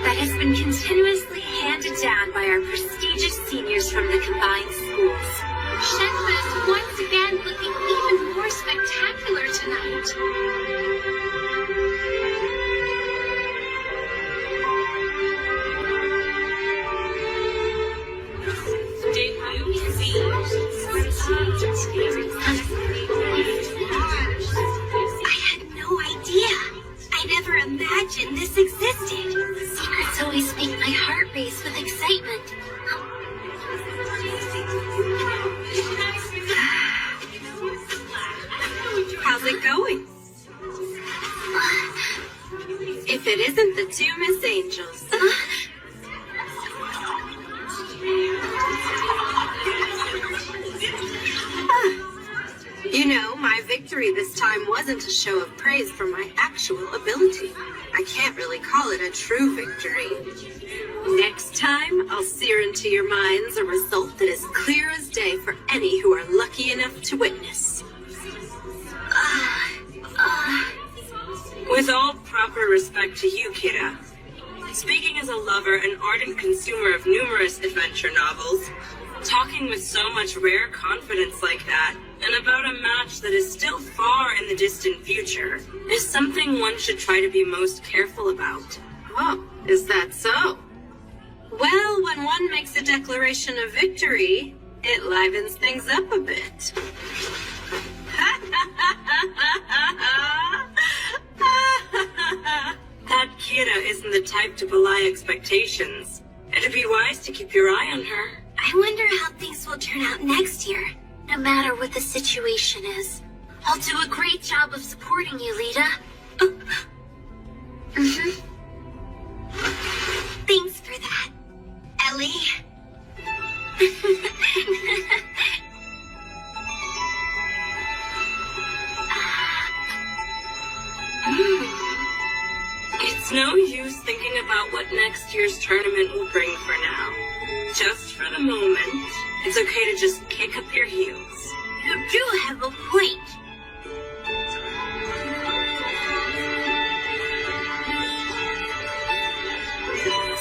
that has been continuously handed down by our prestigious seniors from the combined schools. Shenpa is once again looking even more spectacular tonight. I had no idea. I never imagined this existed. Secrets always make my heart race with excitement. How's it going? If it isn't the two Miss Angels. You know, my victory this time wasn't a show of praise for my actual ability. I can't really call it a true victory. Next time, I'll sear into your minds a result that is clear as day for any who are lucky enough to witness. With all proper respect to you, Kira, speaking as a lover and ardent consumer of numerous adventure novels, talking with so much rare confidence like that, and about a match that is still far in the distant future, is something one should try to be most careful about. Oh, is that so? Well, when one makes a declaration of victory, it livens things up a bit. That Kira isn't the type to belie expectations. It'd be wise to keep your eye on her. I wonder how things will turn out next year. No matter what the situation is, I'll do a great job of supporting you, Lita. Thanks for that, Ellie. It's no use thinking about what next year's tournament will bring for now. Just for the moment, it's okay to just kick up your heels. You do have a point.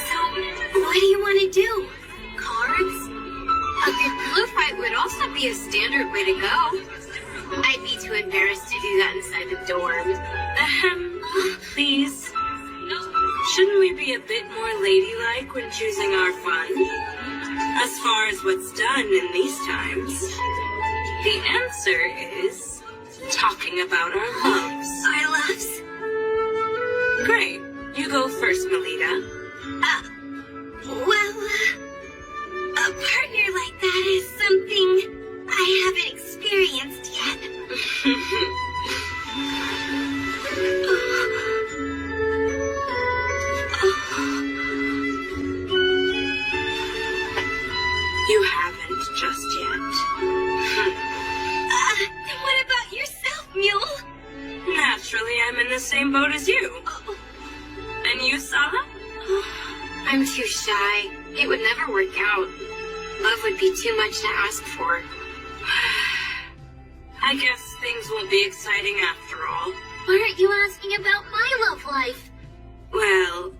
So, what do you want to do? Cards? A good blue fight would also be a standard way to go. I'd be too embarrassed to do that inside the dorm. Please. Shouldn't we be a bit more ladylike when choosing our fun? As far as what's done in these times, the answer is talking about our loves. Our loves? Great. You go first, Melita. Well, a partner like that is something I haven't experienced yet. You haven't just yet. Then what about yourself, Mule? Naturally, I'm in the same boat as you. And you, Sala? I'm too shy. It would never work out. Love would be too much to ask for. I guess things won't be exciting after all. Why aren't you asking about my love life? Well,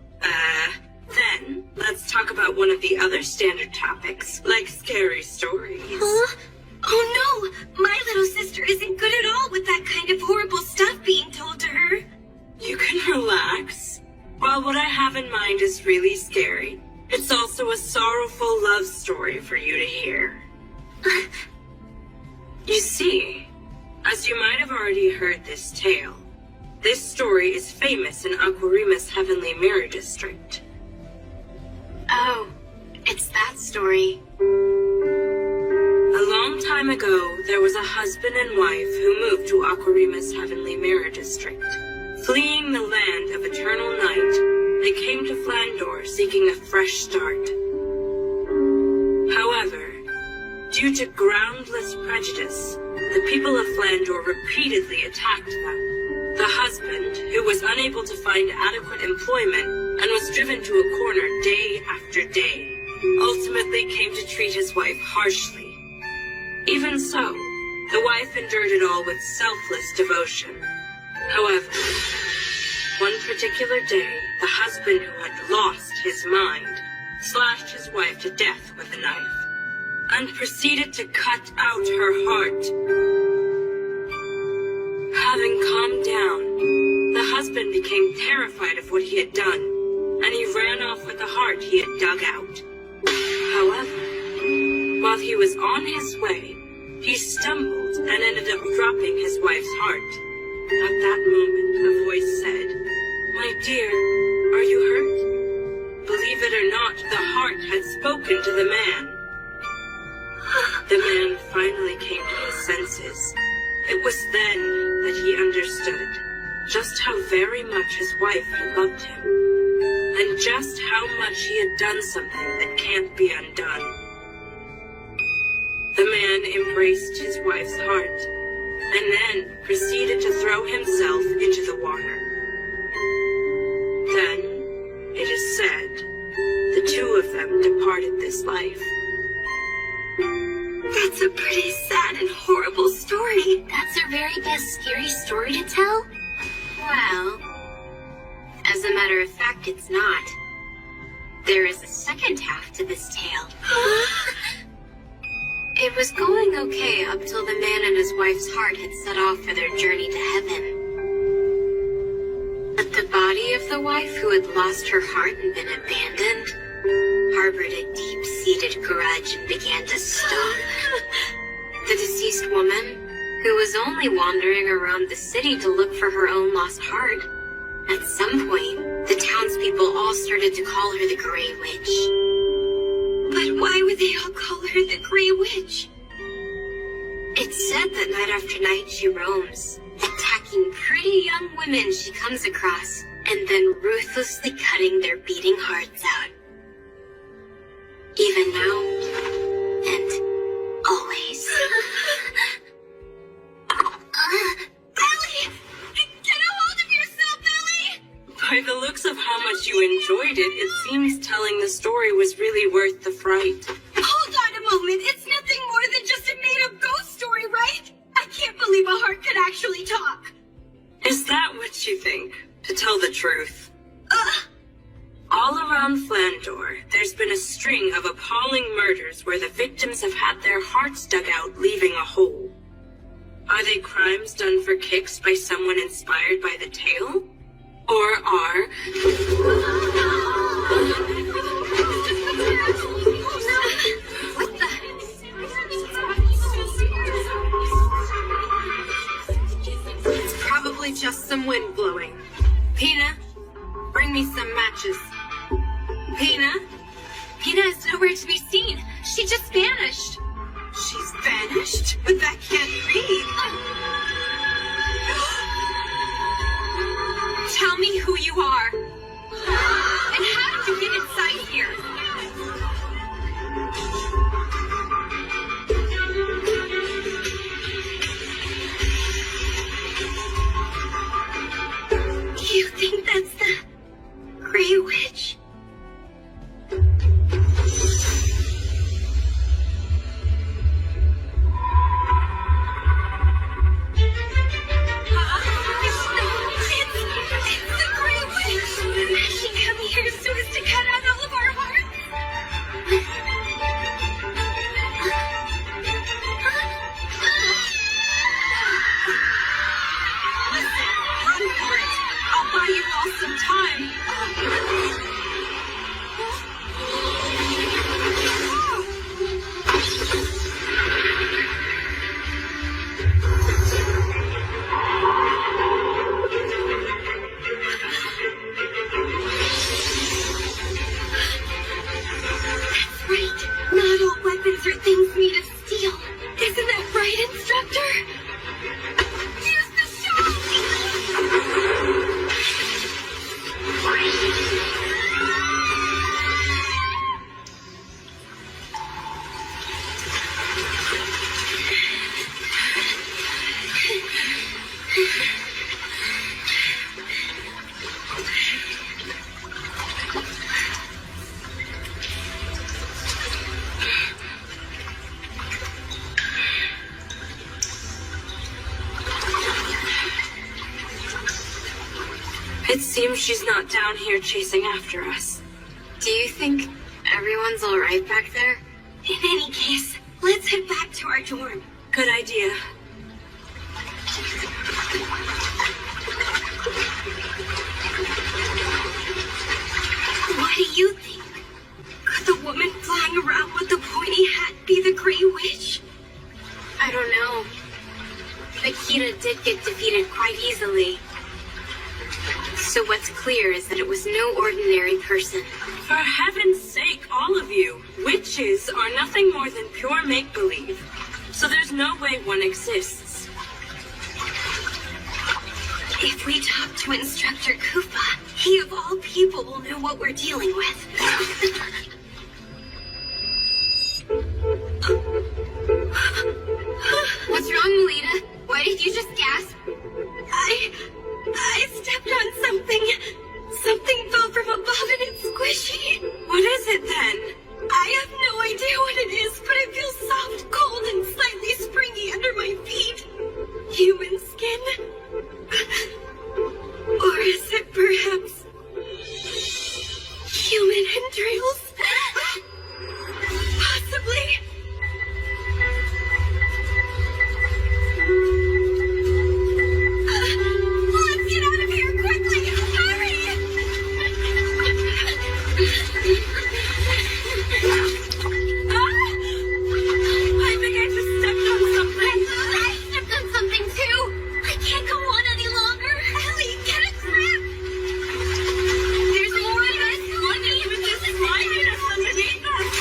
then, let's talk about one of the other standard topics, like scary stories. Huh? Oh no! My little sister isn't good at all with that kind of horrible stuff being told to her. You can relax. While what I have in mind is really scary, it's also a sorrowful love story for you to hear. You see, as you might have already heard this tale, this story is famous in Aquarima's Heavenly Mirror District. Oh, it's that story. A long time ago, there was a husband and wife who moved to Aquarima's Heavenly Mirror District. Fleeing the land of eternal night, they came to Flandor seeking a fresh start. However, due to groundless prejudice, the people of Flandor repeatedly attacked them. The husband, who was unable to find adequate employment and was driven to a corner day after day, ultimately came to treat his wife harshly. Even so, the wife endured it all with selfless devotion. However, one particular day, the husband who had lost his mind slashed his wife to death with a knife. and proceeded to cut out her heart. Having calmed down, the husband became terrified of what he had done, and he ran off with the heart he had dug out. However, while he was on his way, he stumbled and ended up dropping his wife's heart. At that moment, a voice said, "My dear, are you hurt?" Believe it or not, the heart had spoken to the man. The man finally came to his senses. It was then that he understood just how very much his wife had loved him, and just how much he had done something that can't be undone. The man embraced his wife's heart, and then proceeded to throw himself into the water. Then, it is said, the two of them departed this life. That's a pretty sad and horrible story. That's our very best scary story to tell? Well, as a matter of fact, it's not. There is a second half to this tale. It was going okay up till the man and his wife's heart had set off for their journey to heaven. But the body of the wife who had lost her heart and been abandoned harbored a deep-seated grudge and began to stalk the deceased woman, who was only wandering around the city to look for her own lost heart. At some point, the townspeople all started to call her the Grey Witch. But why would they all call her the Grey Witch? It's said that night after night she roams, attacking pretty young women she comes across, and then ruthlessly cutting their beating hearts out. Even now, and always. Ellie! Get a hold of yourself, Ellie! By the looks of how much you enjoyed it, it seems telling the story was really worth the fright. Hold on a moment. It's nothing more than just a made-up ghost story, right? I can't believe a heart could actually talk. Is that what you think? To tell the truth. All around Flandor, there's been a string of appalling murders where the victims have had their hearts dug out, leaving a hole. Are they crimes done for kicks by someone inspired by the tale? Or are... What the... It's probably just some wind blowing. Pina, bring me some matches. Pina? Pina is nowhere to be seen. She just vanished. She's vanished? But that can't be. Tell me who you are. And how did you get inside here? You think that's the Grey Witch? It seems she's not down here chasing after us. Do you think everyone's alright back there? In any case, Let's head back to our dorm. Good idea. What do you think? Could the woman flying around with the pointy hat be the Grey Witch? I don't know. But Kita did get defeated quite easily. So what's clear is that it was no ordinary person. For heaven's sake, all of you, witches are nothing more than pure make-believe. So there's no way one exists. If we talk to Instructor Koopa, he of all people will know what we're dealing with. What's wrong, Melita? Why did you just gasp? I stepped on something. Something fell from above and it's squishy. What is it then? I have no idea what it is, but it feels soft, cold, and slightly springy under my feet. Human skin? Or is it perhaps human entrails? Possibly. Let's get out of here quickly! Hurry! I think I just stepped on something. I stepped on something too. I can't go on any longer. Ellie, get a grip! There's more of this. One even just sliding us underneath us.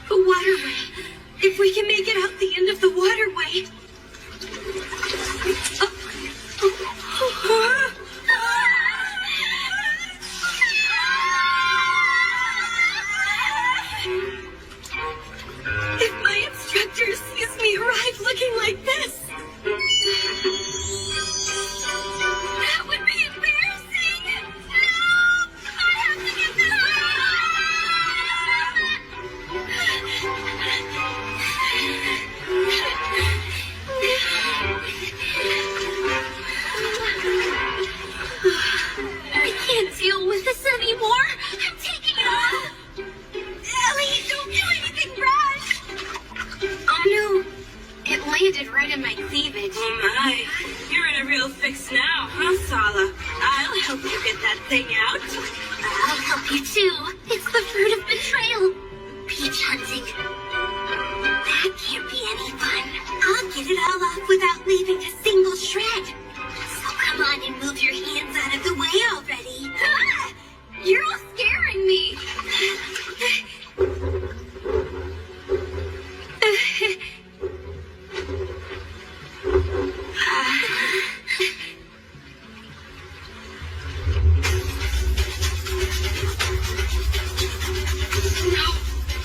The waterway. If we can make it out the end of the waterway. If my instructor sees me arrive looking like this, that would be embarrassing. No! I have to get this I can't deal with this anymore. I'm taking it off. Ellie, don't do anything rash. Oh no. It landed right in my cleavage. Oh my. You're in a real fix now, huh, Sala? I'll help you get that thing out. I'll help you too. It's the fruit of betrayal. Peach hunting. That can't be any fun. I'll get it all off without leaving a single shred. So come on and move your hands out of the way already. Ah! You're all scaring me. No,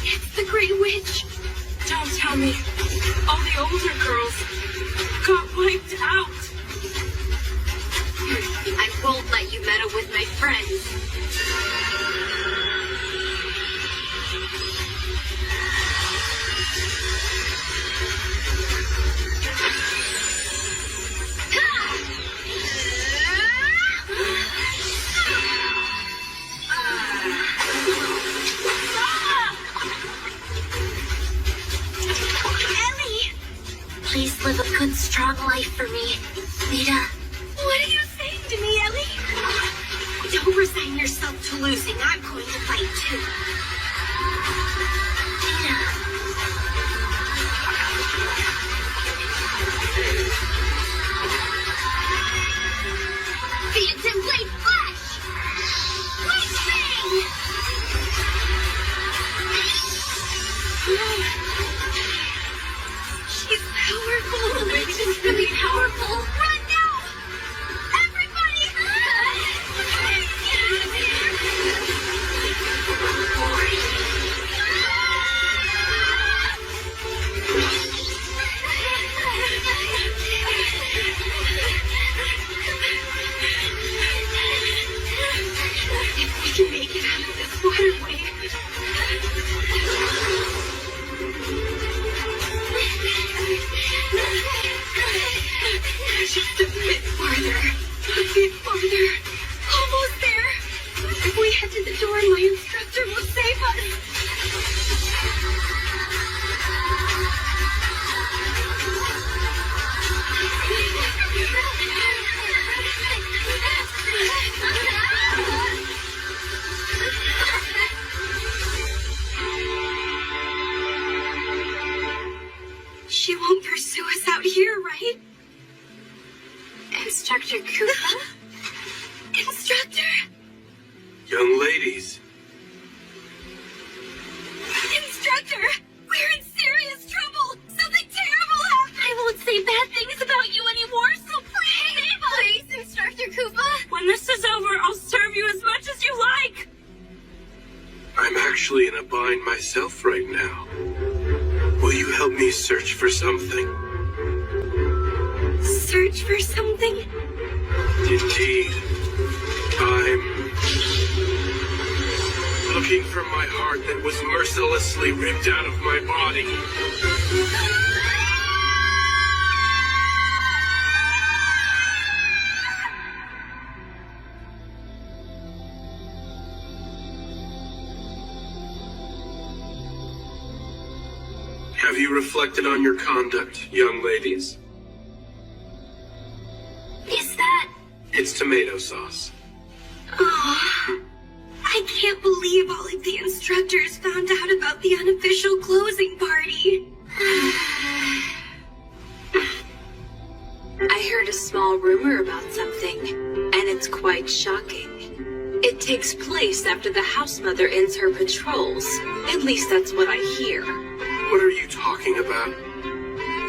it's the Grey Witch. Don't tell me. All the older girls got wiped out. I won't let you meddle with my friends. Ellie! Please live a good, strong life for me, Lita. What are you saying to me, Ellie? Don't resign yourself to losing. I'm going to fight too. Phantom Blade Flash! Lightning! She's powerful. The witch is really powerful. Run now! Everybody! Get out of here! farther. A bit farther. Almost there. If we head to the door, my instructor will save us. She won't pursue us out here, right? Instructor Koopa? Instructor? Young ladies, Instructor! We're in serious trouble! Something terrible happened! I won't say bad things about you anymore, so please save us! Please, Instructor Koopa! When this is over, I'll serve you as much as you like. I'm actually in a bind myself right now. Will you help me search for something? Search for something? Indeed. I'm looking for my heart that was mercilessly ripped out of my body. Have you reflected on your conduct, young ladies? Is that... It's tomato sauce. Oh, I can't believe all of the instructors found out about the unofficial closing party. I heard a small rumor about something, and it's quite shocking. It takes place after the house mother ends her patrols. At least that's what I hear. What are you talking about?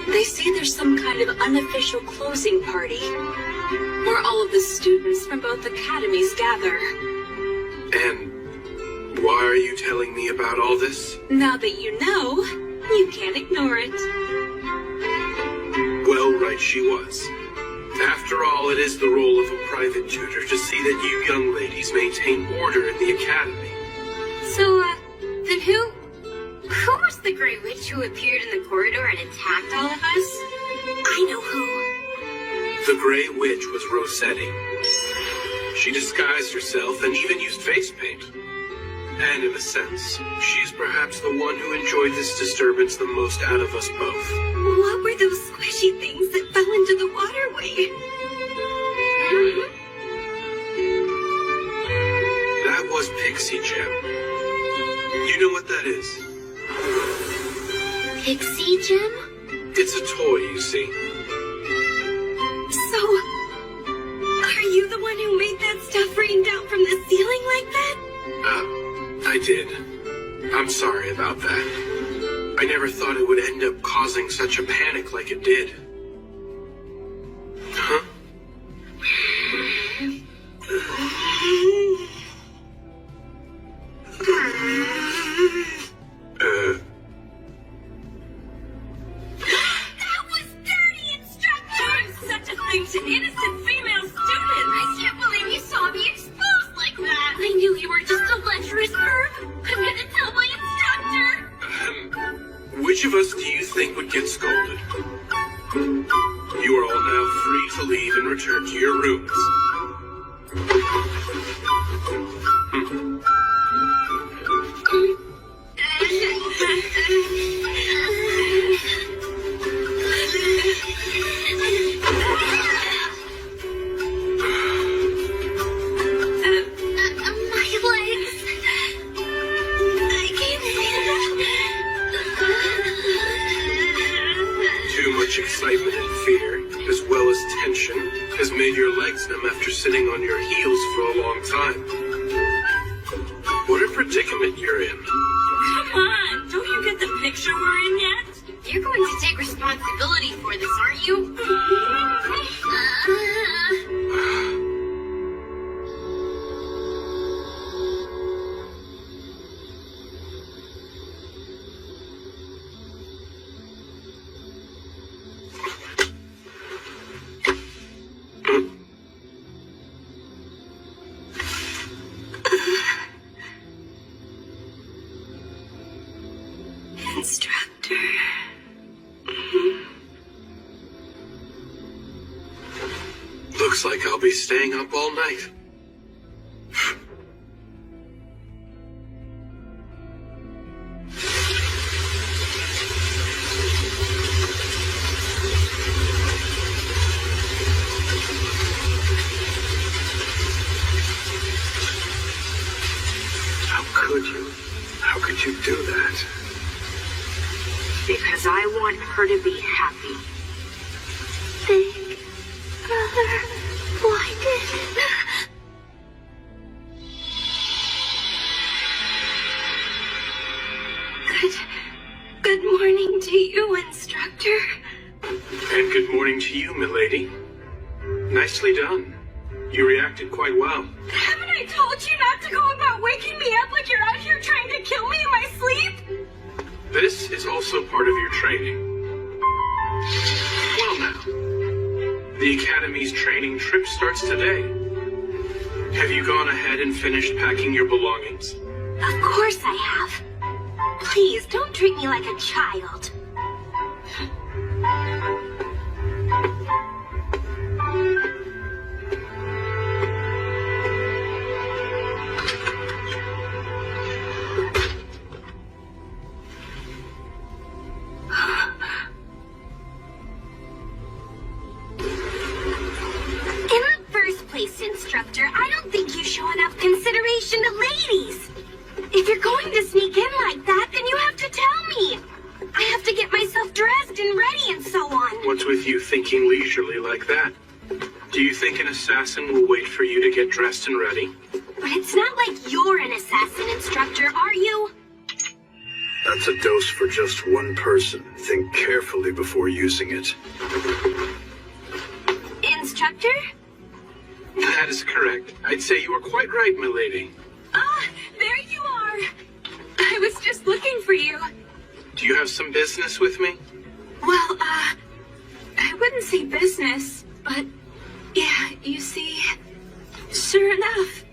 They say there's some kind of unofficial closing party, where all of the students from both academies gather. And why are you telling me about all this? Now that you know, you can't ignore it. Well, right she was. After all, it is the role of a private tutor to see that you young ladies maintain order in the academy. So, then who was the Grey Witch who appeared in the corridor and attacked all of us? I know who. The Grey Witch was Rossetti. She disguised herself and even used face paint. And in a sense, she's perhaps the one who enjoyed this disturbance the most out of us both. What were those squishy things that fell into the waterway? That was Pixie Gem. You know what that is? Pixie Gem? It's a toy, you see. So, are you the one who made that stuff rain down from the ceiling like that? I did. I'm sorry about that. I never thought it would end up causing such a panic like it did. Huh? That was dirty, instructor! Such a thing to innocent female students! I can't believe you saw me exposed like that! I knew you were just a lecherous perv! I'm gonna tell my instructor! Which of us do you think would get scolded? You are all now free to leave and return to your rooms. Too much excitement and fear, as well as tension, has made your legs numb after sitting on your heels for a long time. What a predicament you're in. Come on, don't you get the picture we're in yet? You're going to take responsibility for this, aren't you? Instructor. Looks like I'll be staying up all night. How could you do that? Because I want her to be happy. Big Brother blinded. Good morning to you, instructor. And good morning to you, milady. Nicely done. You reacted quite well. Haven't I told you not to go about waking me up like you're out here trying to kill me in my sleep? This is also part of your training. Well now, the Academy's training trip starts today. Have you gone ahead and finished packing your belongings? Of course I have. Please, don't treat me like a child. Instructor, I don't think you show enough consideration to ladies. If you're going to sneak in like that, then you have to tell me. I have to get myself dressed and ready and so on. What's with you thinking leisurely like that? Do you think an assassin will wait for you to get dressed and ready? But it's not like you're an assassin, Instructor, are you? That's a dose for just one person. Think carefully before using it. Instructor? That is correct. I'd say you were quite right, milady. Ah, there you are. I was just looking for you. Do you have some business with me? Well, I wouldn't say business, but yeah, you see, sure enough.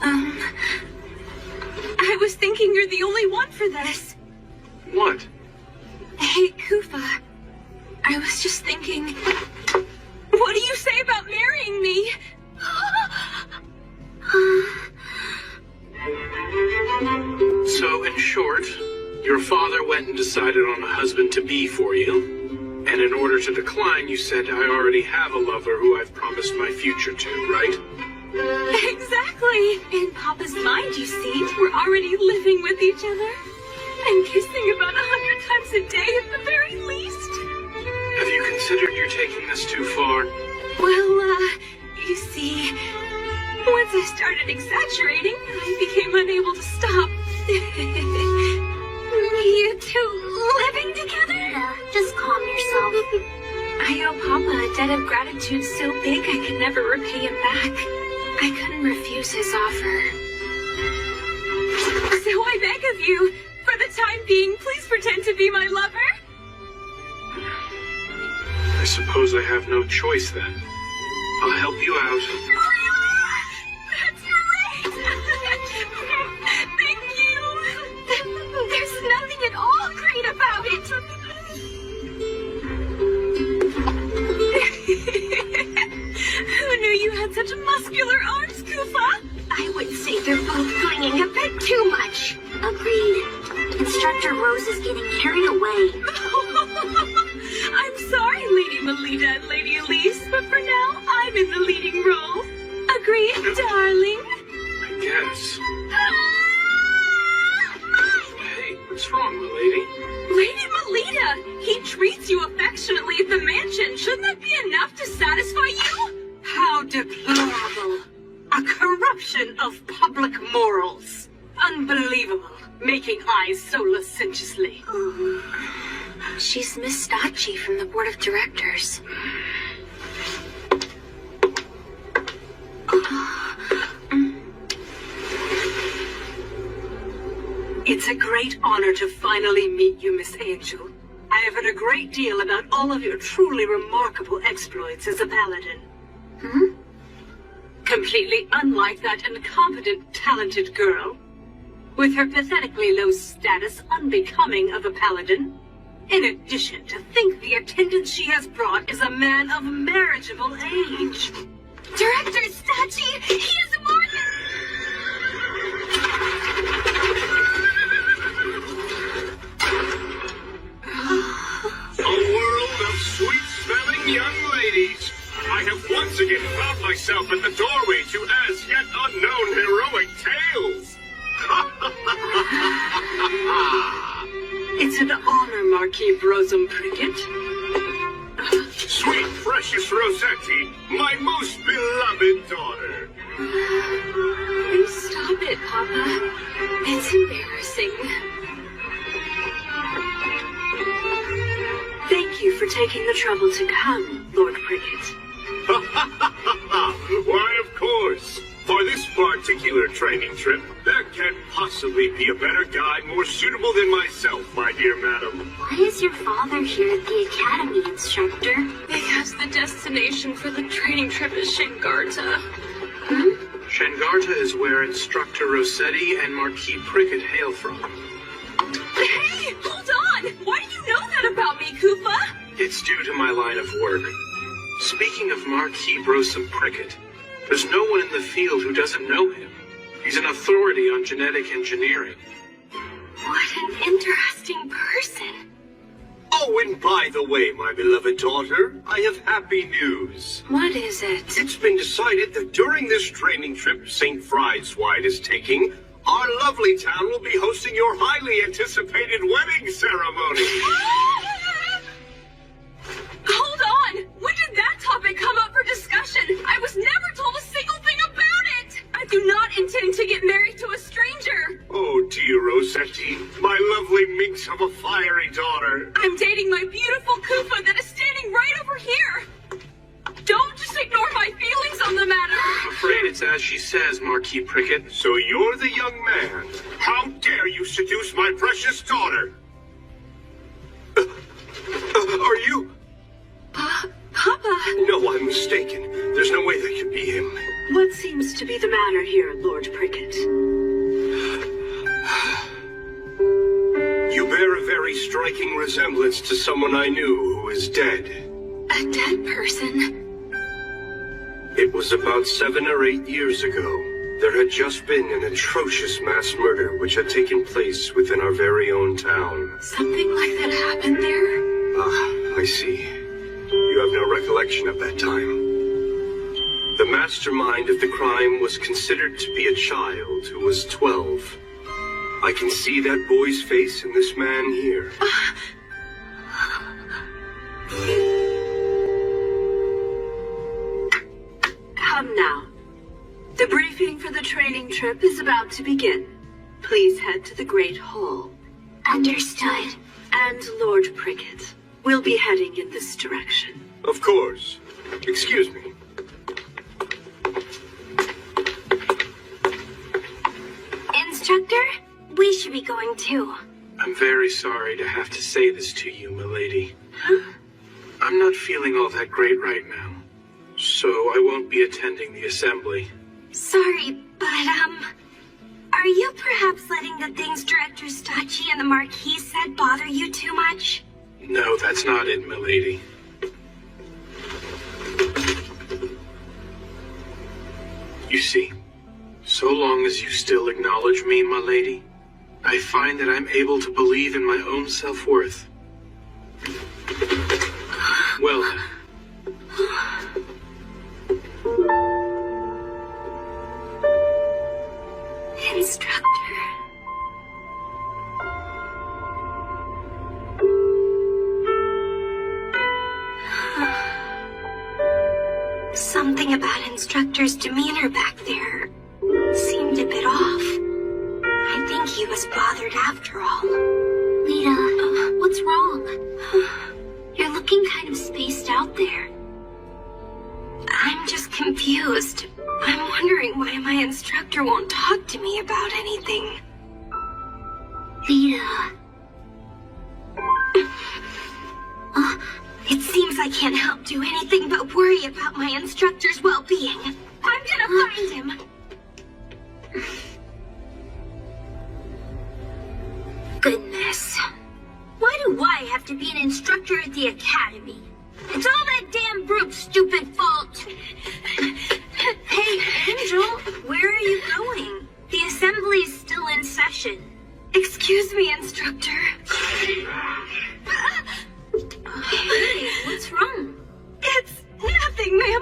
I was thinking you're the only one for this. What? Hey, Kufa. I was just thinking, what do you say about marrying me? So, in short, your father went and decided on a husband-to-be for you, and in order to decline, you said, I already have a lover who I've promised my future to, right? Exactly. In Papa's mind, you see, we're already living with each other and kissing about 100 times a day at the very least. Have you considered you're taking this too far? Well, you see, once I started exaggerating, I became unable to stop. You two living together? Just calm yourself. I owe Papa a debt of gratitude so big I could never repay him back. I couldn't refuse his offer. So I beg of you, for the time being, please pretend to be my lover. I suppose I have no choice then. I'll help you out. That's great! Thank you! There's nothing at all great about it! Who knew you had such muscular arms, Kufa? I would say they're both clinging a bit too much. Agreed. Instructor Rose is getting carried away. I'm sorry, Lady Melita and Lady Elise, but for now, I'm in the leading role. Agreed, darling? I guess. Hey, what's wrong, milady? Lady Melita, he treats you affectionately at the mansion. Shouldn't that be enough to satisfy you? How deplorable. A corruption of public morals. Unbelievable. Making eyes so licentiously. She's Miss Stacci from the board of directors. It's a great honor to finally meet you, Miss Angel. I have heard a great deal about all of your truly remarkable exploits as a paladin. Completely unlike that incompetent, talented girl. With her pathetically low status unbecoming of a paladin, In addition, to think the attendant she has brought is a man of marriageable age. Director Stachi, he is a Morgan! A world of sweet-smelling young ladies. I have once again found myself at the doorway to as yet unknown heroic tales. It's an honor, Marquis Brosum Prickett. Sweet, precious Rossetti, my most beloved daughter. Please stop it, Papa. It's embarrassing. Thank you for taking the trouble to come, Lord Prickett. Why, of course. For this particular training trip, there can't possibly be a better guide more suitable than myself, my dear madam. Why is your father here at the academy, instructor? Because the destination for the training trip is Shengarta. Shengarta is where Instructor Rossetti and Marquis Prickett hail from. Hey, hold on! Why do you know that about me, Koopa? It's due to my line of work. Speaking of Marquis Brosum Prickett, there's no one in the field who doesn't know him. He's an authority on genetic engineering. What an interesting person. Oh, and by the way, my beloved daughter, I have happy news. What is it? It's been decided that during this training trip St. Friedeswide is taking, our lovely town will be hosting your highly anticipated wedding ceremony. Hold on! When did that topic come up for discussion? I was never told a single thing about it! I do not intend to get married to a stranger! Oh, dear Rossetti, my lovely minx of a fiery daughter. I'm dating my beautiful Koopa that is standing right over here! Don't just ignore my feelings on the matter! I'm afraid it's as she says, Marquis Prickett. So you're the young man. How dare you seduce my precious daughter? Are you? Papa! No, I'm mistaken. There's no way that could be him. What seems to be the matter here, Lord Prickett? You bear a very striking resemblance to someone I knew who is dead. A dead person? It was about 7 or 8 years ago. There had just been an atrocious mass murder which had taken place within our very own town. Something like that happened there? Ah, I see. You have no recollection of that time. The mastermind of the crime was considered to be a child who was 12. I can see that boy's face in this man here. Come now. The briefing for the training trip is about to begin. Please head to the Great Hall. Understood. And Lord Prickett, we'll be heading in this direction. Of course. Excuse me. Instructor, we should be going too. I'm very sorry to have to say this to you, milady. I'm not feeling all that great right now, so I won't be attending the assembly. Sorry, but, are you perhaps letting the things Director Stachi and the Marquis said bother you too much? No, that's not it, milady. You see, so long as you still acknowledge me, my lady, I find that I'm able to believe in my own self-worth. Well then. Instructor. Something about Instructor's demeanor back there seemed a bit off. I think he was bothered after all. Lita, what's wrong? You're looking kind of spaced out there. I'm just confused. I'm wondering why my instructor won't talk to me about anything. Lita. It seems I can't help do anything but worry about my instructor's well-being. I'm gonna find him. Goodness. Why do I have to be an instructor at the academy. It's all that damn brute's stupid fault. Hey, Angel, where are you going? The assembly's still in session. Excuse me, instructor. Hey, what's wrong? It's nothing, ma'am.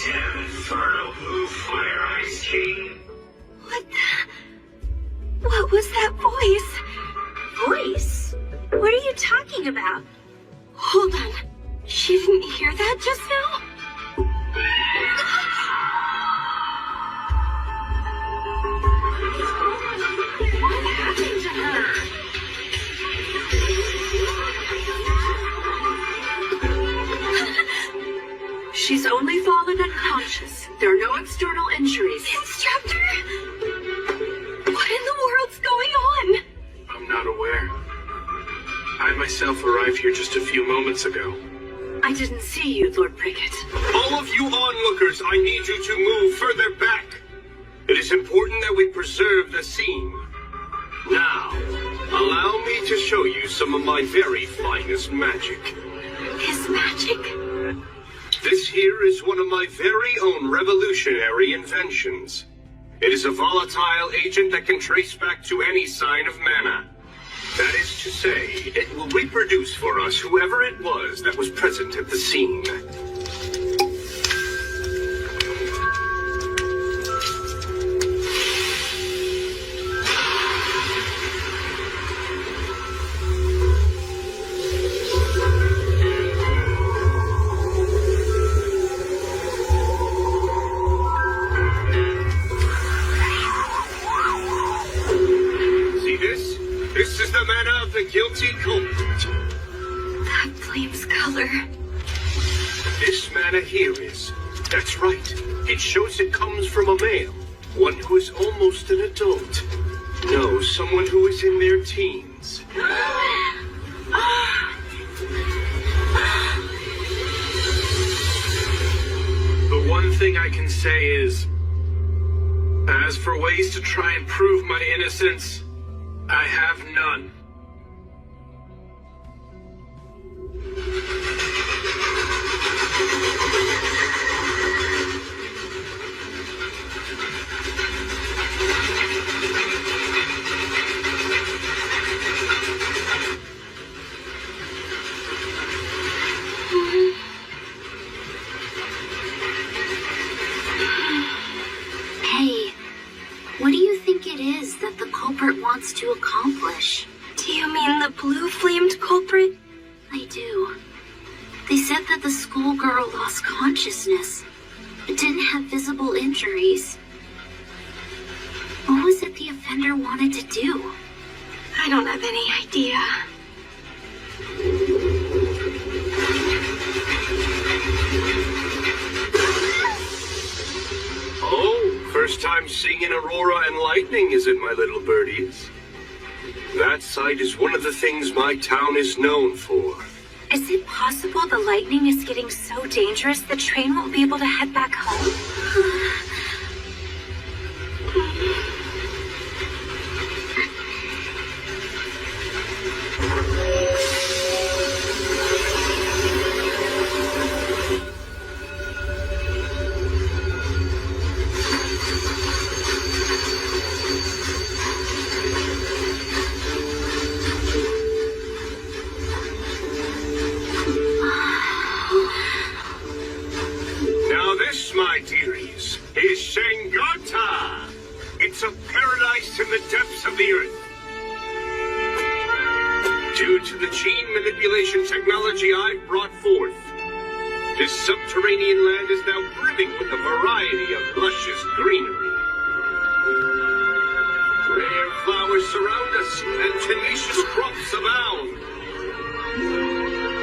Damn infernal blue fire ice king. What was that voice? Voice? What are you talking about? Hold on. She didn't hear that just now? What happened to her? She's only fallen unconscious. There are no external injuries. Instructor? What in the world's going on? I'm not aware. I myself arrived here just a few moments ago. I didn't see you, Lord Prickett. All of you onlookers, I need you to move further back. It is important that we preserve the scene. Now, allow me to show you some of my very finest magic. His magic? This here is one of my very own revolutionary inventions. It is a volatile agent that can trace back to any sign of mana. That is to say, it will reproduce for us whoever it was that was present at the scene. This is the mana of the guilty culprit. That flame's color. This mana here is. That's right. It shows it comes from a male. One who is almost an adult. No, someone who is in their teens. The one thing I can say is, as for ways to try and prove my innocence, I have none. Hey, what do you think it is that the culprit wants to accomplish? Do you mean the blue-flamed culprit? I do. They said that the schoolgirl lost consciousness, but didn't have visible injuries. What was it the offender wanted to do? I don't have any idea. Oh, first time seeing an aurora and lightning, is it, my little birdies? That sight is one of the things my town is known for. Is it possible the lightning is getting so dangerous the train won't be able to head back home? Now this, my dearies, is Shangata. It's a paradise in the depths of the earth. Due to the gene manipulation technology I've brought forth, this subterranean land is now brimming with a variety of luscious greenery. Rare flowers surround us, and tenacious crops abound.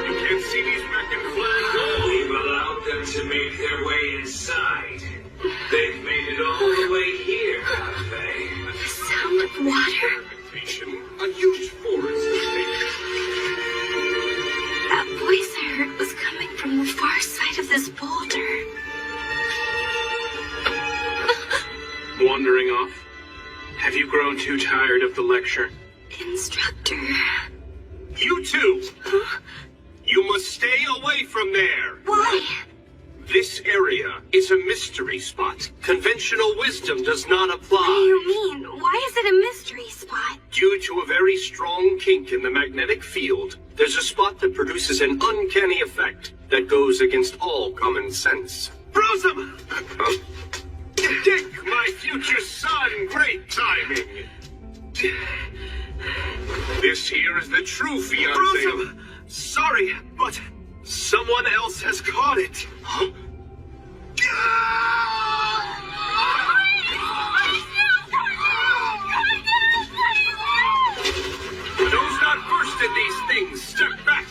You can't see these back and flying. We've allowed them to make their way inside. They've made it all the way here, have they? The sound of water. A huge forest is taken. That voice I heard was coming from the far side of this boulder. Wandering off? Have you grown too tired of the lecture? Instructor. You two! You must stay away from there! Why? This area is a mystery spot. Conventional wisdom does not What do apply. you mean? Why is it a mystery spot? Due to a very strong kink in the magnetic field, there's a spot that produces an uncanny effect that goes against all common sense. Brosum! Dick, my future son, great timing! This here is the true fiancé. Brosum! Sorry, but someone else has caught it. Huh? Those not versed in these things, step back!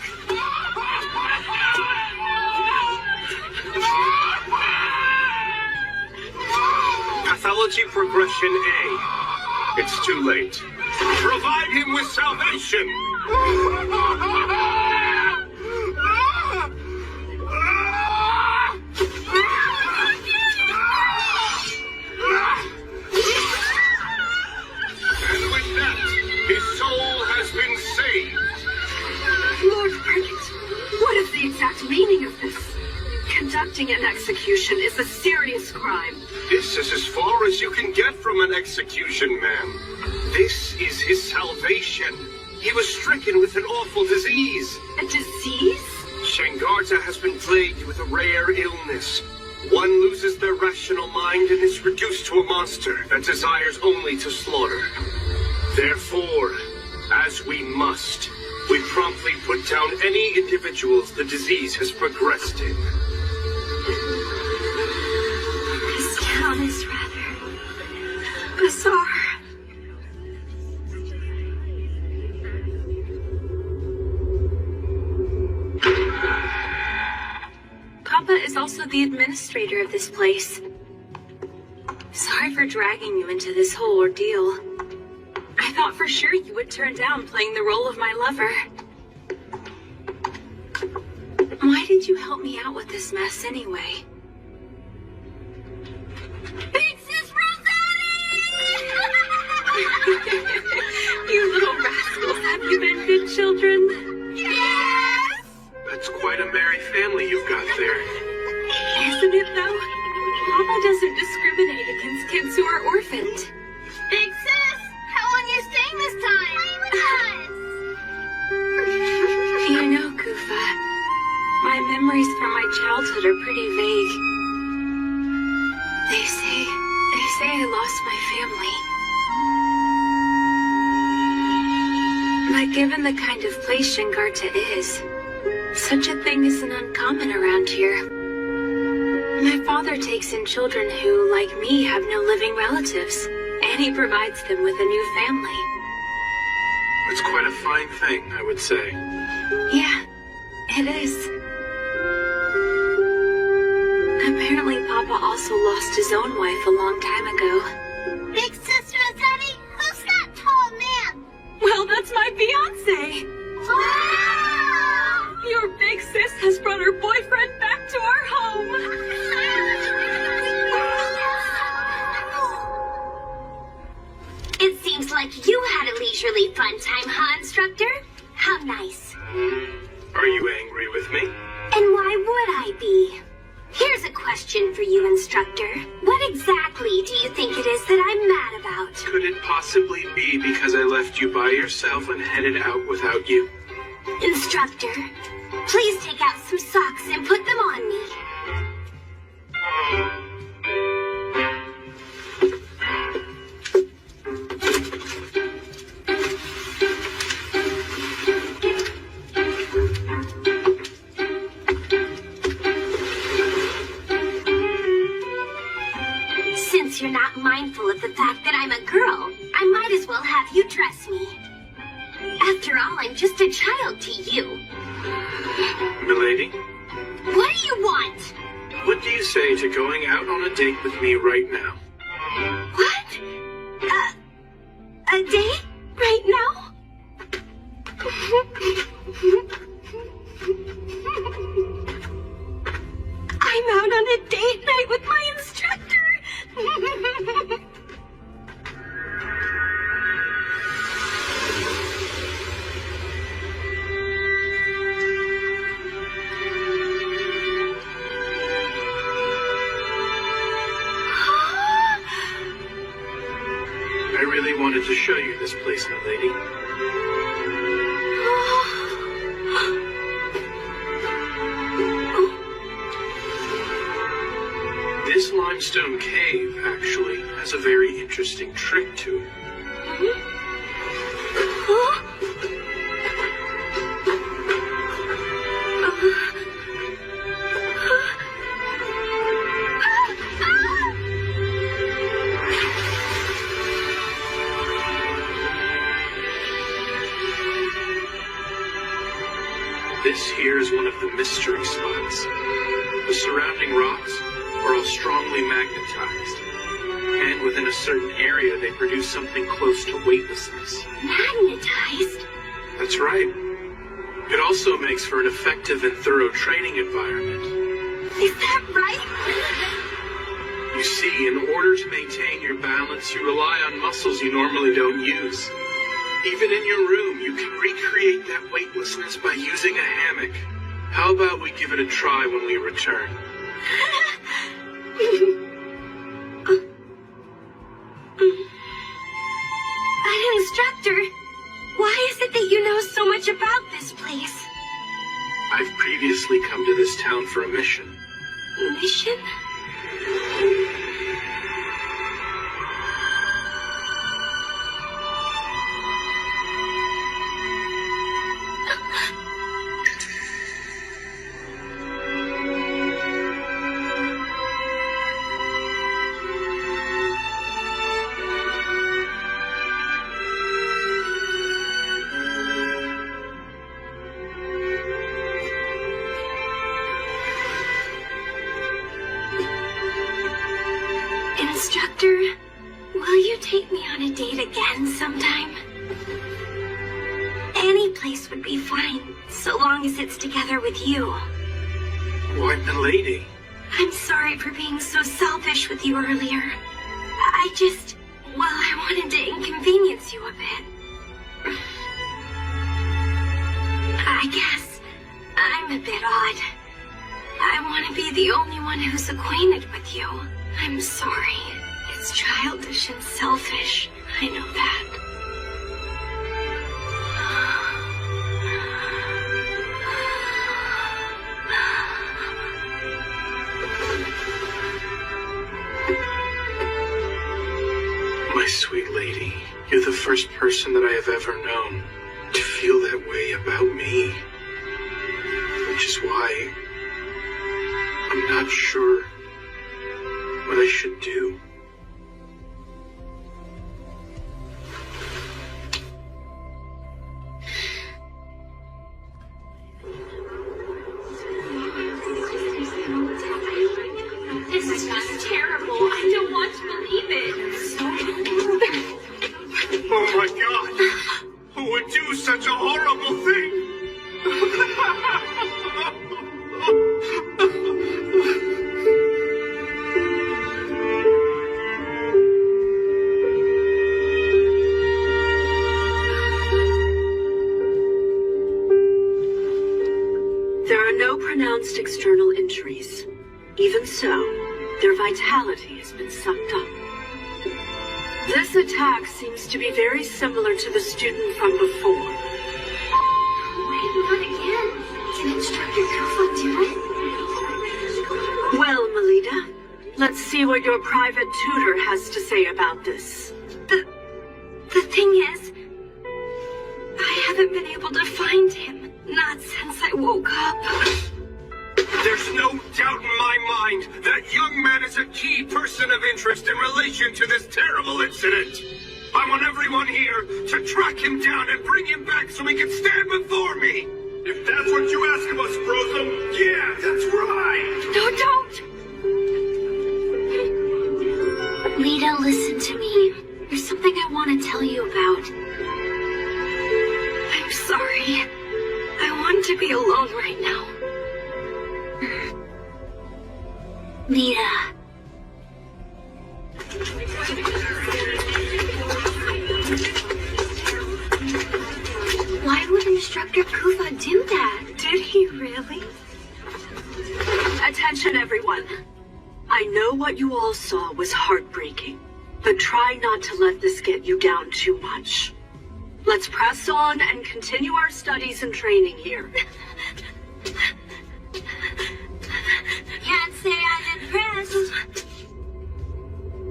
Pathology progression A. It's too late. Provide him with salvation! And with that, his soul has been saved. Lord Cricket, what is the exact meaning of this? Conducting an execution is a serious crime. This is as far as you can get from an execution, ma'am. This is his salvation. He was stricken with an awful disease. A disease? Shangarta has been plagued with a rare illness. One loses their rational mind and is reduced to a monster that desires only to slaughter. Therefore, as we must, we promptly put down any individuals the disease has progressed in. This town is rather bizarre. Papa is also the administrator of this place. Sorry for dragging you into this whole ordeal. I thought for sure you would turn down playing the role of my lover. Why did you help me out with this mess anyway? Big Sis Rosetti! You little rascals, have you been good children? Yes! That's quite a merry family you've got there. Isn't it though? Papa doesn't discriminate against kids who are orphaned. Big Sis, how long are you staying this time? You know, Kufa, my memories from my childhood are pretty vague. They say I lost my family. But given the kind of place Shangarta is, such a thing isn't uncommon around here. My father takes in children who, like me, have no living relatives, and he provides them with a new family. It's quite a fine thing, I would say. Yeah, it is. Apparently, Papa also lost his own wife a long time ago. Big Sis Rosetti, who's that tall man? Well, that's my fiancé. Wow! Your big sis has brought her boyfriend back to our home. It seems like you had a leisurely fun time, huh, instructor? How nice. Are you angry with me? And why would I be? Here's a question for you, instructor. What exactly do you think it is that I'm mad about? Could it possibly be because I left you by yourself and headed out without you? Instructor, please take out some socks and put them on me. Since you're not mindful of the fact that I'm a girl, I might as well have you dress me. After all, I'm just a child to you. Milady, What do you want? what do you say to going out on a date with me right now? What? A date? Right now? I'm out on a date night with my instructor. wanted to show you this place, my lady. This limestone cave, actually, has a very interesting trick to it. This here is one of the mystery spots. The surrounding rocks are all strongly magnetized, and within a certain area they produce something close to weightlessness. Magnetized? That's right. It also makes for an effective and thorough training environment. Is that right? You see, in order to maintain your balance, you rely on muscles you normally don't use. Even in your room, you can recreate that weightlessness by using a hammock. How about we give it a try when we return? An instructor? Why is it that you know so much about this place? I've previously come to this town for a mission. Mission? Instructor, will you take me on a date again sometime? Any place would be fine, so long as it's together with you. Why, milady? I'm sorry for being so selfish with you earlier. I wanted to inconvenience you a bit. I guess I'm a bit odd. I want to be the only one who's acquainted with you. I'm sorry. It's childish and selfish. I know that. My sweet lady, you're the first person that I have ever known to feel that way about me. Which is why I'm not sure what I should do. This is just terrible. I don't want to believe it. Oh my God! Who would do such a horrible thing? There are no pronounced external injuries. Even so, their vitality has been sucked up. This attack seems to be very similar to the student from before. Wait, not again. Can Instructor Kufa do it? Well, Melita, let's see what your private tutor has to say about this. The thing is, I haven't been able to find him. Not since I woke up. There's no doubt in my mind that young man is a key person of interest in relation to this terrible incident. I want everyone here to track him down and bring him back so he can stand before me. If that's what you ask of us, Brotham, yeah, that's right. No, don't. Lita, listen to me. There's something I want to tell you about. I'm sorry. I want to be alone right now. Lita. Why would Instructor Kufa do that? Did he really? Attention, everyone. I know what you all saw was heartbreaking. But try not to let this get you down too much. Let's press on and continue our studies and training here. Can't say I'm impressed.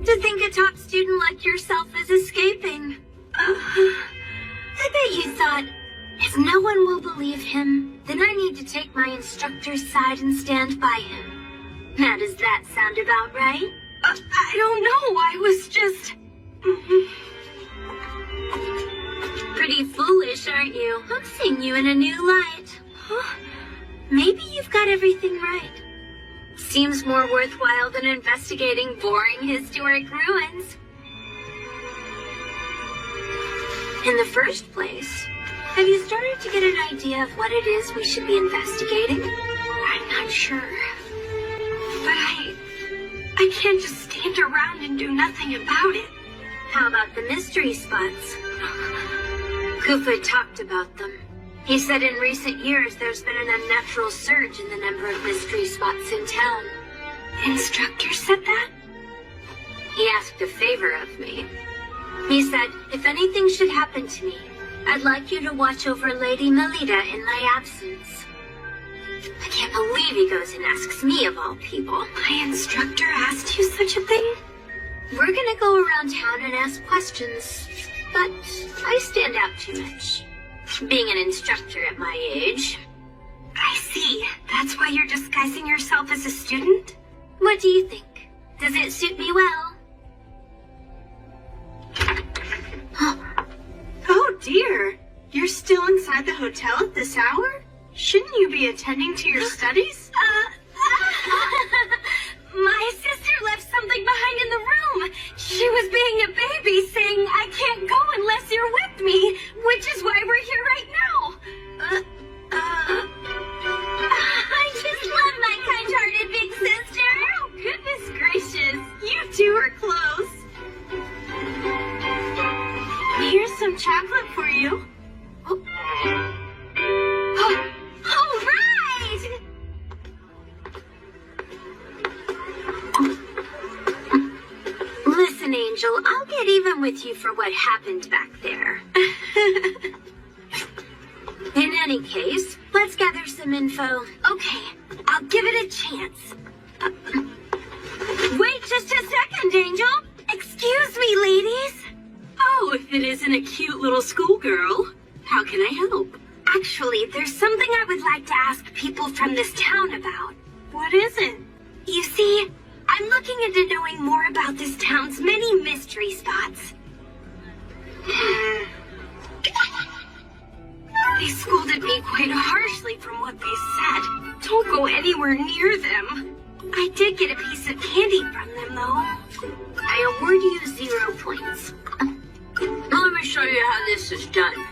To think a top student like yourself is escaping. I bet you thought, if no one will believe him, then I need to take my instructor's side and stand by him. Now does that sound about right? I don't know, I was just... Pretty foolish, aren't you? I'm seeing you in a new light. Huh? Maybe you've got everything right. Seems more worthwhile than investigating boring historic ruins. In the first place, have you started to get an idea of what it is we should be investigating? I'm not sure. But I can't just stand around and do nothing about it. How about the mystery spots? Kufa talked about them. He said in recent years there's been an unnatural surge in the number of mystery spots in town. The instructor said that? He asked a favor of me. He said, if anything should happen to me, I'd like you to watch over Lady Melita in my absence. I can't believe he goes and asks me of all people. My instructor asked you such a thing? We're gonna go around town and ask questions, but I stand out too much. Being an instructor at my age. I see. That's why you're disguising yourself as a student? What do you think? Does it suit me well? Oh dear. You're still inside the hotel at this hour? Shouldn't you be attending to your studies? My sister left something behind in the room. She was being a baby, saying I can't go unless you're with me, which is why we're here right now. I just love my kind-hearted big sister. Oh, goodness gracious. You two are close. Here's some chocolate for you. All right! Listen, Angel, I'll get even with you for what happened back there. In any case, let's gather some info. Okay, I'll give it a chance. Wait just a second, Angel. Excuse me, ladies. Oh, if it isn't a cute little schoolgirl, how can I help? Actually, there's something I would like to ask people from this town about. What is it? You see, I'm looking into knowing more about this town's many mystery spots. They scolded me quite harshly from what they said. Don't go anywhere near them. I did get a piece of candy from them, though. I award you 0 points. Let me show you how this is done.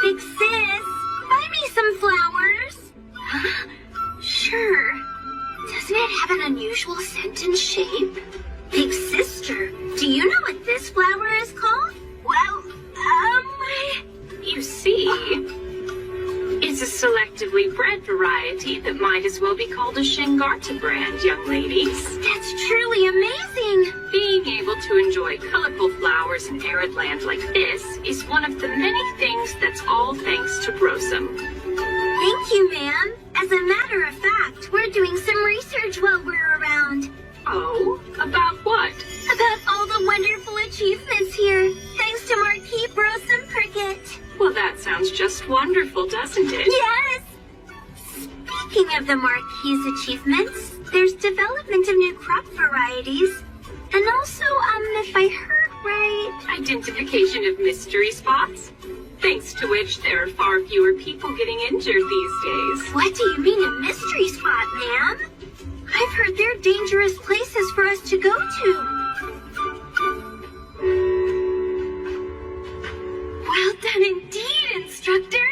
Big sis, buy me some flowers. Huh? Sure. Doesn't it have an unusual scent and shape? Big sister, do you know what this flower is called? Well, You see, it's a selectively bred variety that might as well be called a Shingarta brand, young ladies. That's truly amazing. Being able to enjoy colorful flowers in arid land like this is one of the many things that's all thanks to Brosum. Thank you, ma'am. As a matter of fact, we're doing some research while we're around. Oh, about what? About all the wonderful achievements here, thanks to Marquis Brosum Cricket. Well, that sounds just wonderful, doesn't it? Yes! Speaking of the Marquis' achievements, there's development of new crop varieties. And also, if I heard right... Identification of mystery spots, thanks to which there are far fewer people getting injured these days. What do you mean a mystery spot, ma'am? I've heard they're dangerous places for us to go to. well done indeed, instructor.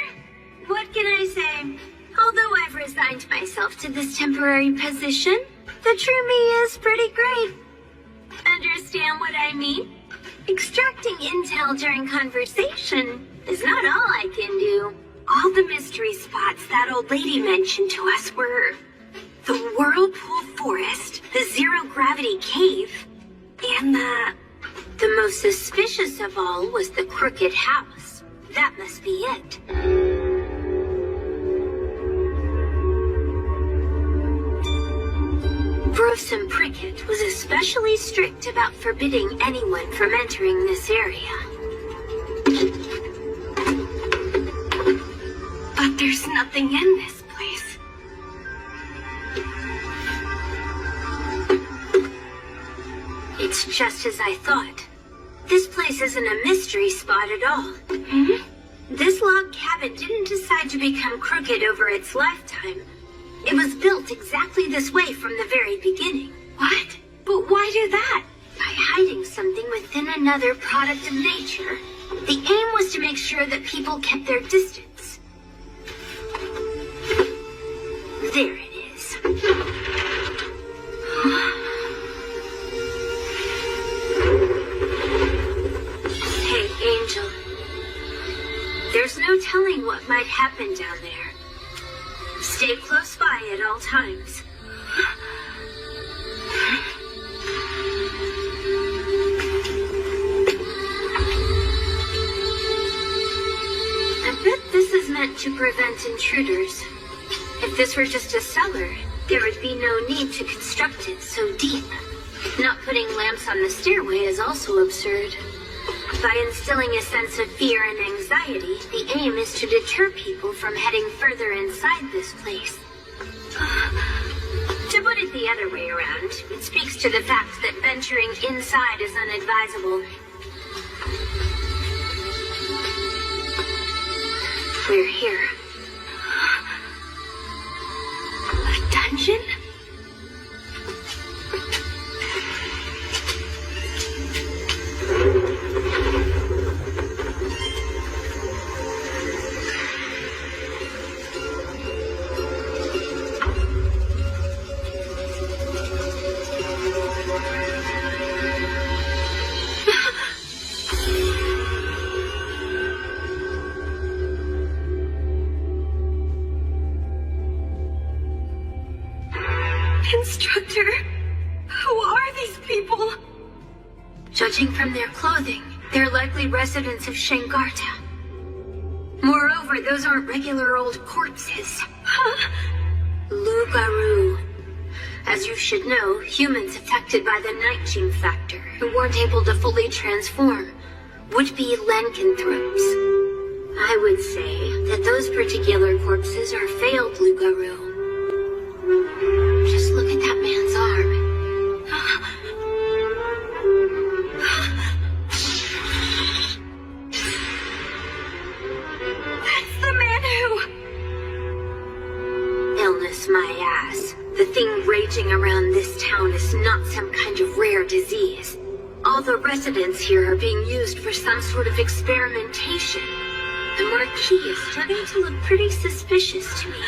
What can I say? Although I've resigned myself to this temporary position, the true me is pretty great. Understand what I mean? Extracting intel during conversation is not all I can do. All the mystery spots that old lady mentioned to us were the whirlpool forest, the zero-gravity cave, and the most suspicious of all was the crooked house. That must be it. Brosome Prickett was especially strict about forbidding anyone from entering this area. But there's nothing in this place. It's just as I thought. This place isn't a mystery spot at all. This log cabin didn't decide to become crooked over its lifetime. It was built exactly this way from the very beginning. What? But why do that? By hiding something within another product of nature. The aim was to make sure that people kept their distance. There it is. Hey, Angel. There's no telling what might happen down there. Stay close by at all times. I bet this is meant to prevent intruders. If this were just a cellar, there would be no need to construct it so deep. Not putting lamps on the stairway is also absurd. By instilling a sense of fear and anxiety, the aim is to deter people from heading further inside this place. To put it the other way around, it speaks to the fact that venturing inside is unadvisable. We're here. A dungeon? Instructor, who are these people? Judging from their clothing, they're likely residents of Shangarta. Moreover, those aren't regular old corpses. Lugaru. As you should know, humans affected by the night gene factor, who weren't able to fully transform, would be lycanthropes. I would say that those particular corpses are failed Lugaru. Just look at that man's arm. That's the man who... Illness my ass. The thing raging around this town is not some kind of rare disease. All the residents here are being used for some sort of experimentation. The Marquis is starting to look pretty suspicious to me.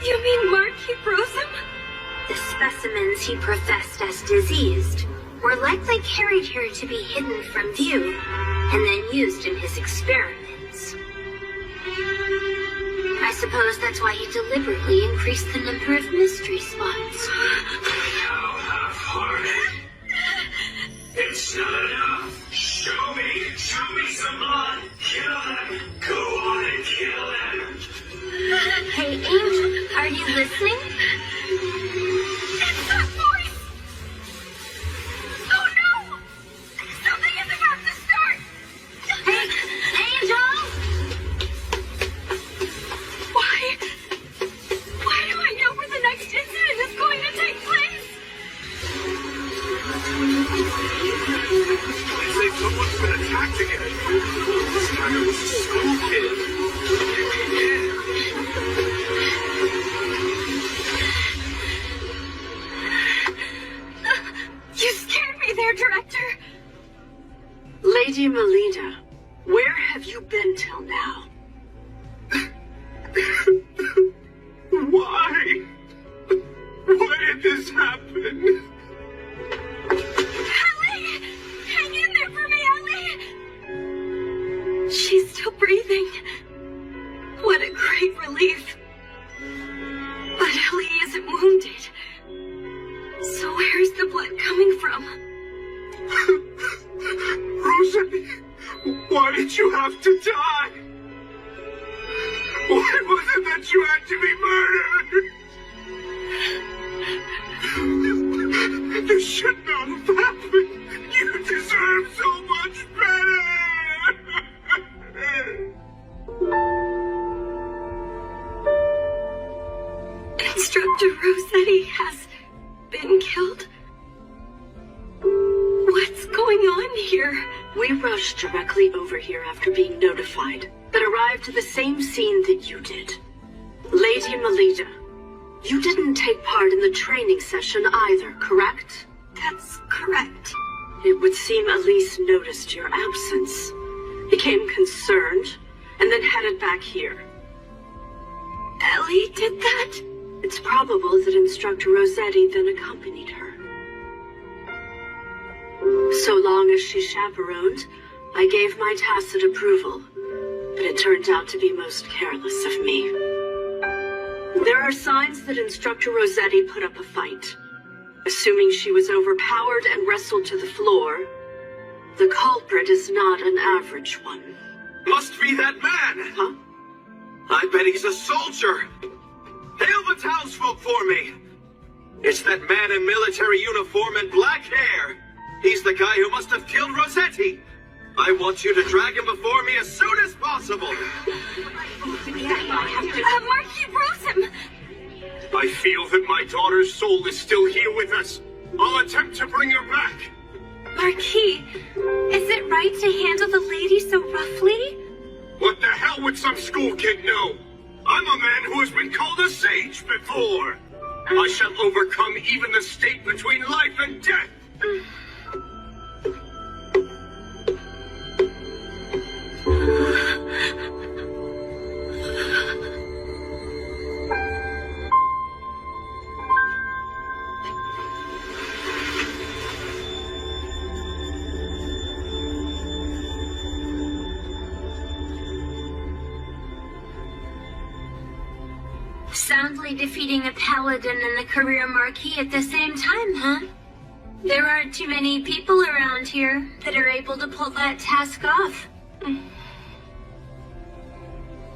You mean Marquis Brosome? The specimens he professed as diseased were likely carried here to be hidden from view and then used in his experiments. I suppose that's why he deliberately increased the number of mystery spots. How half-hearted. It's not enough. Show me some blood. Kill them. Go on and kill them. Hey, Angel, are you listening? It's that voice! Oh no! Something is about to start! Hey, Angel! Why do I know where the next incident is going to take place? They say someone's been attacked again. This time it was a school kid. You scared me there, Director. Lady Melina, where have you been till now? Why? Why did this happen? Ellie! Hang in there for me, Ellie! She's still breathing. What a great relief. But Ellie isn't wounded. did you have to die? Why was it that you had to be murdered? This should not have happened. You deserve so much better. Instructor Rossetti has been killed? What's going on here? We rushed directly over here after being notified, but arrived to the same scene that you did. Lady Melita, you didn't take part in the training session either, correct? That's correct. It would seem Elise noticed your absence, became concerned, and then headed back here. Ellie did that? It's probable that Instructor Rossetti then accompanied her. So long as she chaperoned, I gave my tacit approval, but it turned out to be most careless of me. There are signs that Instructor Rossetti put up a fight. Assuming she was overpowered and wrestled to the floor, the culprit is not an average one. Must be that man! Huh? I bet he's a soldier! Hail the townsfolk for me! It's that man in military uniform and black hair! He's the guy who must have killed Rossetti! I want you to drag him before me as soon as possible! Marquis Rosen! I feel that my daughter's soul is still here with us. I'll attempt to bring her back. Marquis, is it right to handle the lady so roughly? What the hell would some school kid know? I'm a man who has been called a sage before. I shall overcome even the state between life and death. Soundly defeating a paladin and a career marquis at the same time, huh? There aren't too many people around here that are able to pull that task off.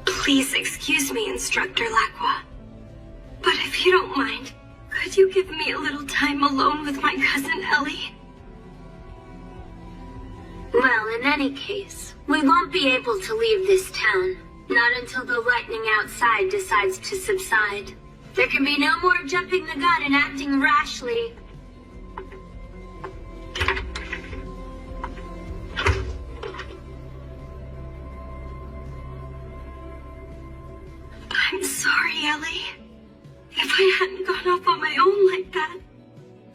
Please excuse me, Instructor Lacroix. But if you don't mind, could you give me a little time alone with my cousin Ellie? Well, in any case, we won't be able to leave this town. Not until the lightning outside decides to subside. There can be no more jumping the gun and acting rashly. I'm sorry, Ellie. If I hadn't gone off on my own like that,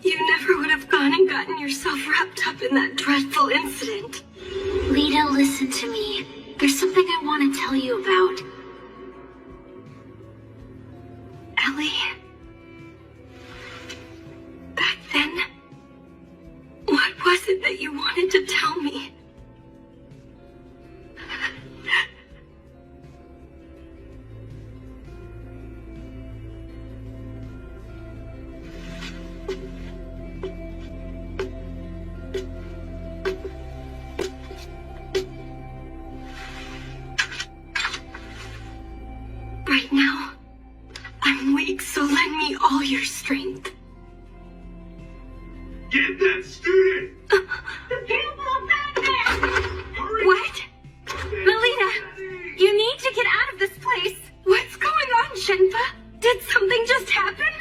you never would have gone and gotten yourself wrapped up in that dreadful incident. Lita, listen to me. There's something I want to tell you about. Ellie, back then, what was it that you wanted to tell me? Right now, I'm weak, so lend me all your strength. Get that student! What? Melita, you need to get out of this place. What's going on, Shenpa? Did something just happen?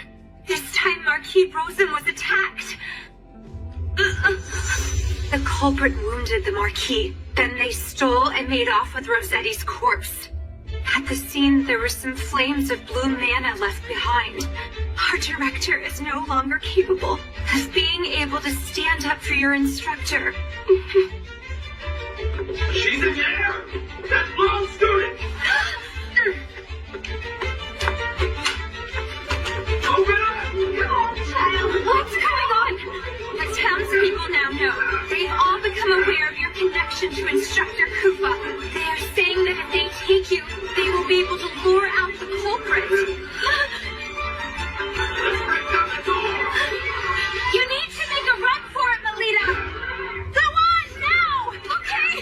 This time Marquis Rosen was attacked. The culprit wounded the Marquis. Then they stole and made off with Rossetti's corpse. At the scene, there were some flames of blue mana left behind. Our director is no longer capable of being able to stand up for your instructor. She's in there! That wrong student! Open up! What's going on? The townspeople now know. They've all become aware of your connection to Instructor Koopa. They are saying that if they take you, they will be able to lure out the culprit. Let's break down the door! You need to make a run for it, Melita! Go on, now! Okay!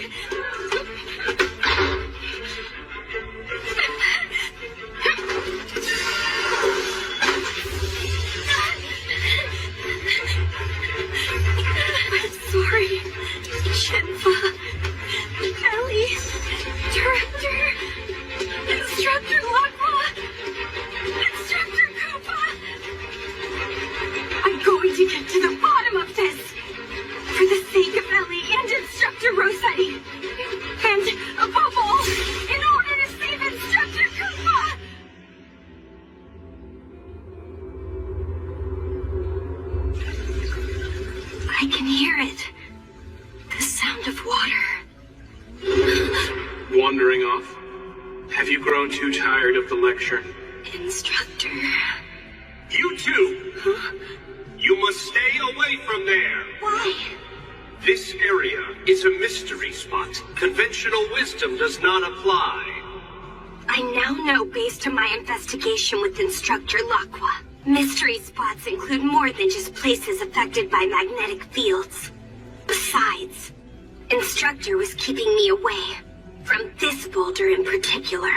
I can hear it. The sound of water. Wandering off? Have you grown too tired of the lecture? Instructor. You two! Huh? You must stay away from there! Why? This area is a mystery spot. Conventional wisdom does not apply. I now know based on my investigation with Instructor Lacqua. Mystery spots include more than just places affected by magnetic fields. Besides, Instructor was keeping me away from this boulder in particular.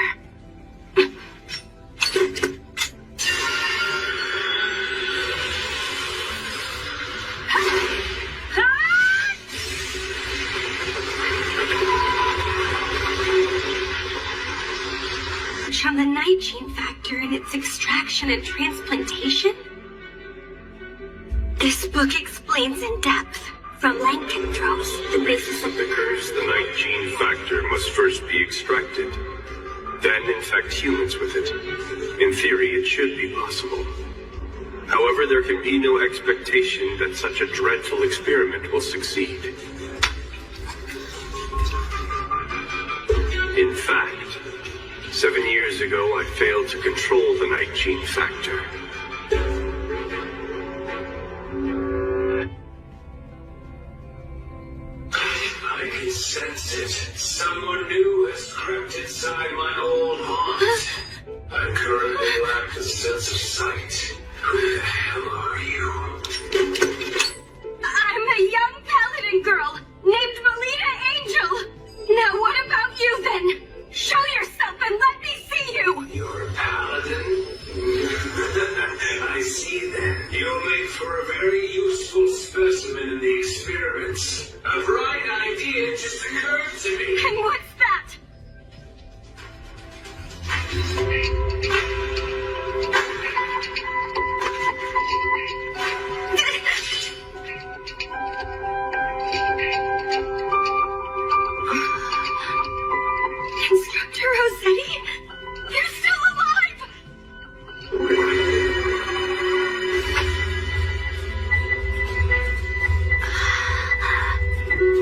On the night gene factor and its extraction and transplantation? This book explains in depth, from lycanthropes, the basis of The curse, the night gene factor must first be extracted, then infect humans with it. In theory, it should be possible. However, there can be no expectation that such a dreadful experiment will succeed. In fact, 7 years ago, I failed to control the night gene factor. I can sense it. Someone new has crept inside my old haunt. I currently lack a sense of sight. Who the hell are you? I'm a young paladin girl named Melita Angel. Now what about you then? Show yourself and let me see you! You're a paladin? I see then. You'll make for a very useful specimen in the experiments. A bright idea just occurred to me. And what's that? Instructor Rossetti? You're still alive!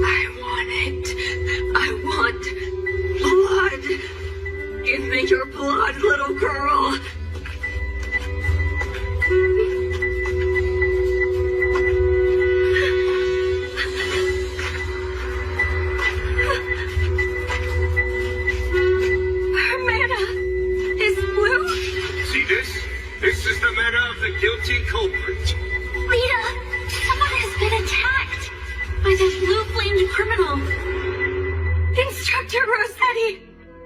I want it. I want blood. Give me your blood, little girl. Her mana is blue. See this? This is the mana of the guilty culprit. Rita, someone has been attacked by this blue-flamed criminal. Instructor Rossetti,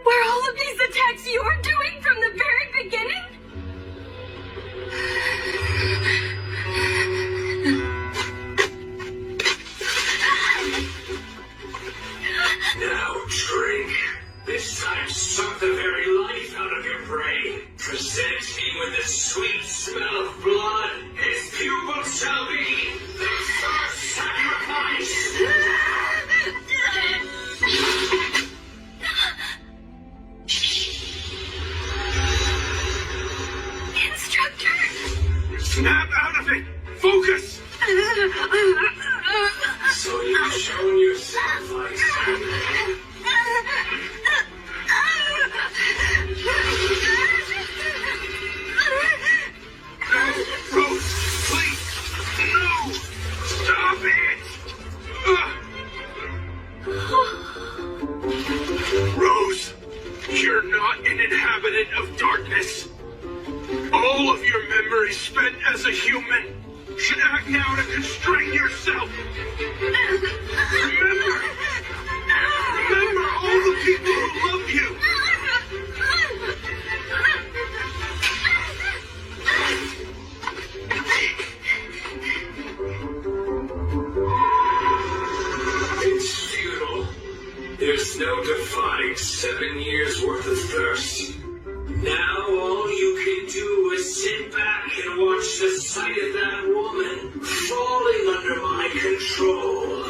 were all of these attacks you're doing from the very beginning? Now drink. This time suck the very life out of your prey. Present me with the sweet smell of blood. His pupil shall be the first sacrifice. Instructor! Snap out of it! Focus! So you've shown your sacrifice. Rose, please! No! Stop it! Rose, you're not an inhabitant of darkness. All of your memories spent as a human should act now to constrain yourself. Remember all the people who love you. It's futile. There's no defying 7 years worth of thirst. Now all you can do is sit back and watch the sight of that woman falling under my control.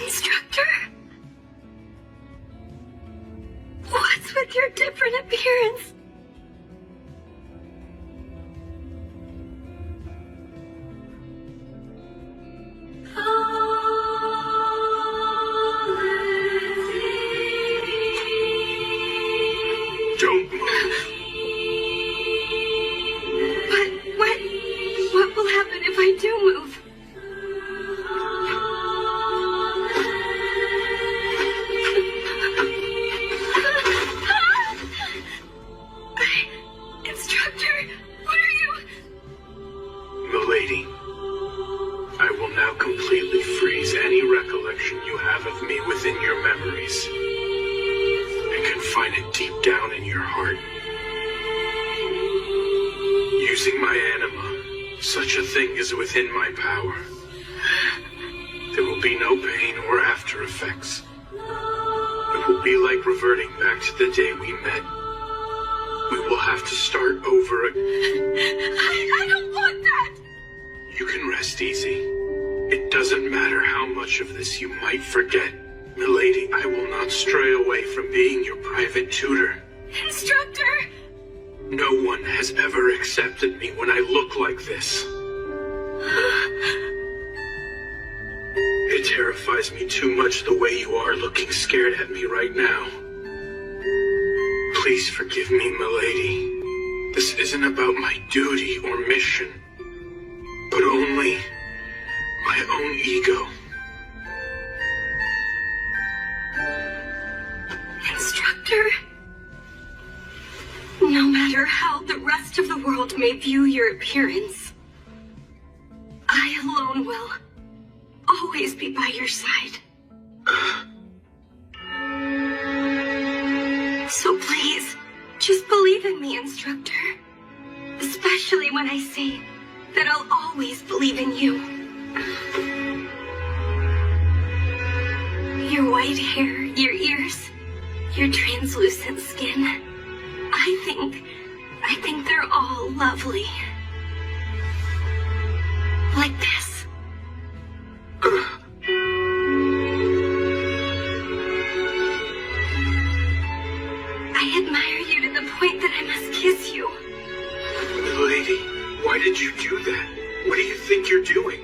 Instructor? What's with your different appearance? find it deep down in your heart. Using my anima, such a thing is within my power. There will be no pain or after effects. It will be like reverting back to the day we met. We will have to start over again. I don't want that! You can rest easy. It doesn't matter how much of this you might forget. Milady, I will not stray away from being your private tutor. Instructor! No one has ever accepted me when I look like this. It terrifies me too much the way you are looking scared at me right now. Please forgive me, milady. This isn't about my duty or mission, but only my own ego. Instructor, no matter how the rest of the world may view your appearance, I alone will always be by your side. So please, just believe in me, Instructor. Especially when I say that I'll always believe in you. Your white hair, your ears, your translucent skin. I think they're all lovely. Like this. I admire you to the point that I must kiss you. Milady, why did you do that? What do you think you're doing?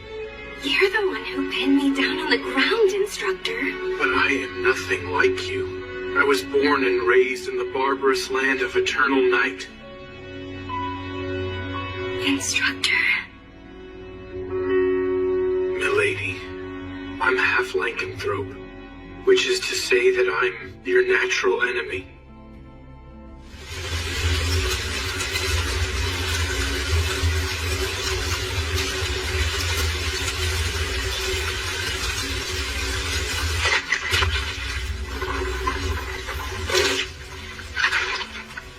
You're the one who pinned me down on the ground, Instructor. But I am nothing like you. I was born and raised in the barbarous land of eternal night. Instructor. Milady, I'm half lycanthrope, which is to say that I'm your natural enemy.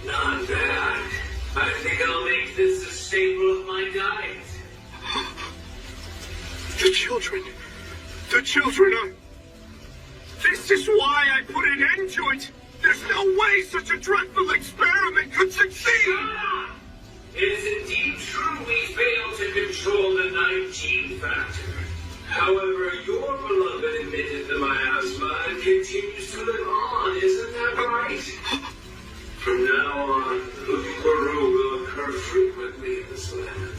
Not bad. I think I'll make this a staple of my diet. The children. The children are... This is why I put an end to it. There's no way such a dreadful experiment could succeed. It is indeed true we failed to control the 19 factor. However, your beloved admitted the miasma and continues to live on, isn't that right? From now on, Lubaru will occur frequently in this land.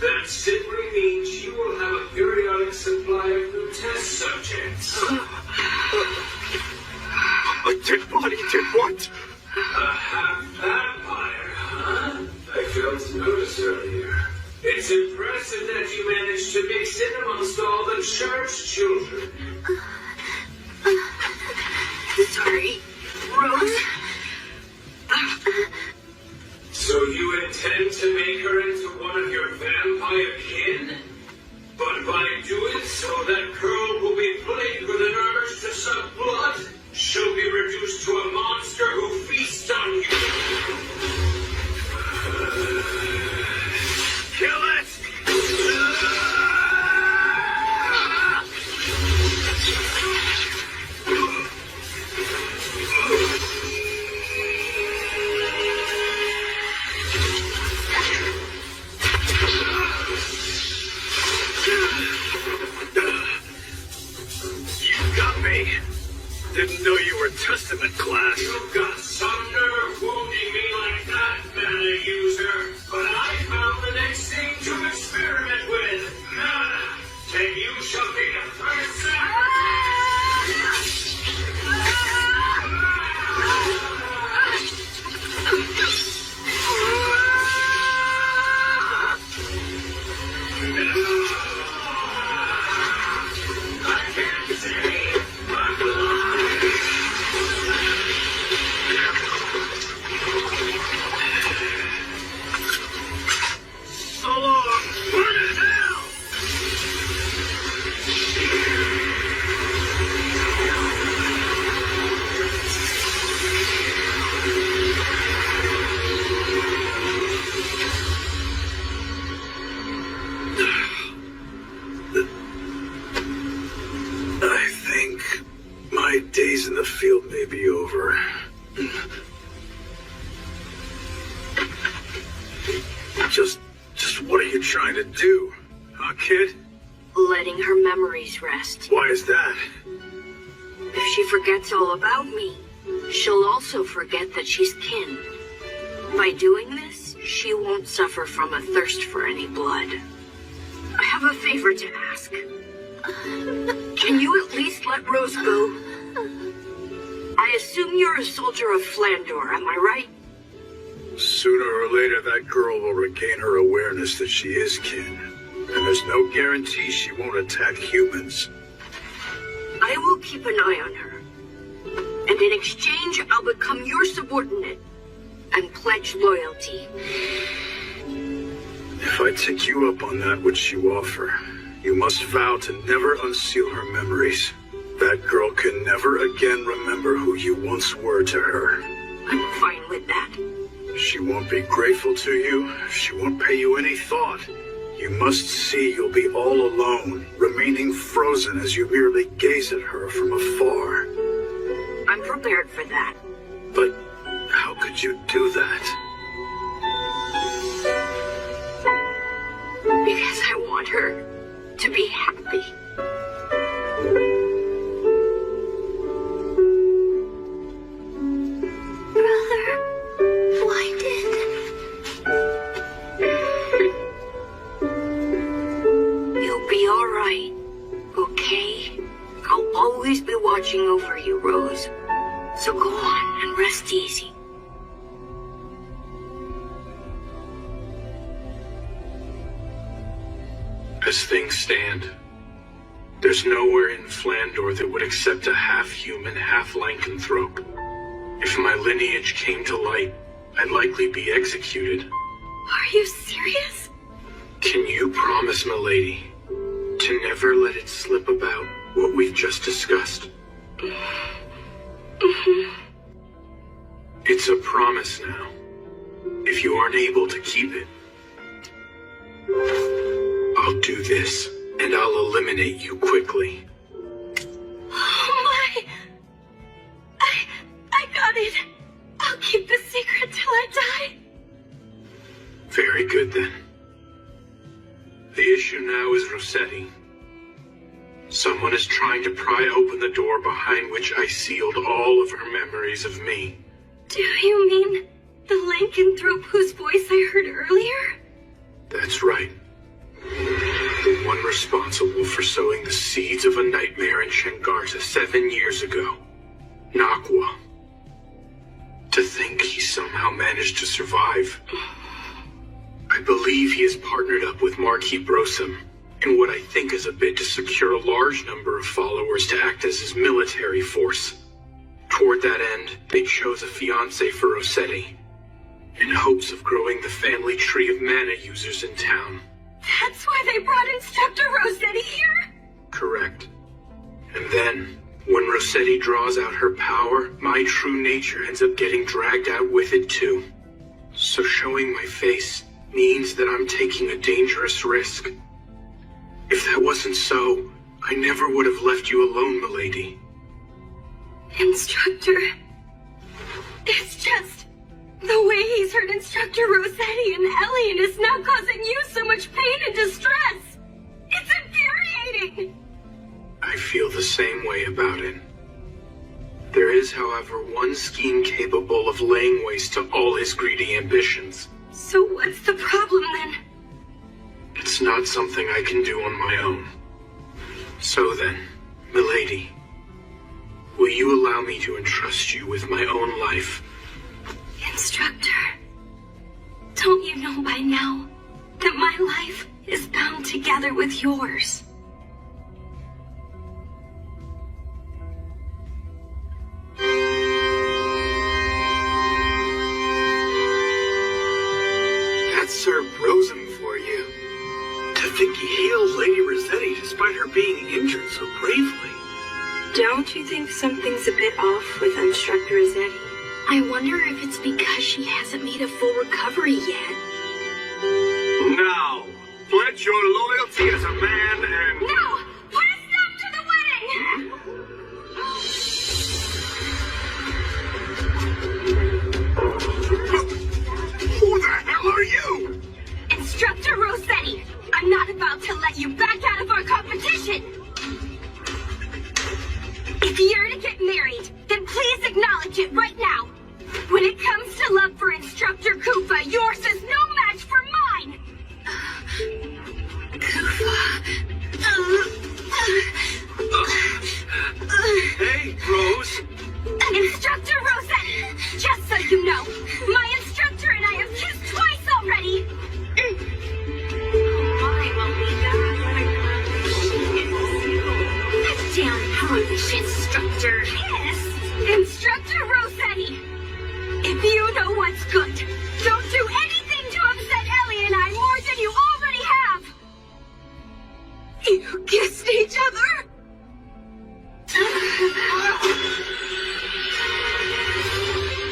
That simply means you will have a periodic supply of new test subjects. A dead body did what? A half-vampire, huh? I failed to notice earlier. It's impressive that you managed to mix in amongst all the church children. Sorry, Rose. So you intend to make her into one of your vampire kin? But by doing so, that girl will be plagued with an urge to suck blood. She'll be reduced to a monster who feasts on you. Kill it! You got me. Didn't know you were Testament class. You've got some nerve wounding me like that, Mana user. But I found the next thing to experiment with. Mana, and you shall be the first I can't say my blood. be over. Just what are you trying to do? Huh, kid? Letting her memories rest. Why is that? If she forgets all about me, she'll also forget that she's kin. By doing this, she won't suffer from a thirst for any blood. I have a favor to ask. Can you at least let Rose go? I assume you're a soldier of Flandor, am I right? Sooner or later, that girl will regain her awareness that she is kin. And there's no guarantee she won't attack humans. I will keep an eye on her. And in exchange, I'll become your subordinate and pledge loyalty. If I take you up on that which you offer, you must vow to never unseal her memories. That girl can never again remember who you once were to her. I'm fine with that. She won't be grateful to you. She won't pay you any thought. You must see you'll be all alone, remaining frozen as you merely gaze at her from afar. I'm prepared for that. But how could you do that? Because I want her to be happy. Brother, why did... You'll be all right, okay? I'll always be watching over you, Rose. So go on and rest easy. As things stand, there's nowhere in Flandor that would accept a half-human, half-lycanthrope. If my lineage came to light, I'd likely be executed. Are you serious? Can you promise, milady, to never let it slip about what we've just discussed? It's a promise now. If you aren't able to keep it, I'll do this, and I'll eliminate you quickly. Oh my! I got it. I'll keep the secret till I die. Very good, then. The issue now is Rossetti. Someone is trying to pry open the door behind which I sealed all of her memories of me. Do you mean the lycanthrope whose voice I heard earlier? That's right. The one responsible for sowing the seeds of a nightmare in Shengarta 7 years ago. Nakwa. To think he somehow managed to survive. I believe he has partnered up with Marquis Brosum in what I think is a bid to secure a large number of followers to act as his military force. Toward that end, they chose a fiancé for Rossetti, in hopes of growing the family tree of mana users in town. That's why they brought Instructor Rossetti here? Correct. And then, when Rossetti draws out her power, my true nature ends up getting dragged out with it too. So showing my face means that I'm taking a dangerous risk. If that wasn't so, I never would have left you alone, milady. Instructor. It's just the way he's hurt Instructor Rossetti and Ellie and is now causing you so much pain and distress. It's infuriating. I feel the same way about it. There is, however, one scheme capable of laying waste to all his greedy ambitions. So what's the problem then? It's not something I can do on my own. So then, milady, will you allow me to entrust you with my own life? Instructor, don't you know by now that my life is bound together with yours? That's Sir Brosum for you. To think he healed Lady Rossetti despite her being injured so bravely. Don't you think something's a bit off with Instructor Rossetti? I wonder if it's because she hasn't made a full recovery yet. Now, pledge your loyalty as a man and... No! Put a stop to the wedding! it right now. When it comes to love for Instructor Koopa, yours is no match for mine! Hey, Rose. Instructor Rosette! Just so you know, my instructor and I have kissed twice already! This damn brutish instructor is Instructor Rossetti! If you know what's good, don't do anything to upset Ellie and I more than you already have! You kissed each other?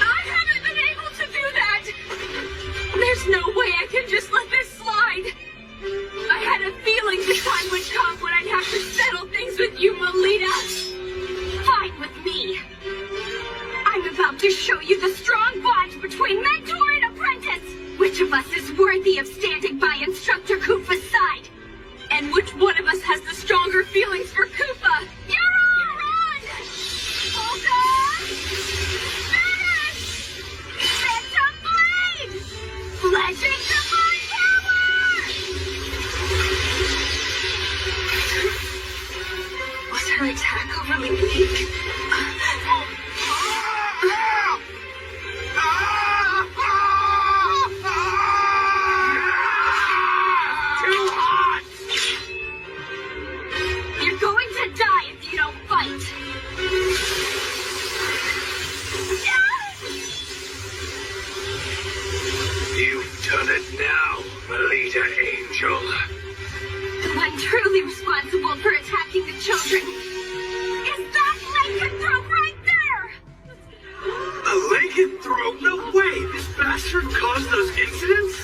I haven't been able to do that! There's no way I can just let this slide! I had a feeling the time would come when I'd have to settle things with you, Melita! Fine with me! I'm about to show you the strong bonds between mentor and apprentice! Which of us is worthy of standing by Instructor Koopa's side? And which one of us has the stronger feelings for Koopa? You're on! Focus! Finish! Phantom Blade! Legends of my power! Was her attack overly weak? Too hot! You're going to die if you don't fight! You've done it now, Melita Angel. The one truly responsible for attacking the children is that lycanthrope right there! A lycanthrope? No way! This bastard caused those incidents?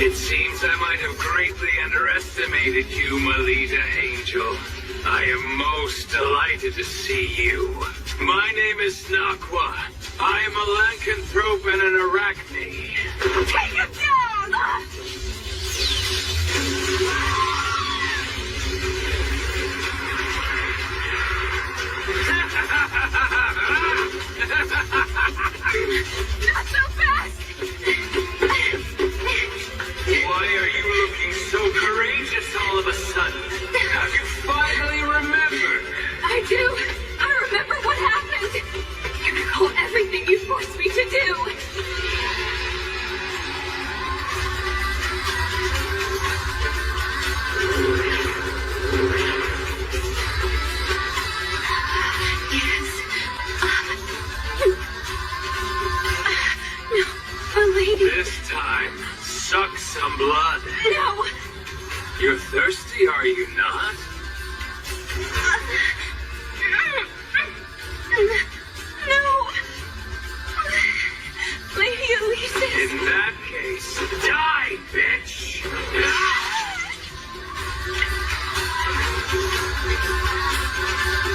It seems I might have greatly underestimated you, Melita Angel. I am most delighted to see you. My name is Nakwa. I am a lycanthrope and an arachne. Take him down! Not so fast! Why are you looking so courageous all of a sudden? Have you finally remembered? I do! I remember what happened! I recall everything you forced me to do! Yes. No, a lady. This time, suck some blood. No! You're thirsty, are you not? No! Lady Elise! In that case, die, bitch!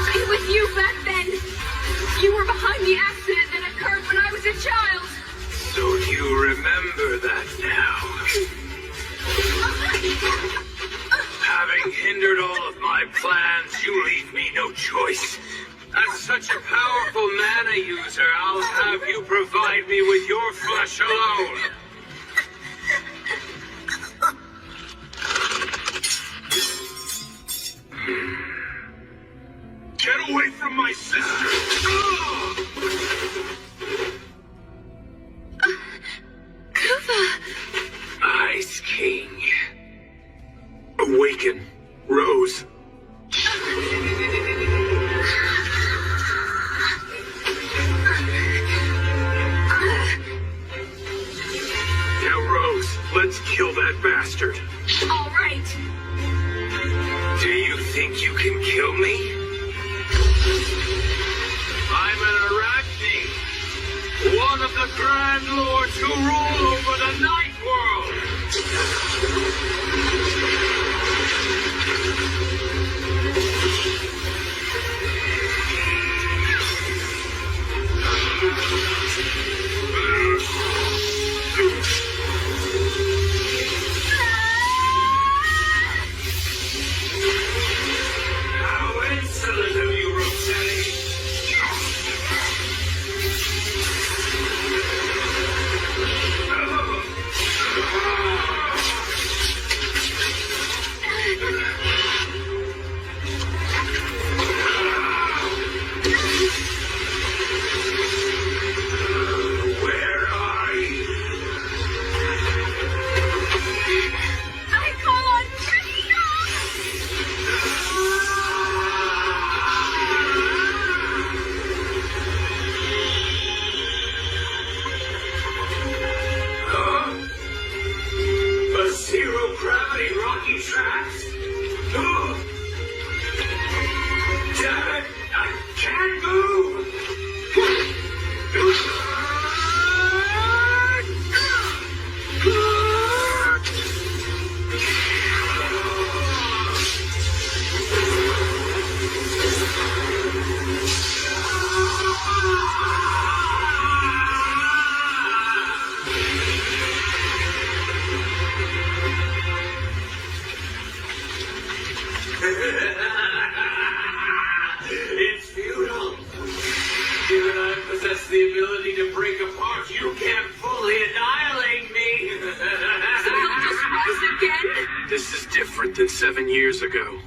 I'm with you back then! You were behind the accident that occurred when I was a child! So you remember that now. Having hindered all of my plans, you leave me no choice. As such a powerful mana user, I'll have you provide me with your flesh alone. Get away from my sister! Koopa! Ice King. Awaken, Rose. Now, Rose, let's kill that bastard. All right. Do you think you can kill me? I'm an Arachne, one of the Grand Lords who rule over the Night World. How insolent of you, Rossetti! 7 years ago.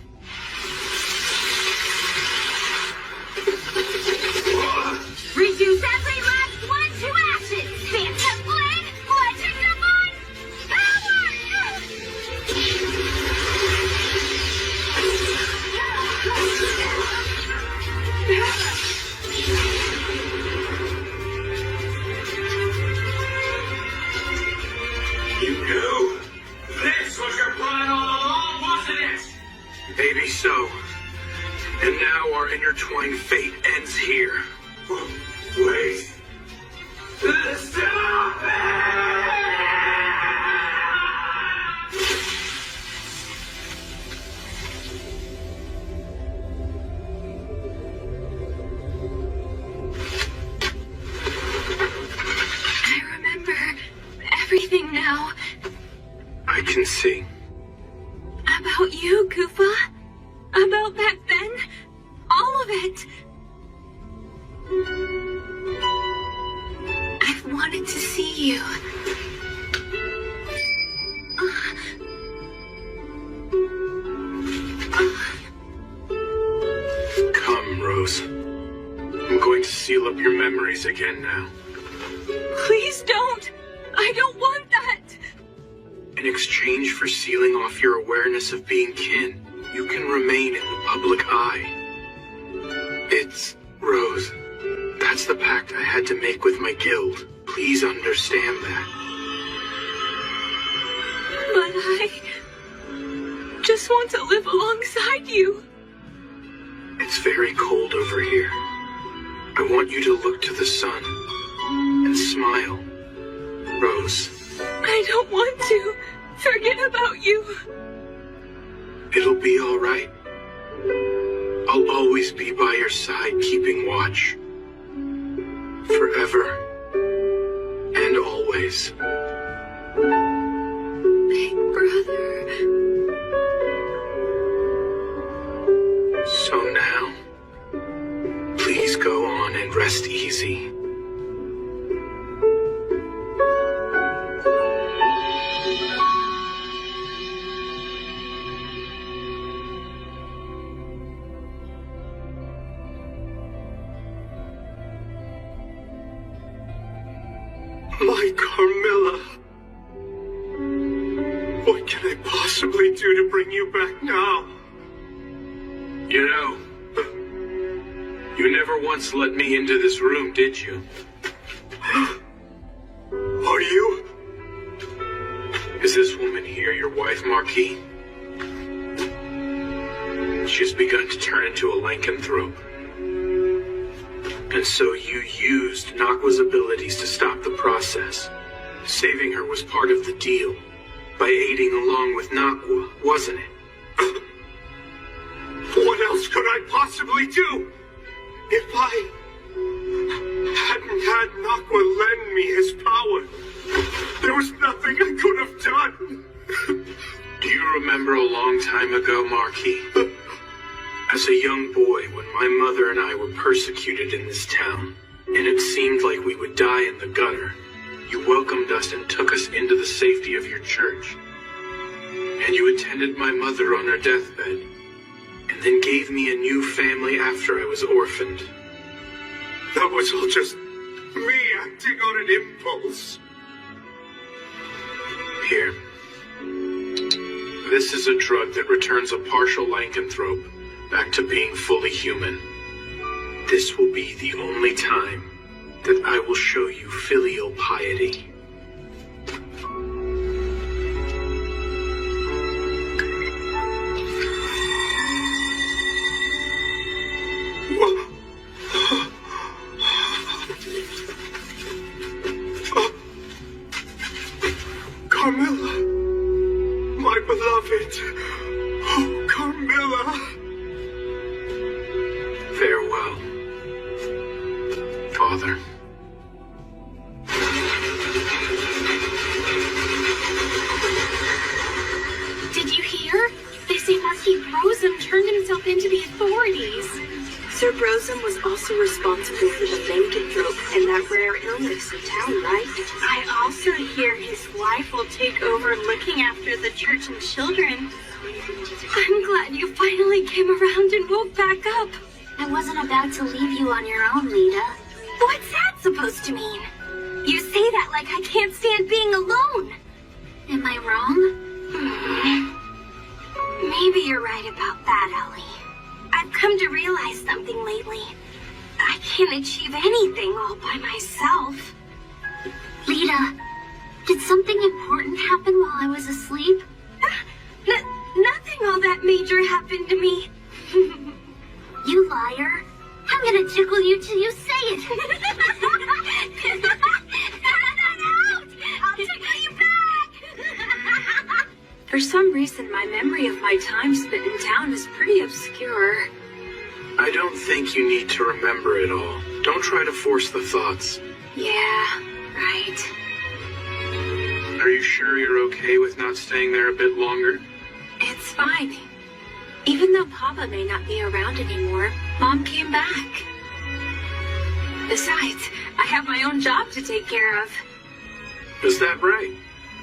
Reduce every last one to ashes! Phantom Blade, Legend Divine, Power! You knew? This was your plan all along, wasn't it? Maybe so. And now our intertwined fate ends here. Wait. Stop it! I remember everything now. I can see. About you, Koopa. About back then. All of it. I've wanted to see you. Come, Rose. I'm going to seal up your memories again now. Please don't. I don't want that. In exchange for sealing off your awareness of being kin, you can remain in the public eye. It's Rose. That's the pact I had to make with my guild. Please understand that. But I just want to live alongside you. It's very cold over here. I want you to look to the sun and smile. Rose. I don't want to forget about you. It'll be all right. I'll always be by your side, keeping watch. Forever. And always. Big brother. So now, please go on and rest easy. My Carmilla. What can I possibly do to bring you back now? You know, you never once let me into this room, did you? Are you? Is this woman here your wife, Marquis? She's begun to turn into a lycanthrope. And so you used Nakwa's abilities to stop the process. Saving her was part of the deal. By aiding along with Nakwa, wasn't it? What else could I possibly do? If I hadn't had Nakwa lend me his power, there was nothing I could have done. Do you remember a long time ago, Marquis? As a young boy, when my mother and I were persecuted in this town, and it seemed like we would die in the gutter, you welcomed us and took us into the safety of your church. And you attended my mother on her deathbed, and then gave me a new family after I was orphaned. That was all just me acting on an impulse. Here. This is a drug that returns a partial lycanthrope back to being fully human. This will be the only time that I will show you filial piety. Carmilla, my beloved. Oh, Carmilla. Farewell, Father. Did you hear? They say Marquis Brosum turned himself into the authorities. Sir Brosum Prism was also responsible for the lycanthrope and that rare illness in town, right? I also hear his wife will take over looking after the church and children. I'm glad you finally came around and woke back up. I wasn't about to leave you on your own, Lita. What's that supposed to mean? You say that like I can't stand being alone. Am I wrong? Maybe you're right about that, Ellie. I've come to realize something lately. I can't achieve anything all by myself. Lita, did something important happen while I was asleep? Nothing all that major happened to me. You liar. I'm gonna tickle you till you say it. I'll tickle you back! For some reason, my memory of my time spent in town is pretty obscure. I don't think you need to remember it all. Don't try to force the thoughts. Yeah, right. Are you sure you're okay with not staying there a bit longer? It's fine. Even though Papa may not be around anymore, Mom came back. Besides, I have my own job to take care of. Is that right?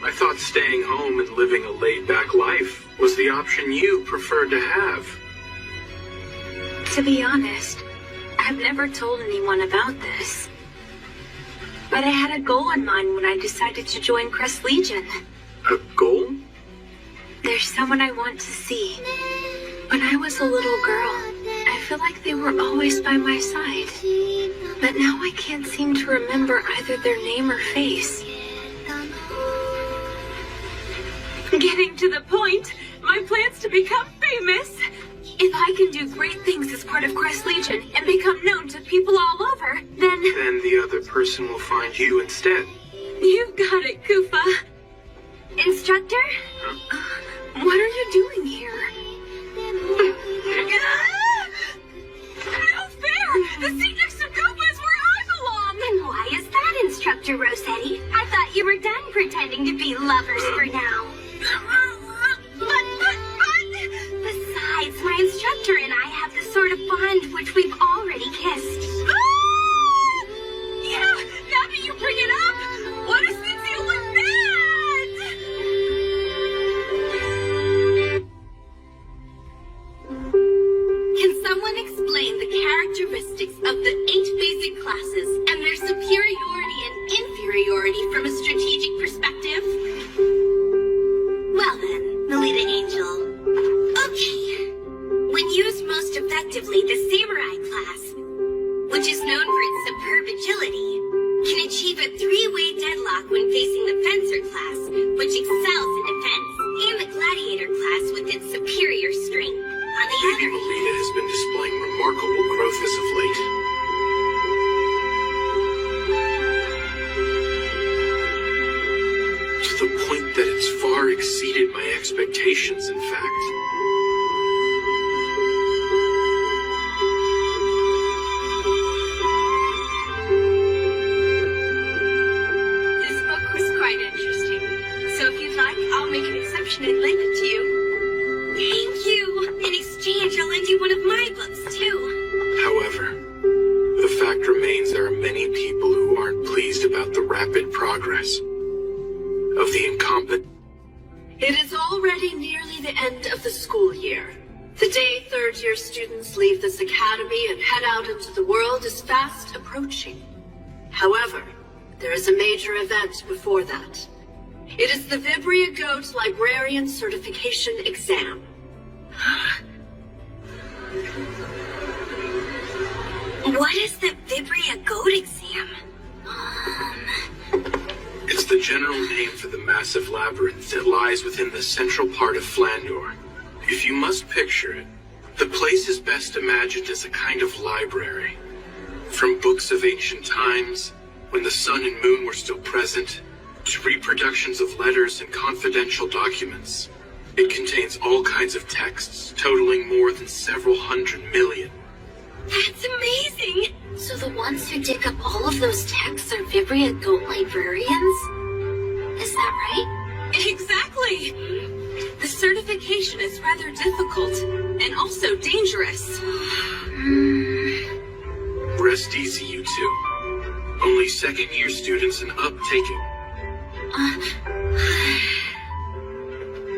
I thought staying home and living a laid-back life was the option you preferred to have. To be honest, I've never told anyone about this. But I had a goal in mind when I decided to join Crest Legion. A goal? There's someone I want to see. When I was a little girl, I feel like they were always by my side. But now I can't seem to remember either their name or face. Getting to the point, my plan's to become famous. If I can do great things as part of Crest Legion and become known to people all over, then the other person will find you instead. You've got it, Koopa. Instructor? What are you doing here? No fair! The seat next to Koopa is where I belong! And why is that, Instructor Rossetti? I thought you were done pretending to be lovers for now. But... Besides, my instructor and I have the sort of bond which we've already kissed. Yeah, now that you bring it up, what is the deal with that? Can someone explain the characteristics of the 8 basic classes and their superiority and inferiority from a strategic perspective? Well then, Melita Angel. Okay. When used most effectively, the Samurai class, which is known for its superb agility, can achieve a 3-way deadlock when facing the Fencer class, which excels in defense, and the Gladiator class with its superior strength. On the other hand, Melita has been displaying remarkable growth as of late. To the point that it's far exceeded my expectations, in fact. this book was quite interesting. So if you'd like, I'll make an exception and lend it to you. Thank you. In exchange, I'll lend you one of my books, too. However, the fact remains there are many people who aren't pleased about the rapid progress of the incompetent. It is already nearly the end of the school year. The day third-year students leave this academy and head out into the world is fast approaching. However, there is a major event before that. It is the Vibria Goat Librarian Certification Exam. What is the Vibria Goat exam? It's the general name for the massive labyrinth that lies within the central part of Flandor. If you must picture it, the place is best imagined as a kind of library. From books of ancient times, when the sun and moon were still present, to reproductions of letters and confidential documents. It contains all kinds of texts, totaling more than several 100 million. That's amazing! So the ones who dig up all of those texts are Vibria Goat librarians? Is that right? Exactly! The certification is rather difficult, and also dangerous. rest easy, you two. Only second-year students and up take it.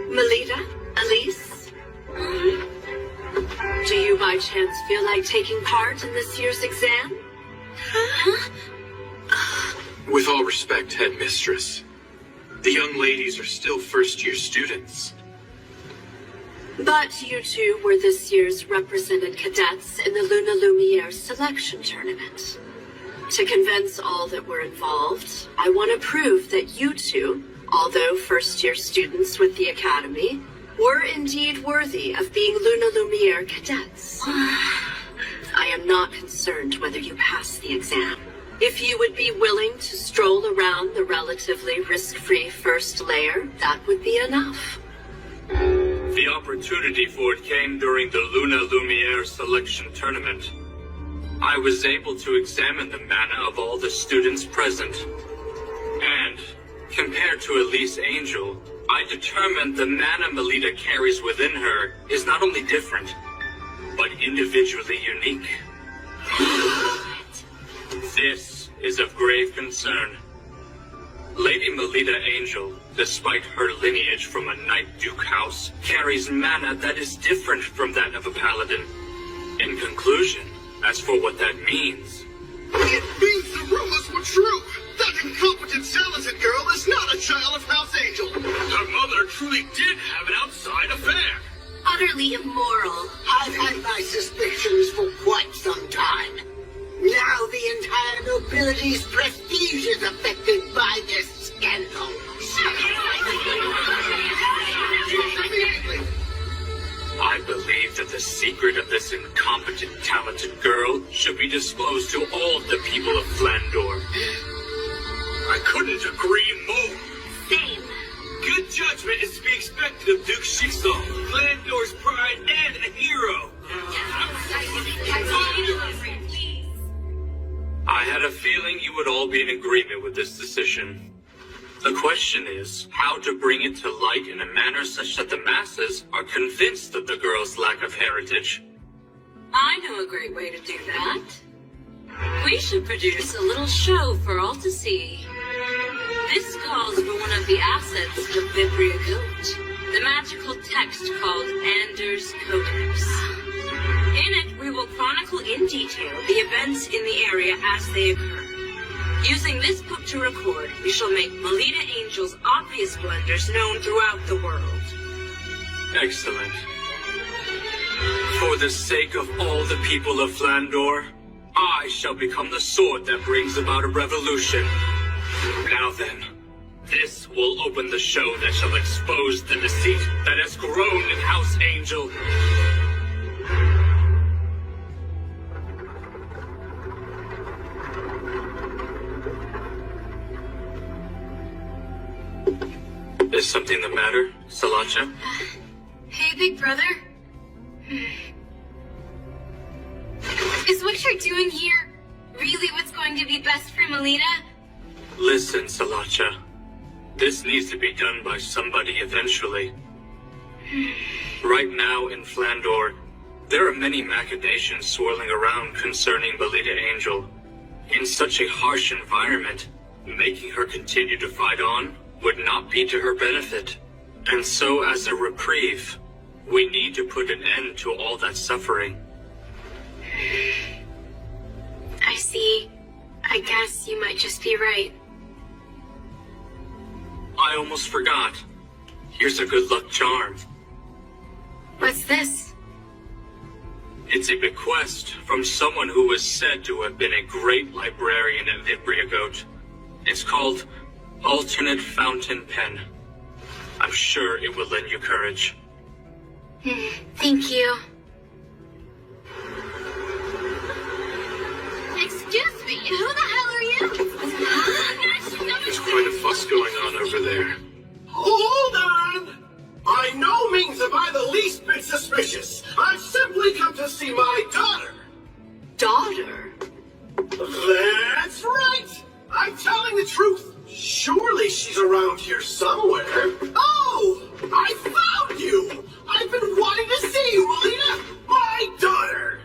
Melita? Elise? Do you by chance feel like taking part in this year's exam? With all respect, headmistress, the young ladies are still first-year students. But you two were this year's represented cadets in the Luna Lumiere selection tournament. To convince all that were involved, I want to prove that you two, although first-year students with the Academy, were indeed worthy of being Luna Lumiere cadets. I am not concerned whether you pass the exam. If you would be willing to stroll around the relatively risk-free first layer, that would be enough. The opportunity for it came during the Luna Lumiere selection tournament. I was able to examine the mana of all the students present. And, compared to Elise Angel, I determined the mana Melita carries within her is not only different, but individually unique. This is of grave concern. Lady Melita Angel, despite her lineage from a Knight Duke house, carries mana that is different from that of a paladin. In conclusion, as for what that means... It means the rumors were true! That incompetent, talented girl is not a child of House Angel! Her mother truly did have an outside affair! Utterly immoral. I've had my suspicions for quite some time. Now the entire nobility's prestige is affected by this scandal. I believe that the secret of this incompetent, talented girl should be disclosed to all the people of Flandor. I couldn't agree more. Same. Good judgment is to be expected of Duke Shixal, Flandor's pride and a hero. I had a feeling you would all be in agreement with this decision. The question is, how to bring it to light in a manner such that the masses are convinced of the girl's lack of heritage. I know a great way to do that. We should produce a little show for all to see. This calls for one of the assets of Vibria Goat, the magical text called Anders Codex. In it, we will chronicle in detail the events in the area as they occur. Using this book to record, we shall make Melita Angel's obvious blunders known throughout the world. Excellent. For the sake of all the people of Flandor, I shall become the sword that brings about a revolution. Now then, this will open the show that shall expose the deceit that has grown in House Angel. Is something the matter, Salacha? Hey, big brother. Is what you're doing here really what's going to be best for Melita? Listen, Salacha. This needs to be done by somebody eventually. Right now in Flandor, there are many machinations swirling around concerning Melita Angel. In such a harsh environment, making her continue to fight on would not be to her benefit. And so as a reprieve, we need to put an end to all that suffering. I see. I guess you might just be right. I almost forgot. Here's a good luck charm. What's this? It's a bequest from someone who was said to have been a great librarian at Vibria Goat. It's called Alternate Fountain Pen. I'm sure it will lend you courage. Thank you. Excuse me, who the hell are you? There's quite a fuss going on over there. Hold on! By no means am I the least bit suspicious. I've simply come to see my daughter. Daughter? That's right! I'm telling the truth. Surely she's around here somewhere. Oh! I found you! I've been wanting to see you, Melita! My daughter!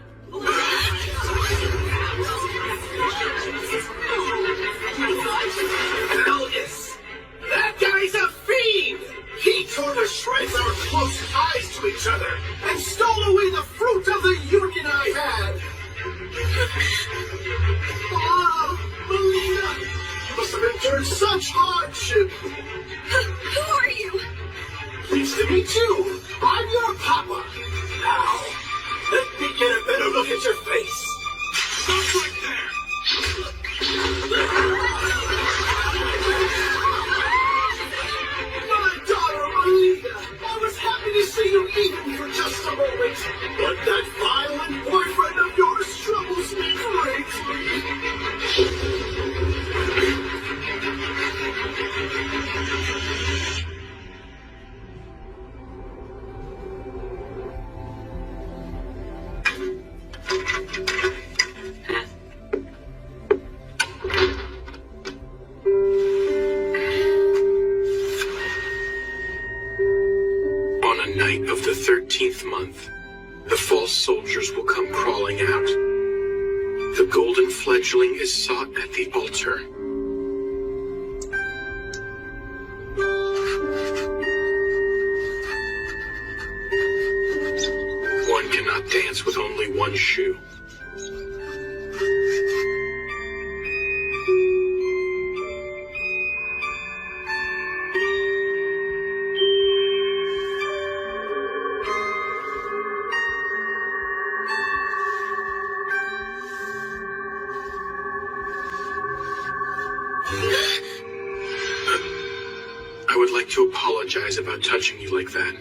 endured such hardship. Who are you? Pleased to meet you. I'm your papa. Now, let me get a better look at your face. Stop right there. My daughter, Alita. I was happy to see you even for just a moment. But that violent boyfriend of yours troubles me greatly. On a night of the 13th month, the false soldiers will come crawling out. The golden fledgling is sought at the altar. One cannot dance with only one shoe. I would like to apologize about touching you like that.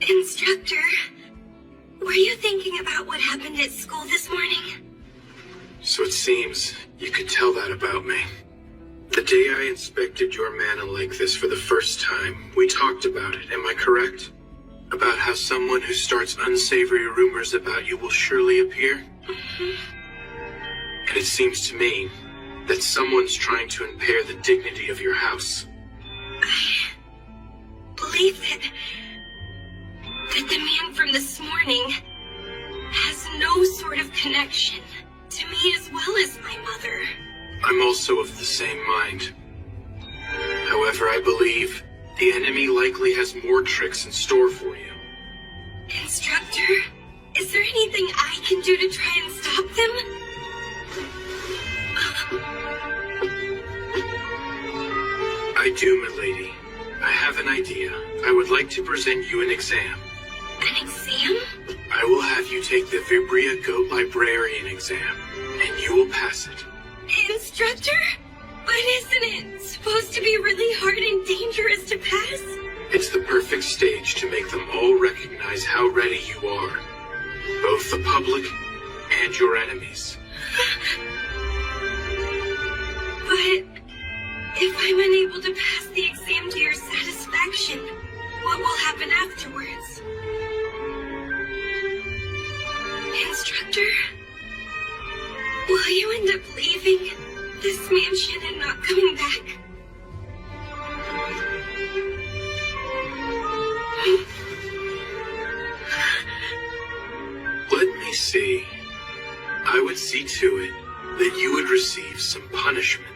Instructor, were you thinking about what happened at school this morning? So it seems you could tell that about me. The day I inspected your mana like this for the first time, we talked about it, am I correct? About how someone who starts unsavory rumors about you will surely appear? And it seems to me that someone's trying to impair the dignity of your house. I believe that the man from this morning has no sort of connection to me as well as my mother. I'm also of the same mind. However, I believe the enemy likely has more tricks in store for you. Instructor, is there anything I can do to try and stop them? I do, milady. I have an idea. I would like to present you an exam. An exam? I will have you take the Vibria Goat Librarian exam, and you will pass it. Instructor? But isn't it supposed to be really hard and dangerous to pass? It's the perfect stage to make them all recognize how ready you are. Both the public and your enemies. But if I'm unable to pass the exam to your satisfaction, what will happen afterwards? Instructor, will you end up leaving this mansion and not coming back? Let me see. I would see to it that you would receive some punishment.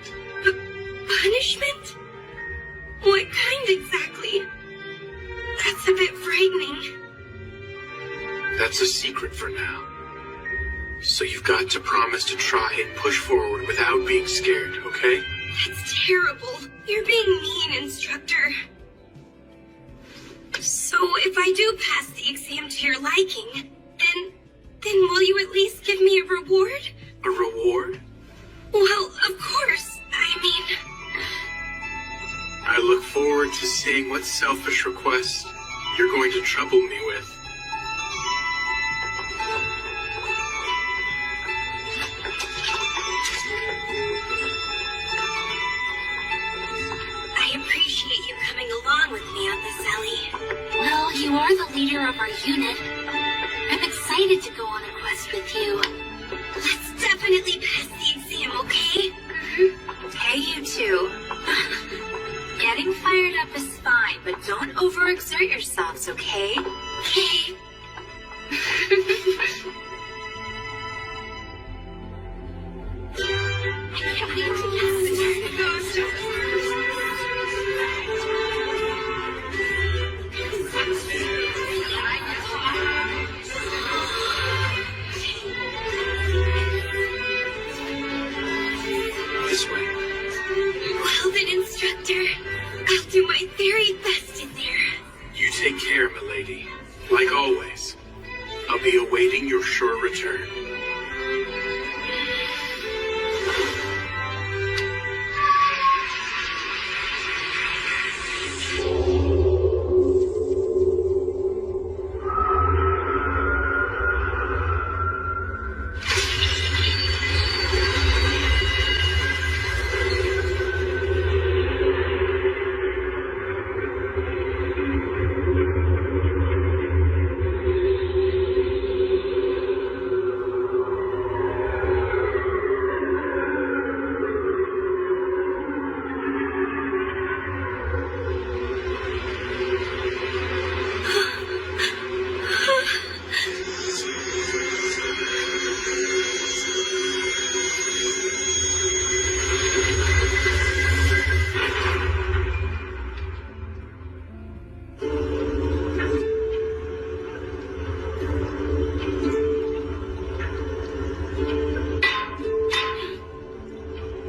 Punishment? What kind exactly? That's a bit frightening. That's a secret for now. So you've got to promise to try and push forward without being scared, okay? That's terrible. You're being mean, Instructor. So if I do pass the exam to your liking, then will you at least give me a reward? A reward? Well, of course. I mean... I look forward to seeing what selfish request you're going to trouble me with. I appreciate you coming along with me on this, Ellie. Well, you are the leader of our unit. I'm excited to go on a quest with you. Let's definitely pass the exam, okay? Hey, you two. Getting fired up is fine, but don't overexert yourselves, okay? Okay. I can't wait to get the ghost This way. Well, Instructor. I'll do my very best in there. You take care, milady. Like always. I'll be awaiting your sure return.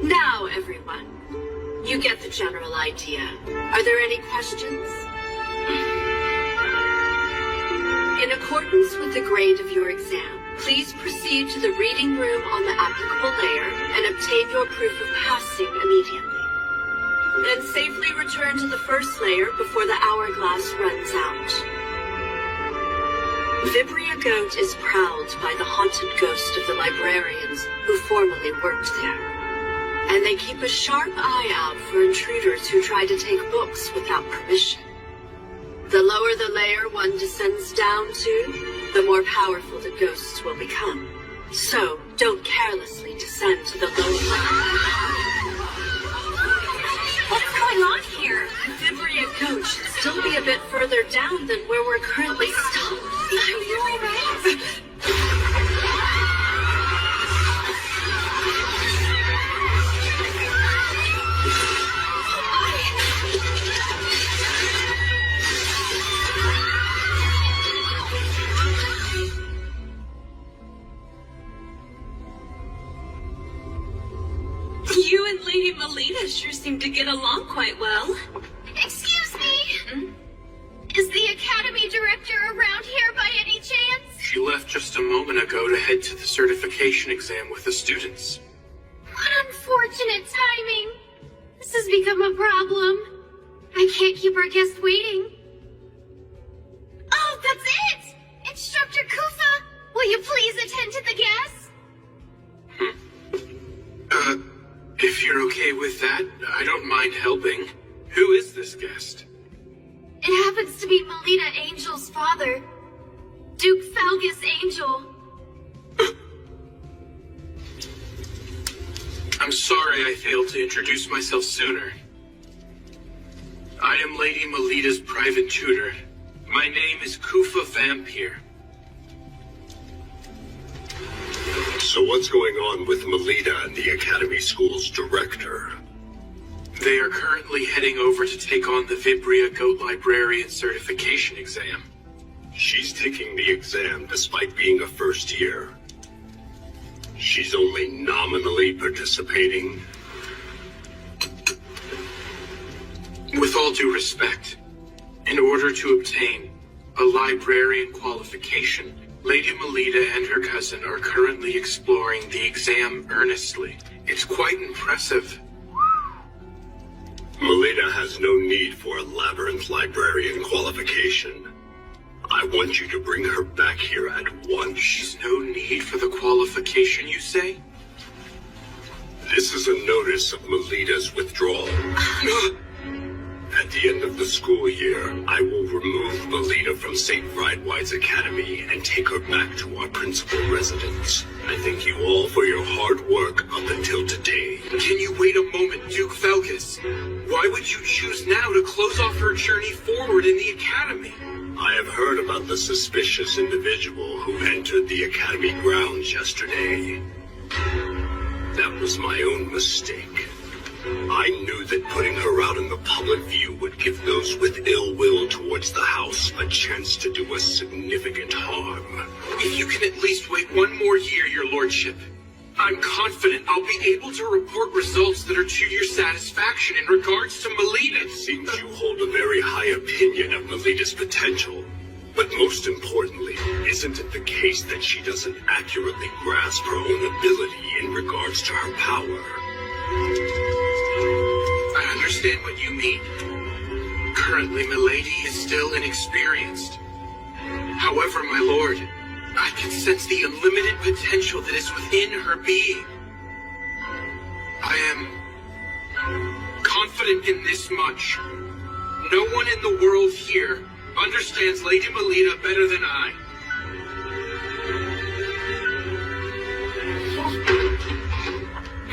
Now, everyone, you get the general idea. Are there any questions? In accordance with the grade of your exam, please proceed to the reading room on the applicable layer and obtain your proof of passing immediately. Then safely return to the first layer before the hourglass runs out. Vibria Goat is prowled by the haunted ghost of the librarians who formerly worked there. And they keep a sharp eye out for intruders who try to take books without permission. The lower the layer one descends down to, the more powerful the ghosts will become. So, don't carelessly descend to the lower layer. What's going on here? Vibria Goat should still be a bit further down than where we're currently stopped. I'm really right. You and Lady Melita sure seem to get along quite well. Excuse me? Is the Academy Director around here by any chance? She left just a moment ago to head to the certification exam with the students. What unfortunate timing. This has become a problem. I can't keep our guest waiting. Oh, that's it! Instructor Kufa, will you please attend to the guest? If you're okay with that, I don't mind helping. Who is this guest? It happens to be Melita Angel's father, Duke Falgus Angel. I'm sorry I failed to introduce myself sooner. I am Lady Melita's private tutor. My name is Kufa Vampire. So what's going on with Melita and the Academy School's director? They are currently heading over to take on the Vibria Goat Librarian certification exam. She's taking the exam despite being a first year. She's only nominally participating. With all due respect, in order to obtain a librarian qualification, Lady Melita and her cousin are currently exploring the exam earnestly. It's quite impressive. Melita has no need for a labyrinth librarian qualification. I want you to bring her back here at once. She's no need for the qualification, you say? This is a notice of Melita's withdrawal. At the end of the school year, I will remove Melita from St. Friedwide's Academy and take her back to our principal residence. I thank you all for your hard work up until today. Can you wait a moment, Duke Falcus? Why would you choose now to close off her journey forward in the Academy? I have heard about the suspicious individual who entered the Academy grounds yesterday. That was my own mistake. I knew that putting her out in the public view would give those with ill will towards the house a chance to do us significant harm. If you can at least wait one more year, your lordship, I'm confident I'll be able to report results that are to your satisfaction in regards to Melita. It seems you hold a very high opinion of Melita's potential. But most importantly, isn't it the case that she doesn't accurately grasp her own ability in regards to her power? I understand what you mean. Currently, Milady is still inexperienced. However, my lord, I can sense the unlimited potential that is within her being. I am confident in this much. No one in the world here understands Lady Melita better than I.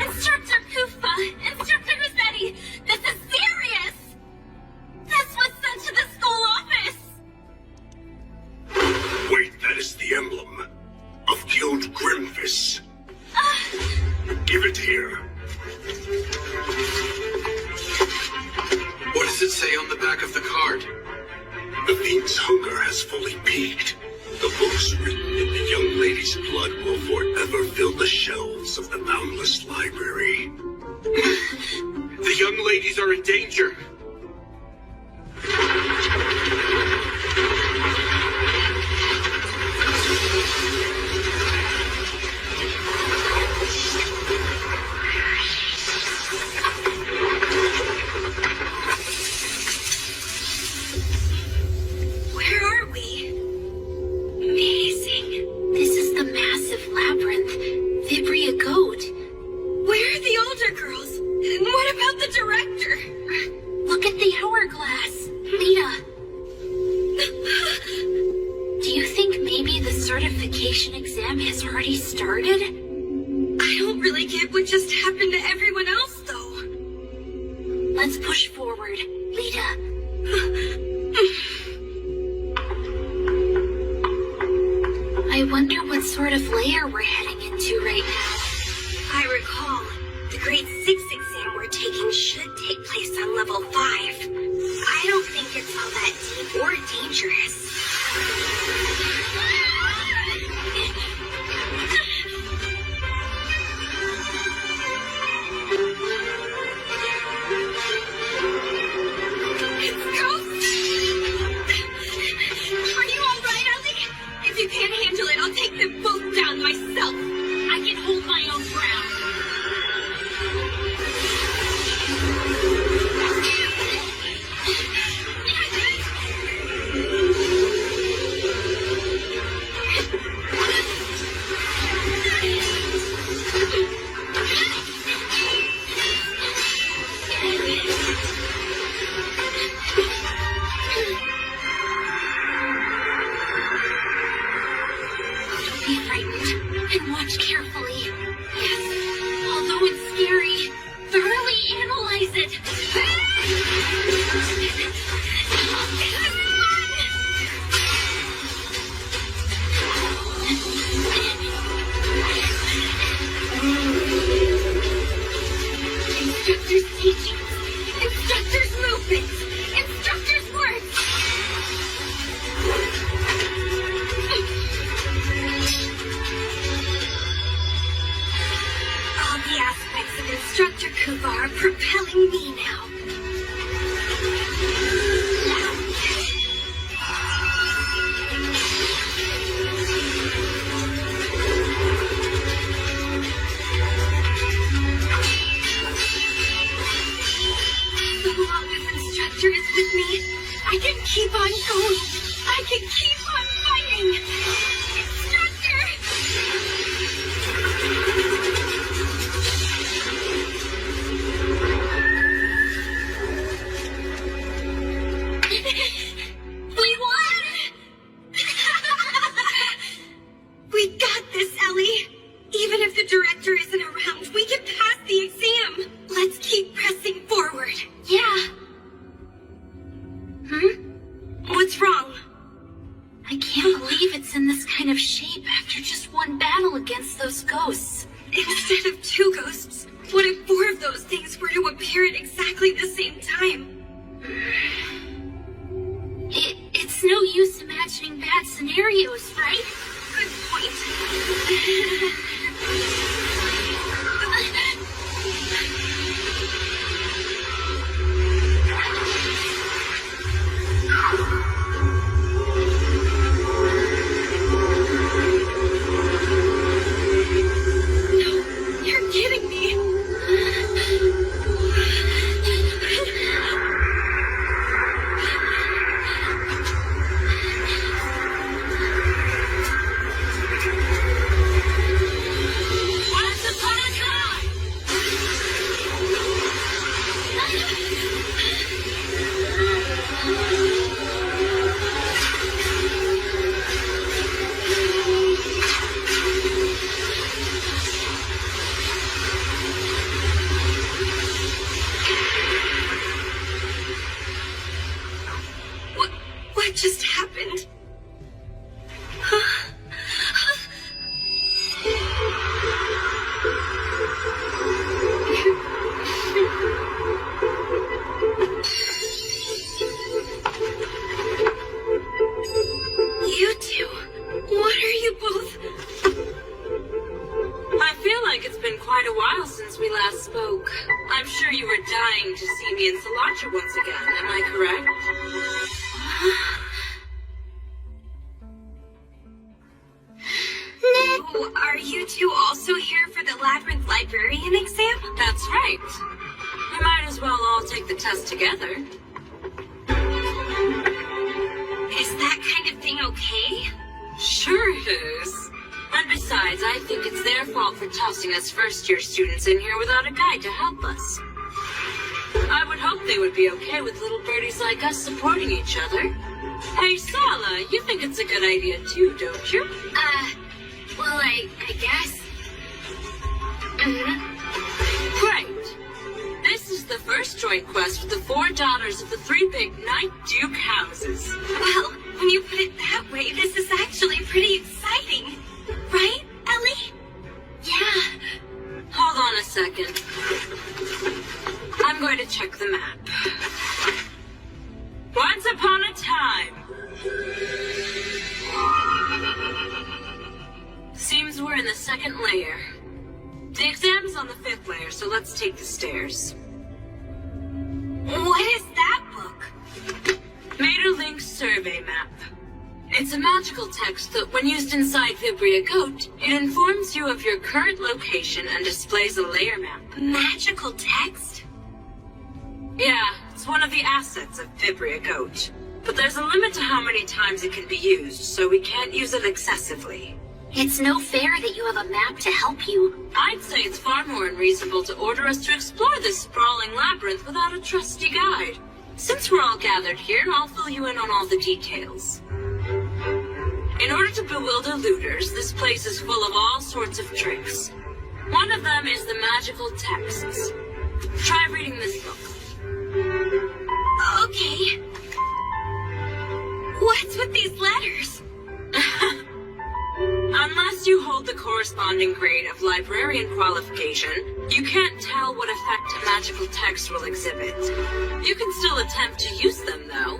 Instructor Kufa! Instructor Rossetti! This is serious! This was sent to the school office! Wait, that is the emblem of Guild Grimfist. Give it here. What does it say on the back of the card? The fiend's hunger has fully peaked. The books written in the young lady's blood will forever fill the shelves of the boundless library. The young ladies are in danger. It's no use imagining bad scenarios, right? Good point. just happened? You two, what are you both? I feel like it's been quite a while since we last spoke. I'm sure you were dying to see me and Salacha once again, am I correct? Oh, are you two also here for the Labyrinth Librarian exam? That's right. We might as well all take the test together. Is that kind of thing okay? Sure it is. And besides, I think it's their fault for tossing us first-year students in here without a guide to help us. I would hope they would be okay with little birdies like us supporting each other. Hey, Sala, you think it's a good idea too, don't you? Well, I guess. Great. This is the first joint quest with the 4 daughters of the 3 big Night Duke houses. Well, when you put it that way, this is actually pretty exciting. Right, Ellie? Yeah. Hold on a second. I'm going to check the map. Once upon a time. Seems we're in the 2nd layer. The exam's on the 5th layer, so let's take the stairs. What is that book? Materlink's survey map. It's a magical text that, when used inside Vibria Goat, it informs you of your current location and displays a layer map. Magical text? Yeah, it's one of the assets of Vibria Goat. But there's a limit to how many times it can be used, so we can't use it excessively. It's no fair that you have a map to help you. I'd say it's far more unreasonable to order us to explore this sprawling labyrinth without a trusty guide. Since we're all gathered here, I'll fill you in on all the details. In order to bewilder looters, this place is full of all sorts of tricks. One of them is the magical texts. Try reading this book. Okay. What's with these letters? Unless you hold the corresponding grade of librarian qualification, you can't tell what effect a magical text will exhibit. You can still attempt to use them, though.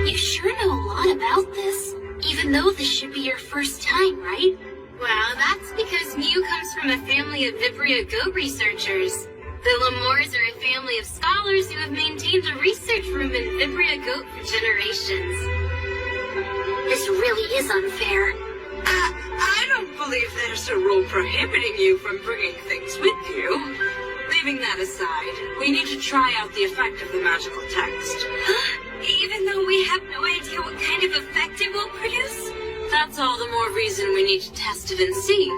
You sure know a lot about this, even though this should be your first time, right? Well, that's because Mew comes from a family of Vibria Goat researchers. The Lemures are a family of scholars who have maintained a research room in Vibria Goat for generations. This really is unfair. I don't believe there's a rule prohibiting you from bringing things with you. Leaving that aside, we need to try out the effect of the magical text. Even though we have no idea what kind of effect it will produce? That's all the more reason we need to test it and see.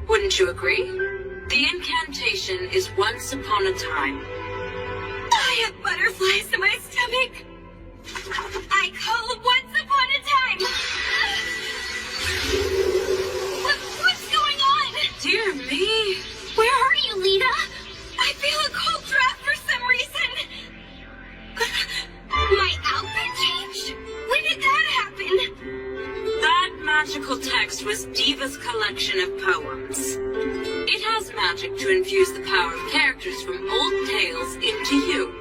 Wouldn't you agree? The incantation is once upon a time. I have butterflies in my stomach. I call once upon a time. What's going on? Dear me. Where are you, Lita? I feel a cold draft for some reason. My outfit changed? When did that happen? That magical text was Diva's collection of poems. It has magic to infuse the power of characters from old tales into you.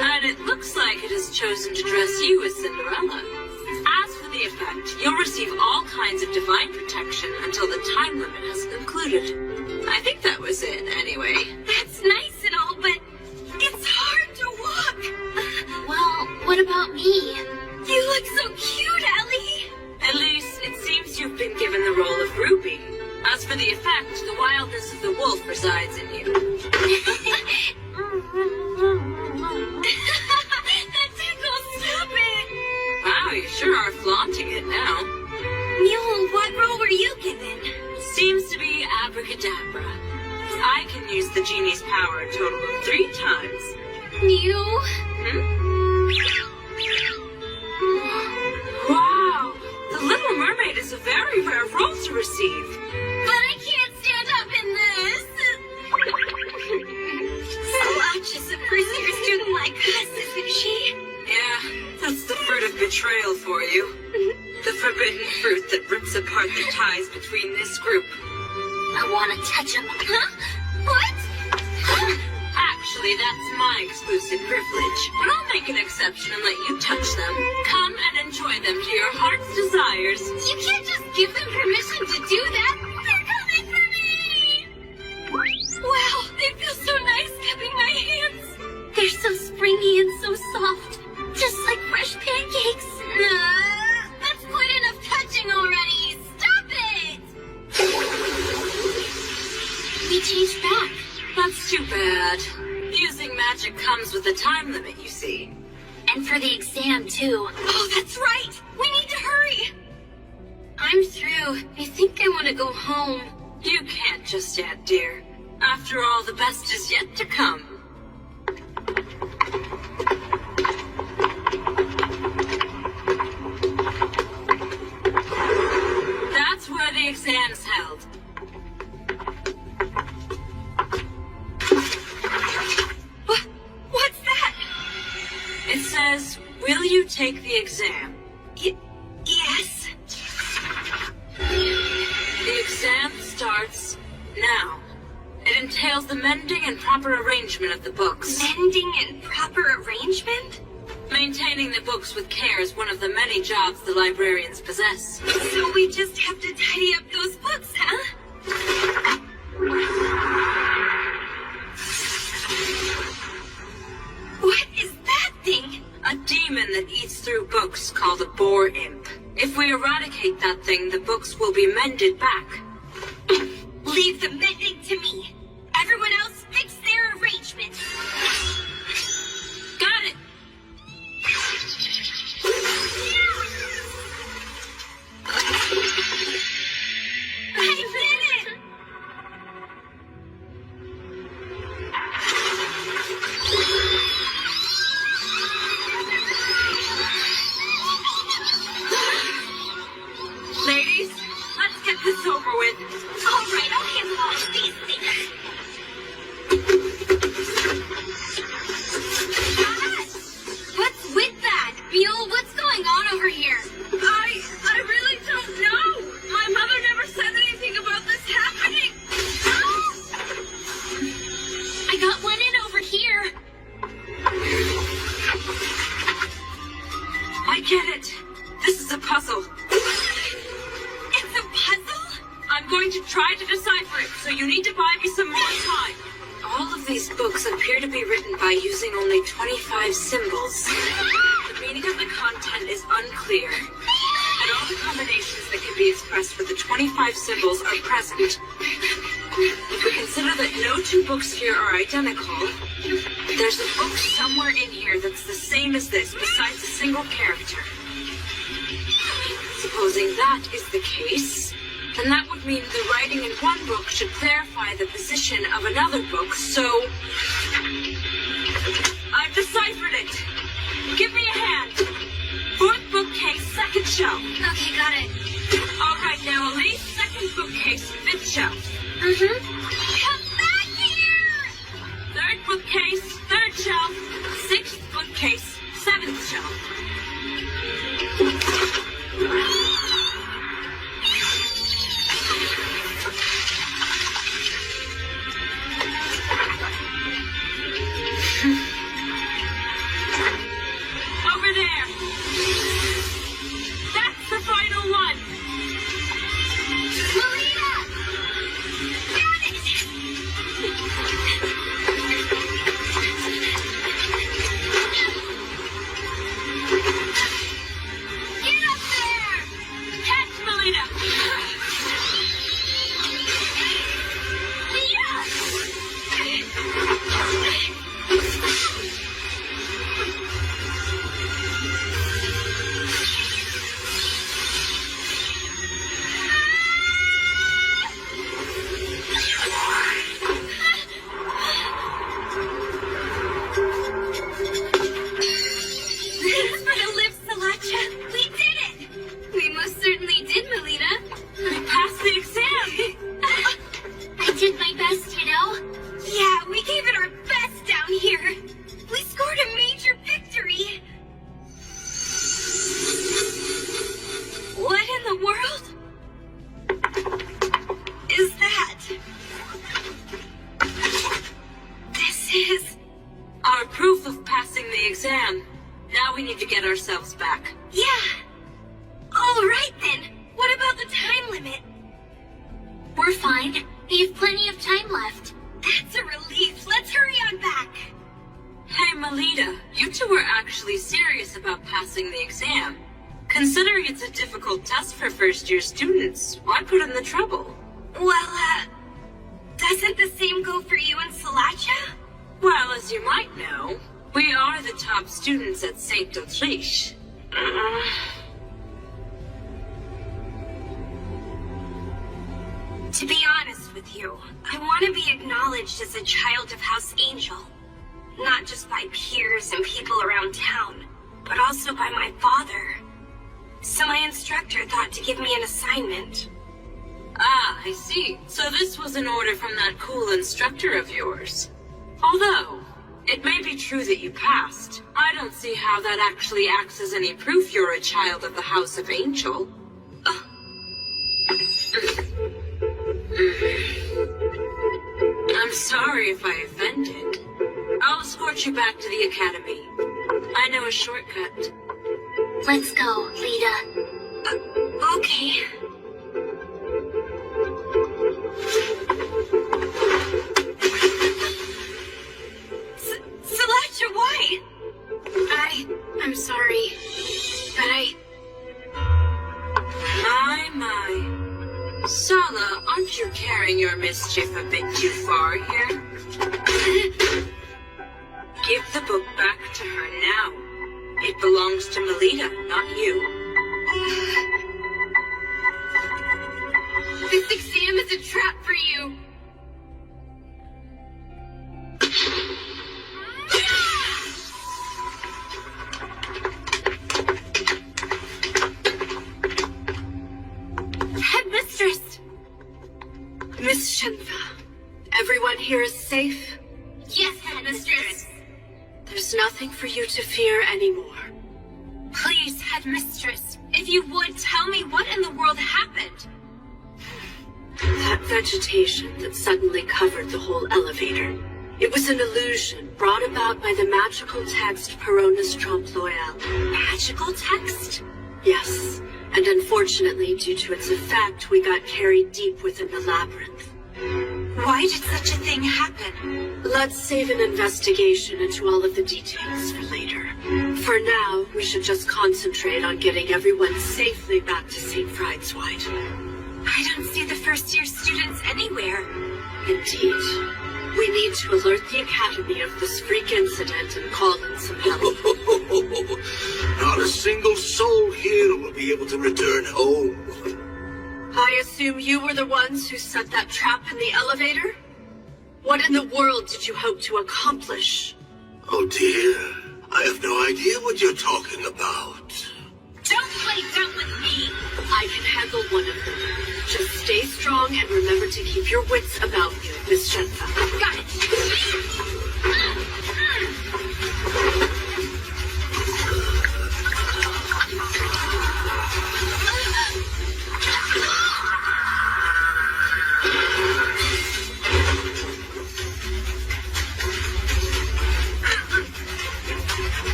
And it looks like it has chosen to dress you as Cinderella. As for the effect, you'll receive all kinds of divine protection until the time limit has concluded. I think that was it, anyway. That's nice and all, but it's hard to walk. Well, what about me? You look so cute, Ellie. At least, it seems you've been given the role of Ruby. As for the effect, the wildness of the wolf resides in you. That tickles, stop it. Wow, you sure are flaunting it now. Mule, what role were you given? Seems to be abracadabra. I can use the genie's power a total of 3 times. Mew? Wow! The Little Mermaid is a very rare role to receive. But I can't stand up in this. Salacha's a first-year student like us, isn't she? Yeah, that's the fruit of betrayal for you. The forbidden fruit that rips apart the ties between this group. I want to touch him. Huh? What? Actually, that's my exclusive privilege, but I'll make an exception and let you touch them. Come and enjoy them to your heart's desires. You can't just give them permission to do that. They're coming for me! Wow, they feel so nice cupping my hands. They're so springy and so soft, just like fresh pancakes. That's quite enough touching already. Stop it! We changed back. That's too bad. Using magic comes with a time limit, you see. And for the exam, too. Oh, that's right. We need to hurry. I'm through. I think I want to go home. You can't just yet, dear. After all, the best is yet to come. That's where the exam's held. What's that? It says, will you take the exam? Yes. The exam starts now. It entails the mending and proper arrangement of the books. Mending and proper arrangement? Maintaining the books with care is one of the many jobs the librarians possess. So we just have to tidy up those books, huh? What is that thing? A demon that eats through books called a boar imp. If we eradicate that thing, the books will be mended back. Leave the mending to me. Everyone else fix their arrangement. Got it! I did it! Ladies, let's get this over with. All right, I'll handle all of these things. What's with that? Mule, what's going on over here? I really don't know. My mother never said anything about this happening. I got one in over here. I get it. This is a puzzle. It's a puzzle? I'm going to try to decipher it, so you need to buy me some more time. All of these books appear to be written by using only 25 symbols. The meaning of the content is unclear, and all the combinations that can be expressed with the 25 symbols are present. If we consider that no two books here are identical, there's a book somewhere in here that's the same as this, besides a single character. Supposing that is the case, then that would mean the writing in one book should clarify the position of another book, so I've deciphered it. Give me a hand. Fourth bookcase, second shelf. Okay, got it. All right, now Elise, second bookcase, fifth shelf. Come back here! Third bookcase, third shelf. Sixth bookcase, seventh shelf. Over there. That's the final one. Melina! Got it! exam. Now we need to get ourselves back. Yeah. All right then. What about the time limit? We're fine. We have plenty of time left. That's a relief. Let's hurry on back. Hey, Melita, you two were actually serious about passing the exam. Considering it's a difficult test for first-year students, why put in the trouble? Well, doesn't the same go for you and Salacha? Well, as you might know, we are the top students at St. Autriche. To be honest with you, I want to be acknowledged as a child of House Angel. Not just by peers and people around town, but also by my father. So my instructor thought to give me an assignment. Ah, I see. So this was an order from that cool instructor of yours. Although, it may be true that you passed. I don't see how that actually acts as any proof you're a child of the House of Angel. I'm sorry if I offended. I'll escort you back to the academy. I know a shortcut. Let's go, Lita. Okay. Salacha, why? I'm sorry, but My. Sala, aren't you carrying your mischief a bit too far here? Give the book back to her now. It belongs to Melita, not you. This exam is a trap for you. Headmistress! Miss Shenfa, everyone here is safe? Yes, Headmistress. There's nothing for you to fear anymore. Please, Headmistress, if you would, tell me what in the world happened. That vegetation that suddenly covered the whole elevator. It was an illusion brought about by the magical text Peronis Trompe Loyal. Magical text? Yes, and unfortunately, due to its effect, we got carried deep within the labyrinth. Why did such a thing happen? Let's save an investigation into all of the details for later. For now, we should just concentrate on getting everyone safely back to St. Friedesweit. I don't see the first-year students anywhere. Indeed. We need to alert the Academy of this freak incident and call in some help. Not a single soul here will be able to return home. I assume you were the ones who set that trap in the elevator? What in the world did you hope to accomplish? Oh dear, I have no idea what you're talking about. Don't play dumb with me! I can handle one of them. Just stay strong and remember to keep your wits about you, Miss Shenfa. Got it!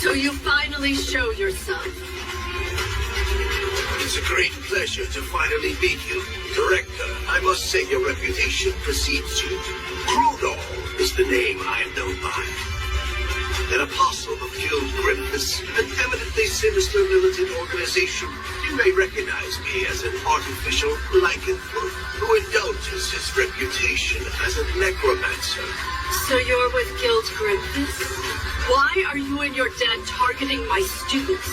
So you finally show yourself. It's a great pleasure to finally meet you. Director, I must say your reputation precedes you. Crudol is the name I am known by. An apostle of Guild Grimmness, an eminently sinister militant organization. You may recognize me as an artificial lycanthrope who indulges his reputation as a necromancer. So you're with Guild Grimmness? Why are you and your dead targeting my students?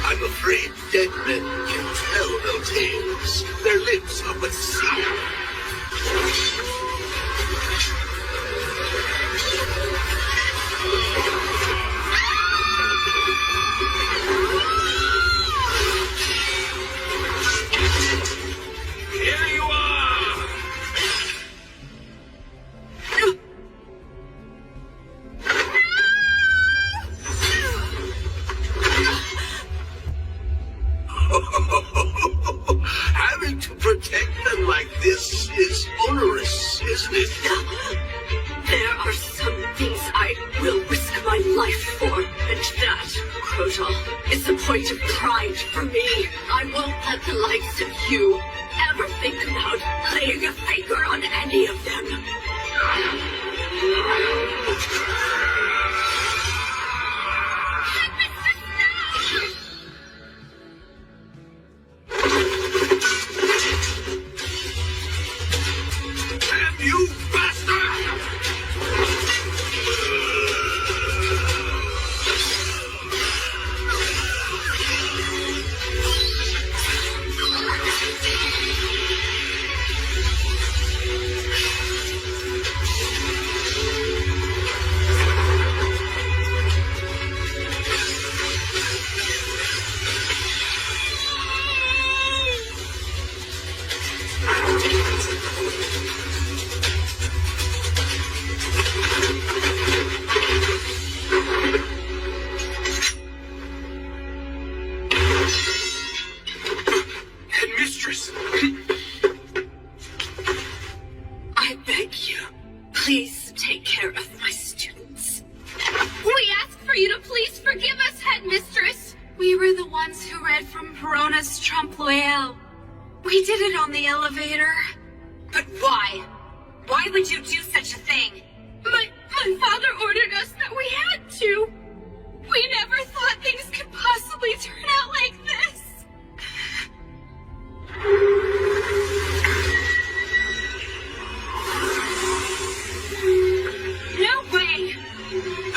I'm afraid dead men can tell no tales. Their lips are but sealed. Here you are! Having to protect them like this? You bastard! Headmistress! I beg you, please take care of my students. We ask for you to please forgive us, Headmistress. We were the ones who read from Perona's Trompe l'oeil. We did it on the elevator. But why? Why would you do such a thing? My father ordered us that we had to. We never thought things could possibly turn out like this. No way!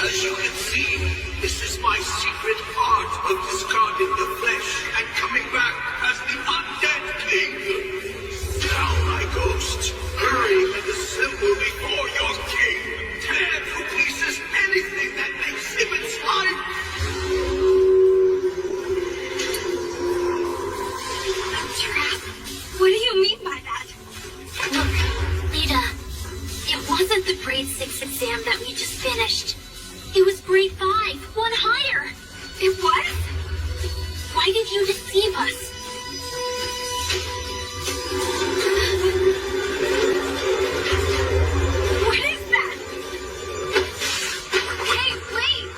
As you can see, this is my secret art of discarding the flesh and coming back as the undead king. Now, my ghost, hurry and assemble before your king. Tear to pieces anything that exhibits life. A trap? What do you mean by that? Look, Lita, it wasn't the grade 6 exam that we just finished. It was grade 5, one higher. It was? Why did you deceive us? What is that? Hey, wait!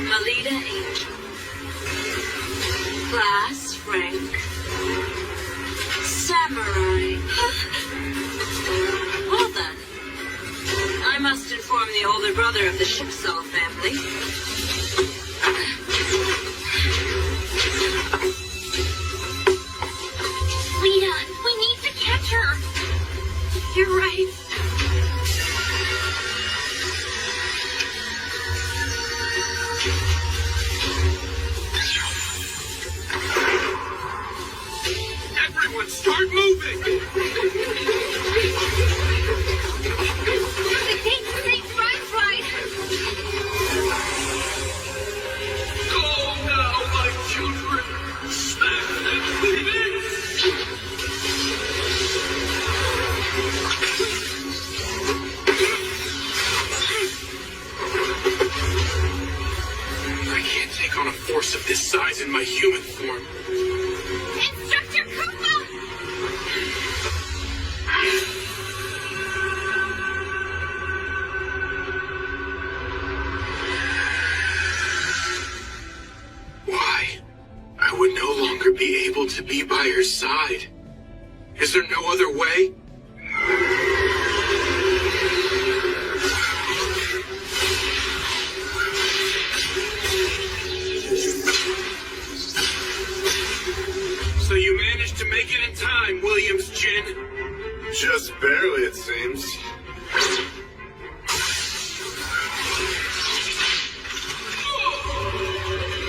Melita Angel. Class rank. Samurai. Well then. I must inform the older brother of the Shipsaw family. Lita, we need to catch her. You're right. Everyone start moving! The gate to St. Fried. Go now, my children! Smack them to bits! I can't take on a force of this size in my human form. Instructor Koopa! Why? I would no longer be able to be by her side. Is there no other way? So you managed to make it in time, Williams Jin. Just barely, it seems.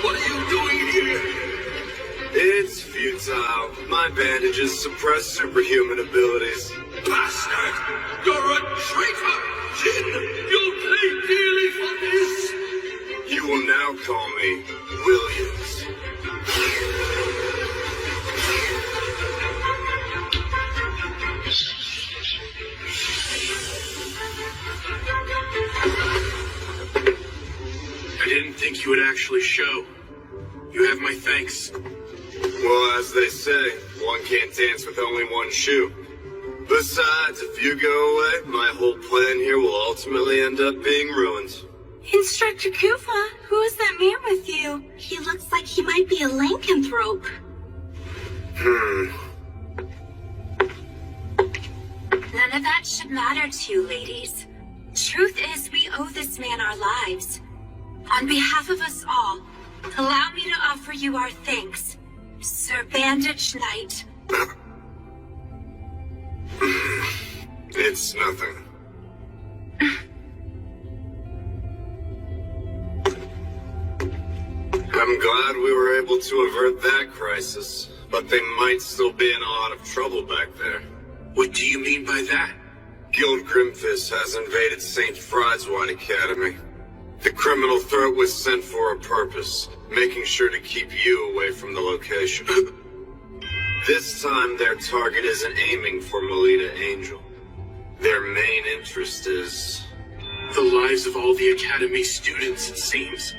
What are you doing here? It's futile. My bandages suppress superhuman abilities. Bastard! You're a traitor! Jin, you'll pay dearly for this! You will now call me Williams. I didn't think you would actually show. You have my thanks. Well, as they say, one can't dance with only one shoe. Besides, if you go away, my whole plan here will ultimately end up being ruined. Instructor Koopa, who is that man with you? He looks like he might be a lycanthrope. None of that should matter to you, ladies. Truth is, we owe this man our lives. On behalf of us all, allow me to offer you our thanks, Sir Bandage Knight, It's nothing. I'm glad we were able to avert that crisis, but they might still be in a lot of trouble back there. What do you mean by that? Guild Grimfist has invaded St. Friedwine Academy. The criminal threat was sent for a purpose, making sure to keep you away from the location. This time, their target isn't aiming for Melita Angel. Their main interest is... the lives of all the Academy students, it seems.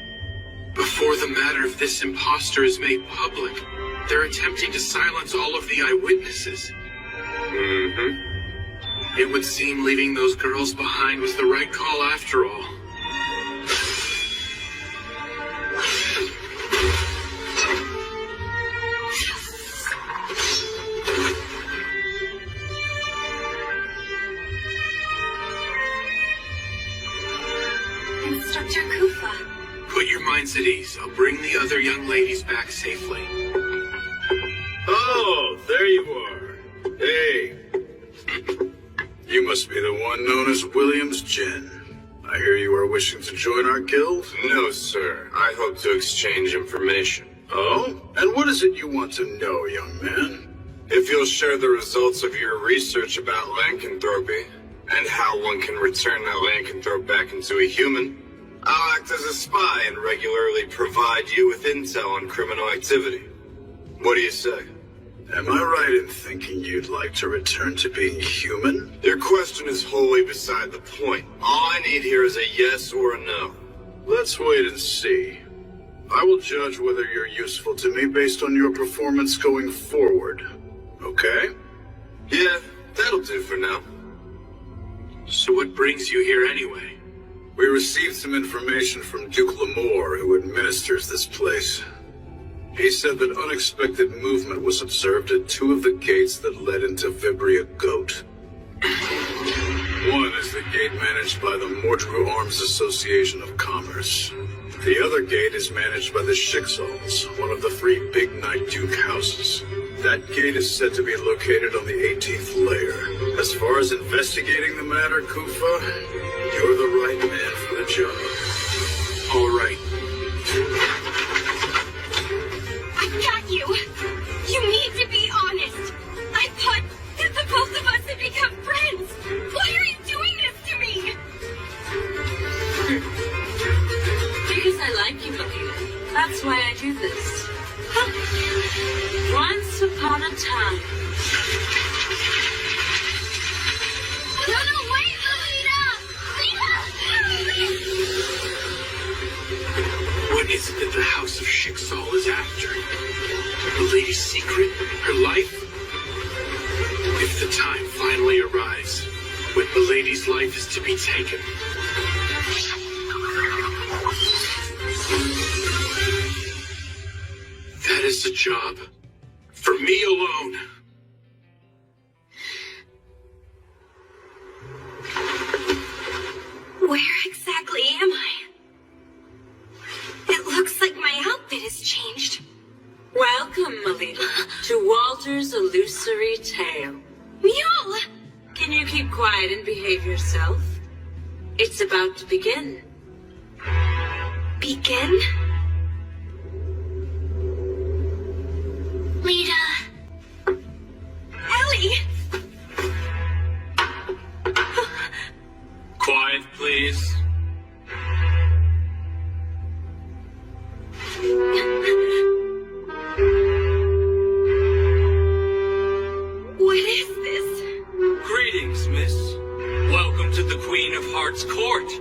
Before the matter of this imposter is made public, they're attempting to silence all of the eyewitnesses. Mm-hmm. It would seem leaving those girls behind was the right call after all. Instructor Kufa. Put your minds at ease. I'll bring the other young ladies back safely. Oh, there you are. Hey. You must be the one known as Williams Jen. I hear you are wishing to join our guild? No, sir. I hope to exchange information. Oh? And what is it you want to know, young man? If you'll share the results of your research about lycanthropy, and how one can return that lycanthrope back into a human, I'll act as a spy and regularly provide you with intel on criminal activity. What do you say? Am I right in thinking you'd like to return to being human? Your question is wholly beside the point. All I need here is a yes or a no. Let's wait and see. I will judge whether you're useful to me based on your performance going forward. Okay? Yeah, that'll do for now. So what brings you here anyway? We received some information from Duke Lamore, who administers this place. He said that unexpected movement was observed at two of the gates that led into Vibria Goat. One is the gate managed by the Mordru Arms Association of Commerce. The other gate is managed by the Schicksals, one of the three big Night Duke houses. That gate is said to be located on the 18th layer. As far as investigating the matter, Kufa, you're the right man for the job. All right. I got you. You need to be honest. I thought that the both of us had become friends. Why are you doing this to me? Because I like you, Melita. That's why I do this. Once upon a time. No, wait, What is it that the House of Schicksal is after? The lady's secret? Her life? If the time finally arrives, when the lady's life is to be taken, that is a job for me alone. Where exactly am I? It looks like my outfit has changed. Welcome, Melita, to Walter's illusory tale. Mule! Can you keep quiet and behave yourself? It's about to begin. Begin? Lita. Ellie! Quiet, please. What is this? Greetings, miss. Welcome to the Queen of Hearts court.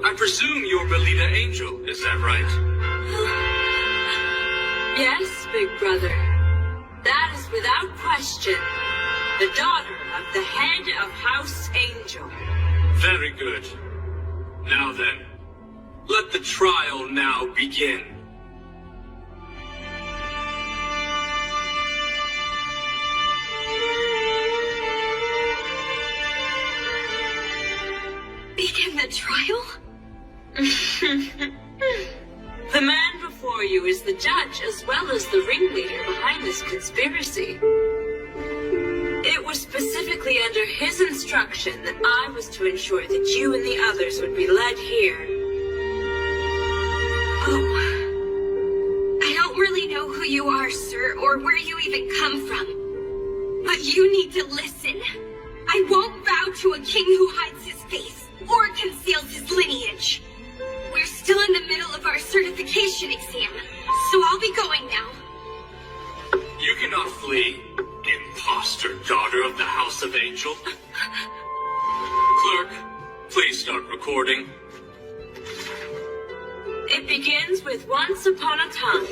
I presume you're Melita Angel, is that right? Yes, big brother. That is without question the daughter of the head of House Angel. Very good. Now then, let the trial now begin. Begin the trial? The man before you is the judge as well as the ringleader behind this conspiracy. was specifically under his instruction that I was to ensure that you and the others would be led here. Oh. I don't really know who you are, sir, or where you even come from. But you need to listen. I won't bow to a king who hides his face or conceals his lineage. We're still in the middle of our certification exam, so I'll be going now. You cannot flee, imposter daughter of the House of Angel. Clerk, please start recording. It begins with once upon a time.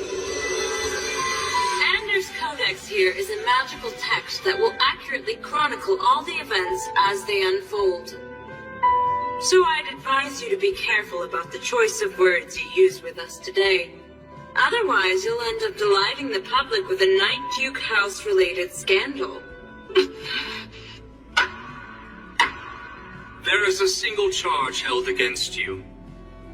Anders' Codex here is a magical text that will accurately chronicle all the events as they unfold. So I'd advise you to be careful about the choice of words you use with us today. Otherwise, you'll end up delighting the public with a Night Duke House-related scandal. There is a single charge held against you.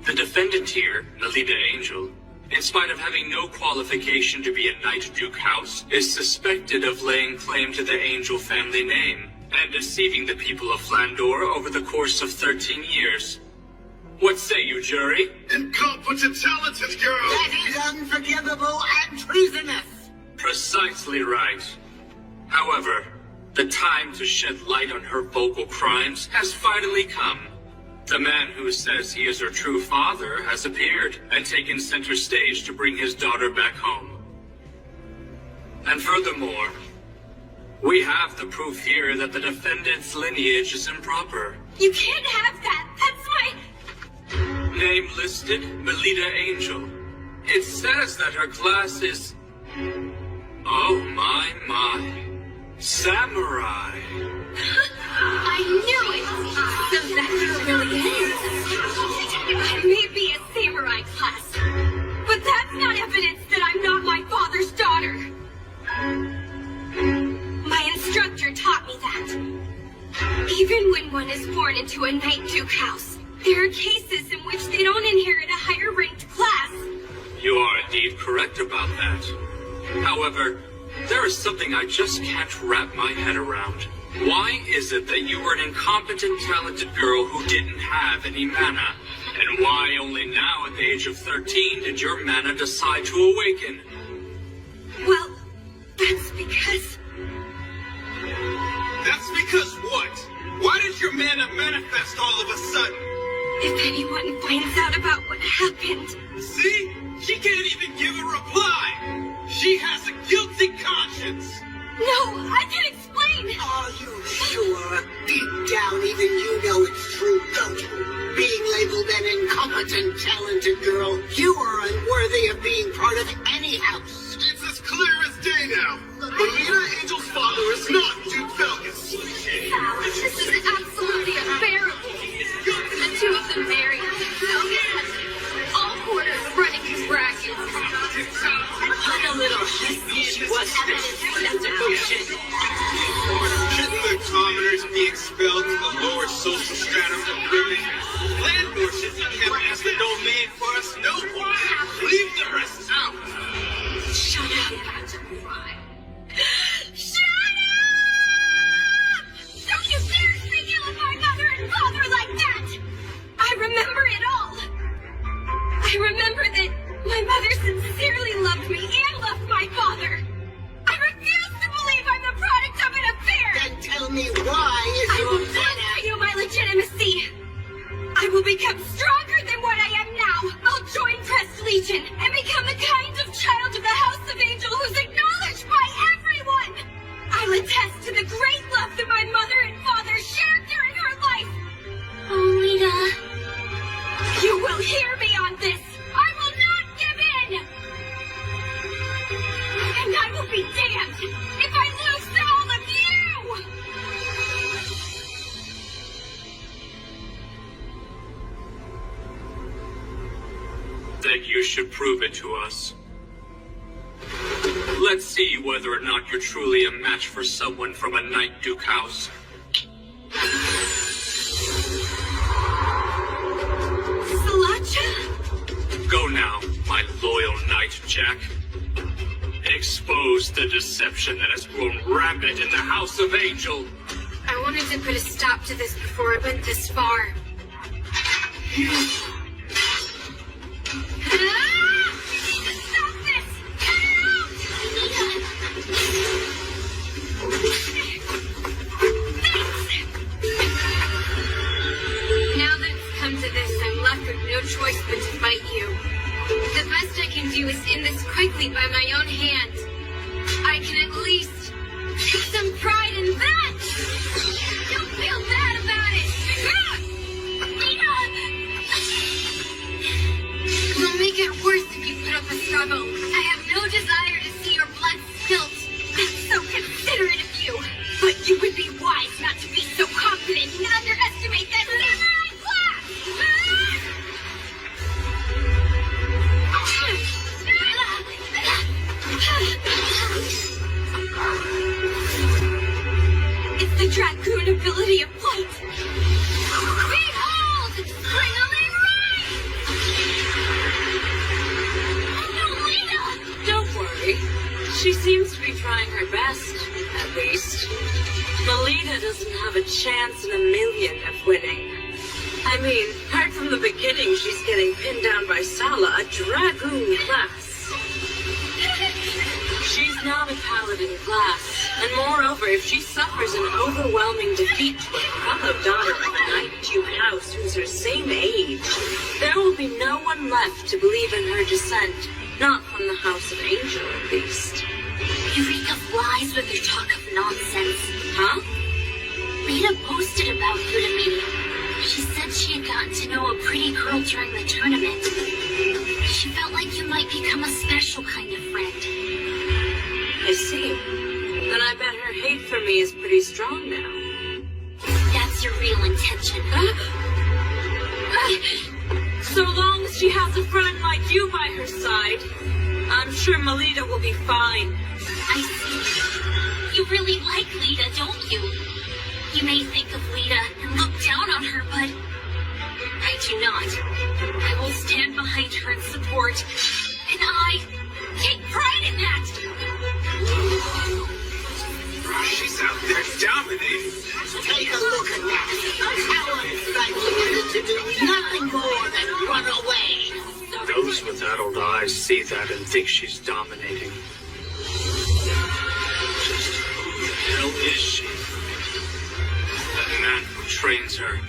The defendant here, Melita Angel, in spite of having no qualification to be a Night Duke House, is suspected of laying claim to the Angel family name and deceiving the people of Flandor over the course of 13 years. What say you, jury? Incompetent, talented girl! That is unforgivable and treasonous! Precisely right. However, the time to shed light on her vocal crimes has finally come. The man who says he is her true father has appeared and taken center stage to bring his daughter back home. And furthermore, we have the proof here that the defendant's lineage is improper. You can't have that! That's my... Name listed, Melita Angel. It says that her class is... Oh my. Samurai. I knew it! So that's who it really is. I may be a samurai class, but that's not evidence that I'm not my father's daughter. My instructor taught me that. Even when one is born into a Night Duke house, there are cases in which they don't inherit a higher ranked class. You are indeed correct about that. However, there is something I just can't wrap my head around. Why is it that you were an incompetent, talented girl who didn't have any mana? And why only now, at the age of 13, did your mana decide to awaken? Well, that's because... That's because what? Why did your mana manifest all of a sudden? If anyone finds out about what happened... See? She can't even give a reply! She has a guilty conscience! No, I can explain! Are you sure? Deep down, even you know it's true, don't you? Being labeled an incompetent, talented girl, you are unworthy of being part of any house. It's as clear as day now! Melita Angel's father is not Duke Falcus! This is absolutely unbearable! The two of them married. All quarters running these brackets. What a little hussy she was for that devotion. Shouldn't the commoners be expelled to the lower social stratum of women? Landlord should be kept as the domain for us nobles. Leave the rest out. Shut up! Shut up! Don't you dare speak ill of my mother and father like that! I remember it all! I remember that my mother sincerely loved me and loved my father! I refuse to believe I'm the product of an affair! Then tell me why is I will your fight for you my legitimacy! I will become stronger than what I am now! I'll join Crest Legion and become the kind of child of the House of Angel who's acknowledged by everyone! I'll attest to the great love that my mother and father shared during her life! Oh, Lita. You will hear me on this! I will not give in! And I will be damned if I lose to all of you! That you should prove it to us. Let's see whether or not you're truly a match for someone from a Night Duke house. Salacha? Go now, my loyal knight, Jack. expose the deception that has grown rampant in the House of Angel. I wanted to put a stop to this before it went this far. Stop this! Cut it out! Now that it's come to this, I'm left with no choice but to fight you. The best I can do is end this quickly by my own hand. I can at least take some pride in that! Don't feel bad about it! It'll make it worse if you put up a struggle. I have no desire to see your blood spilt. That's so considerate of you. But you would be wise not to be so confident and underestimate that samurai class! It's the dragoon ability of flight. Behold! Springling Rise! Don't worry. She seems to be trying her best, at least. Melita doesn't have a chance in a million of winning. I mean, right from the beginning, she's getting pinned down by Sala, a dragoon class. She's not a paladin class, and moreover, if she suffers an overwhelming defeat to a fellow daughter of a Knight Duke house who's her same age, there will be no one left to believe in her descent, not from the House of Angel, at least. You reek of lies with your talk of nonsense. Huh? Rita boasted about you to me. She said she had gotten to know a pretty girl during the tournament. She felt like you might become a special kind of friend. I see. Then I bet her hate for me is pretty strong now. That's your real intention. So long as she has a friend like you by her side, I'm sure Melita will be fine. I see. You really like Lita, don't you? You may think of Lita and look down on her, but I do not. I will stand behind her in support, and I take pride in that. She's out there dominating. Take a look at that. Talents like Lita to do nothing more than run away. Those with adult eyes see that and think she's dominating. Just who the hell is she? That man who trains her.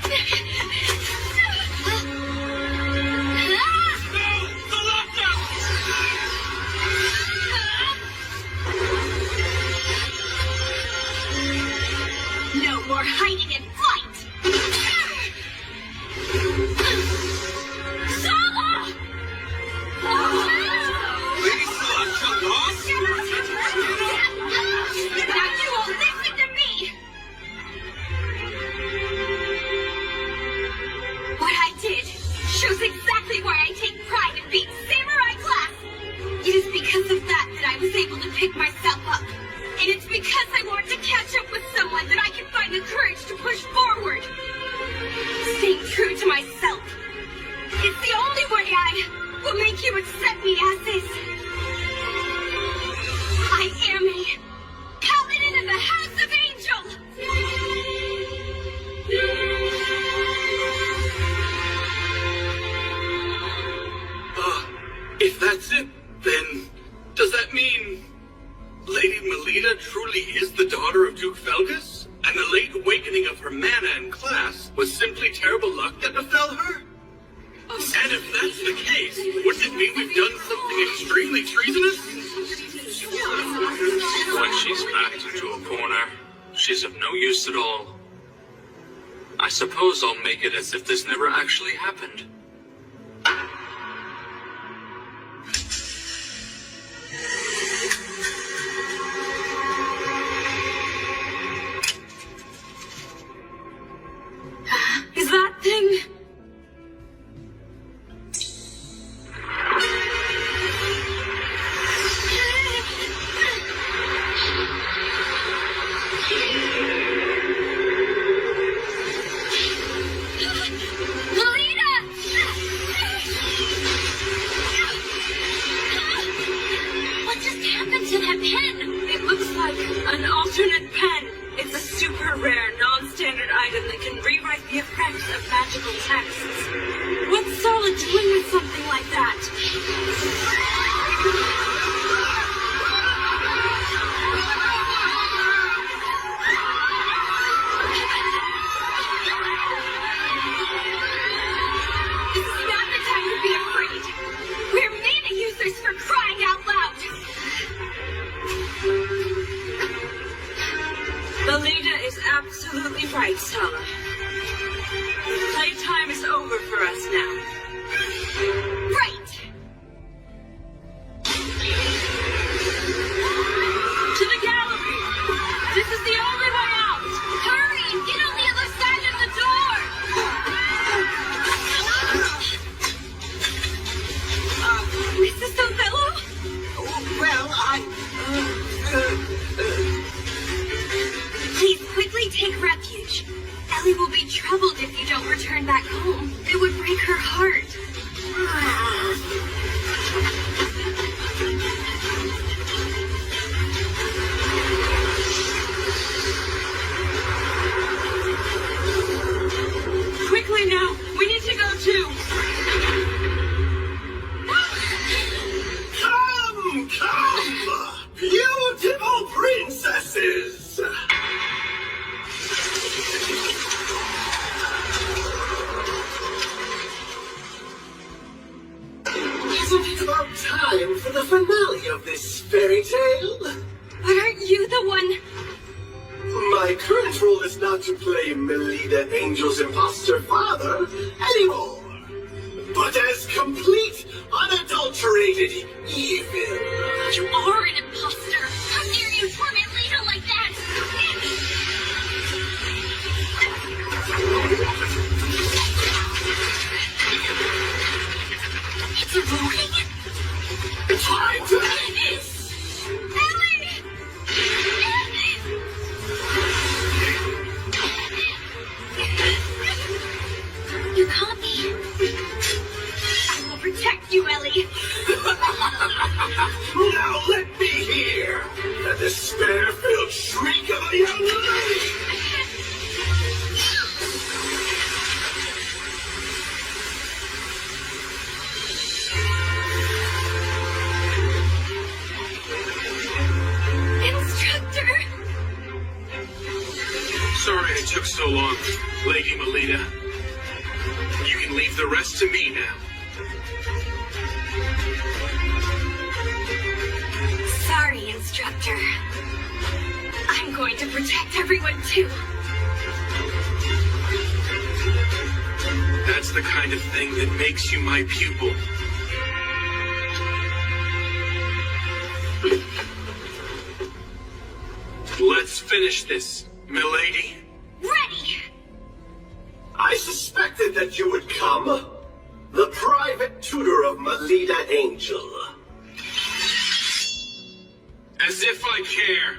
No more hiding in flight! Sala! Lady Slancha lost? Now you will listen to me! What I did shows exactly why I take pride in being samurai class! It is because of that I was able to pick myself up. And it's because I want to catch up with someone that I can find the courage to push forward. Staying true to myself. It's the only way I will make you accept me as is. I am a paladin of the House of Angel! If that's it, then does that mean Lady Melita truly is the daughter of Duke Felgus? And the late awakening of her mana and class was simply terrible luck that befell her? And if that's the case, wouldn't it mean we've done something extremely treasonous? When she's backed into a corner, she's of no use at all. I suppose I'll make it as if this never actually happened. Is that thing... Melita! An alternate pen. It's a super rare, non-standard item that can rewrite the effects of magical texts. What's Solid doing with something like that? This is not the time to be afraid. We're mana users for crying out loud. Melita is absolutely right, Sala. Playtime is over for us now. Right. To the gallery! This is the only way out! Hurry and get on the other side of the door. Mrs. Othello? Well, Please quickly take refuge. Ellie will be troubled if you don't return back home. It would break her heart. Quickly now! We need to go too! Come! Beautiful princesses! Isn't it about time for the finale of this fairy tale? But aren't you the one? My current role is not to play Melita Angel's imposter father anymore, but as complete, unadulterated evil. You are an imposter. How dare you torment Lita like that? It's eroding. Time to Ellie! You caught me. I will protect you, Ellie. Now let me hear the despair-filled shriek of a young lady! Instructor! Sorry it took so long, Lady Melita. You can leave the rest to me now. Sorry, Instructor. I'm going to protect everyone too. That's the kind of thing that makes you my pupil. Let's finish this, milady. Ready! I suspected that you would come. The private tutor of Melita Angel. As if I care.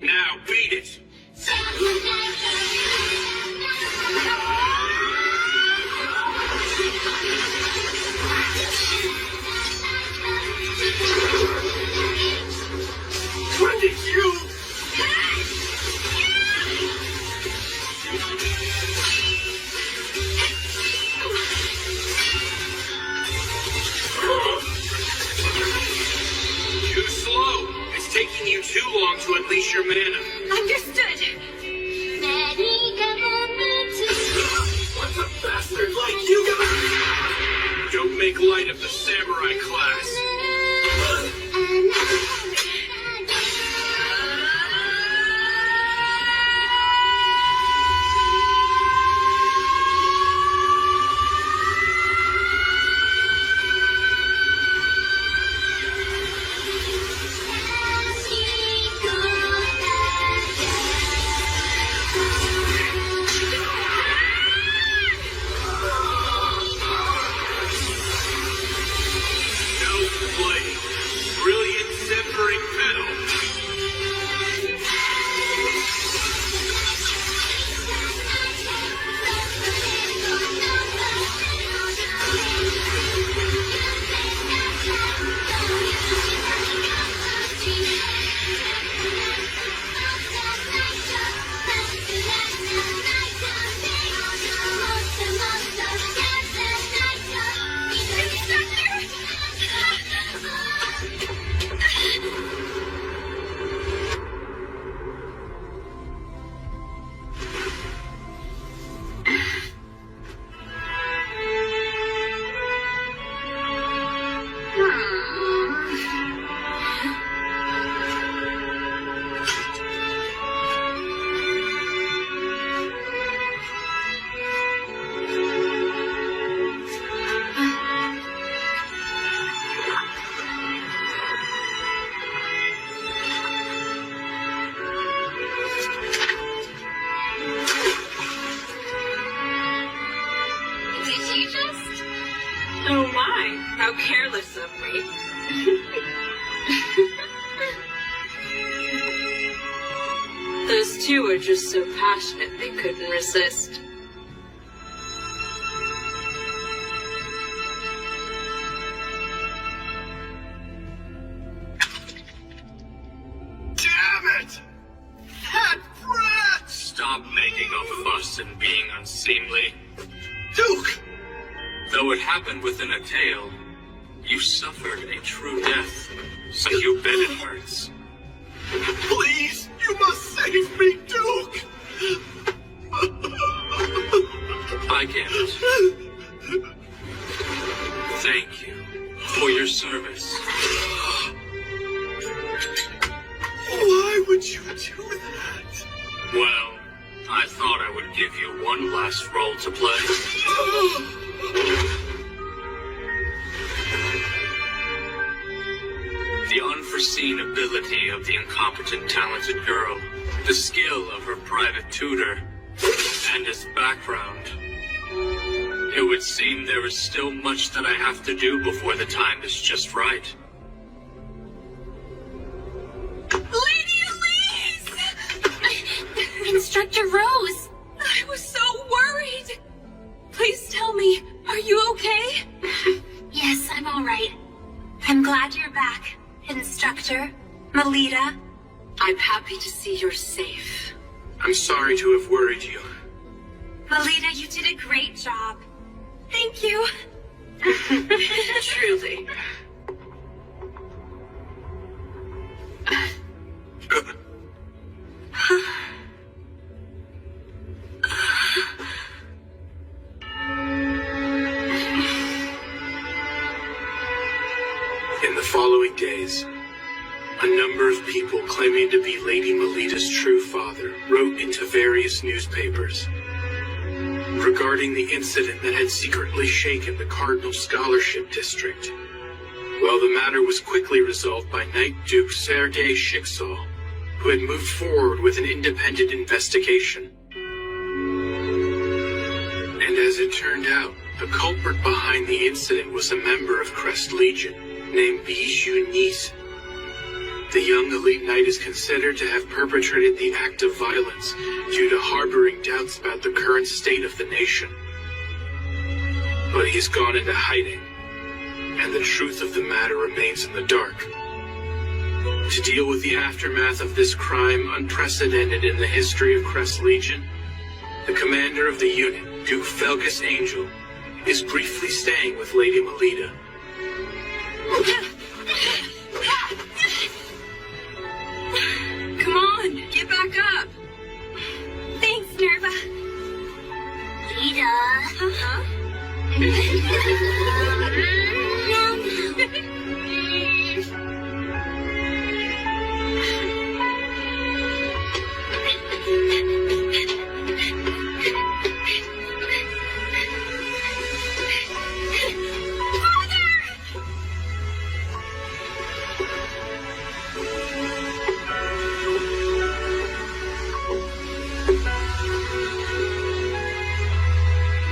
Now beat it. 22! Too slow. It's taking you too long to unleash your mana. Understood. What's a bastard like you gonna... Don't make light of the samurai class. How careless of me. Those two are just so passionate they couldn't resist. Damn it! That brat! Stop making a fuss and being unseemly. Duke! Though it happened within a tale, you suffered a true death, so you bet it hurts. Please, you must save me, Duke! I can't. Thank you for your service. Why would you do that? Well, I thought I would give you one last role to play. The unforeseen ability of the incompetent talented girl, the skill of her private tutor, and his background. It would seem there is still much that I have to do before the time is just right. Lady Elise! Instructor Rose! I was so worried. Please tell me, are you okay? Yes, I'm all right. I'm glad you're back, Instructor Melita. I'm happy to see you're safe. I'm sorry to have worried you. Melita, you did a great job. Thank you. Truly. In the following days, a number of people claiming to be Lady Melita's true father wrote into various newspapers regarding the incident that had secretly shaken the Cardinal Scholarship District. While the matter was quickly resolved by Knight Duke Sergei Shiksal, who had moved forward with an independent investigation. And as it turned out, the culprit behind the incident was a member of Crest Legion named Bijou Nice. The young elite knight is considered to have perpetrated the act of violence due to harboring doubts about the current state of the nation. But he's gone into hiding, and the truth of the matter remains in the dark. To deal with the aftermath of this crime unprecedented in the history of Crest Legion, the commander of the unit, Duke Felgus Angel, is briefly staying with Lady Melita. Come on, get back up. Thanks, Nerva. Lita.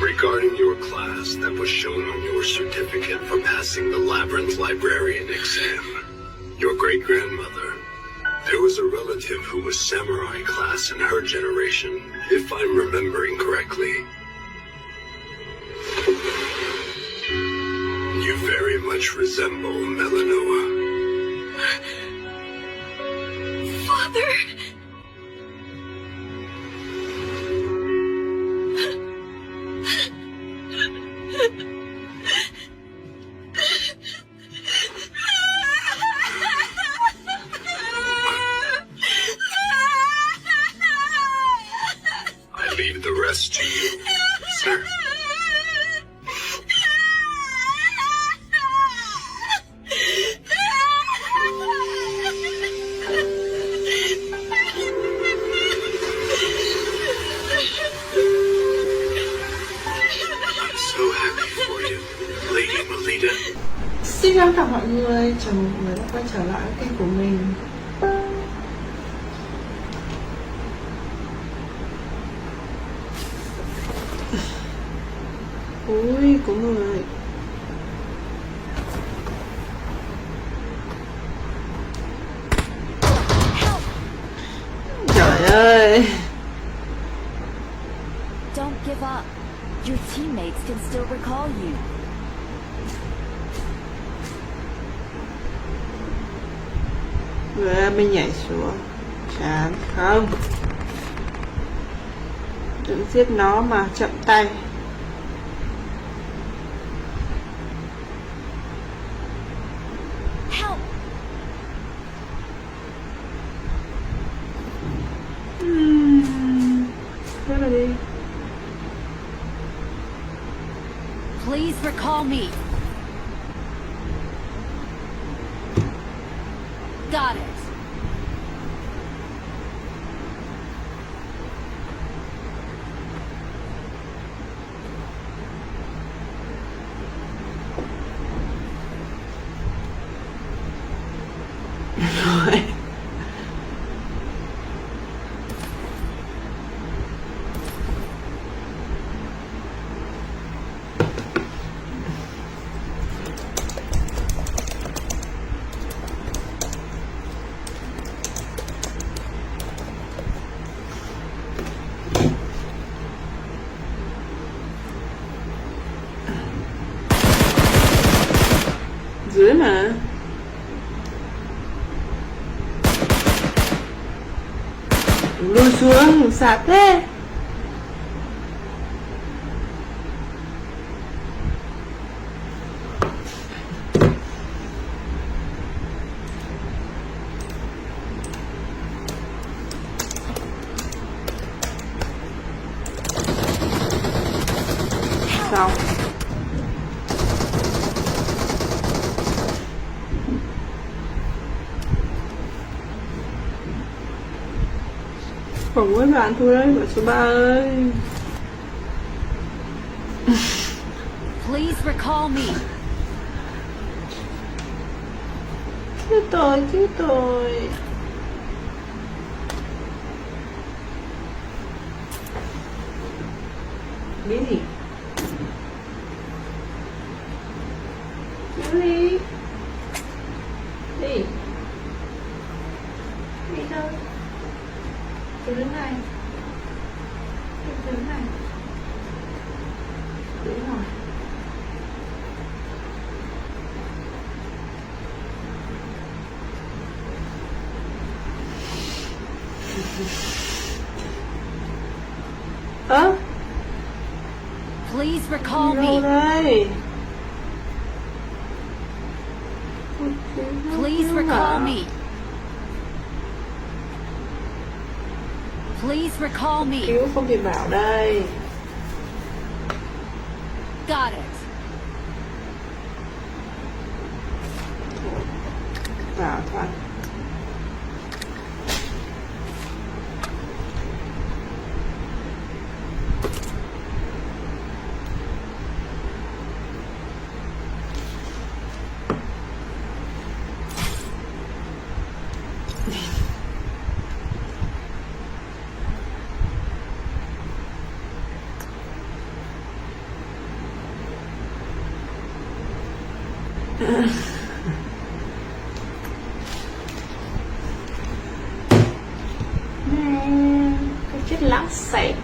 Regarding your class that was shown on your certificate for passing the Labyrinth Librarian exam, your great-grandmother, there was a relative who was samurai class in her generation, if I'm remembering correctly. You very much resemble Melanoa. Father! I leave the rest to you, sir. I'm so happy for you, Lady Melita. Xin chào mọi người, chào mọi người đã quay trở lại với kênh của mình. Ui, có người. ơi. Don't give up. Your teammates can still recall you. Vừa mới nhảy xuống. Chán không. Đừng giết nó mà chậm tay. Help. Thế là đi. Please recall me. Got it. Rồi. Dưới mà. Lùi xuống, sạt thế. Sao? Không có bạn thôi đấy, bạn số 3 ơi. Please recall me. Chết tôi, chết tôi. Biết gì? Chú đi. Đi. Đi đâu? Tôi đứng này. Tôi đứng này. Đúng rồi. Ơ? Please recall Đâu me. đây? Please recall me. Please recall me. Cứu không bị bảo đây. Got it. Bảo thôi. Cái chết lãng xẹt.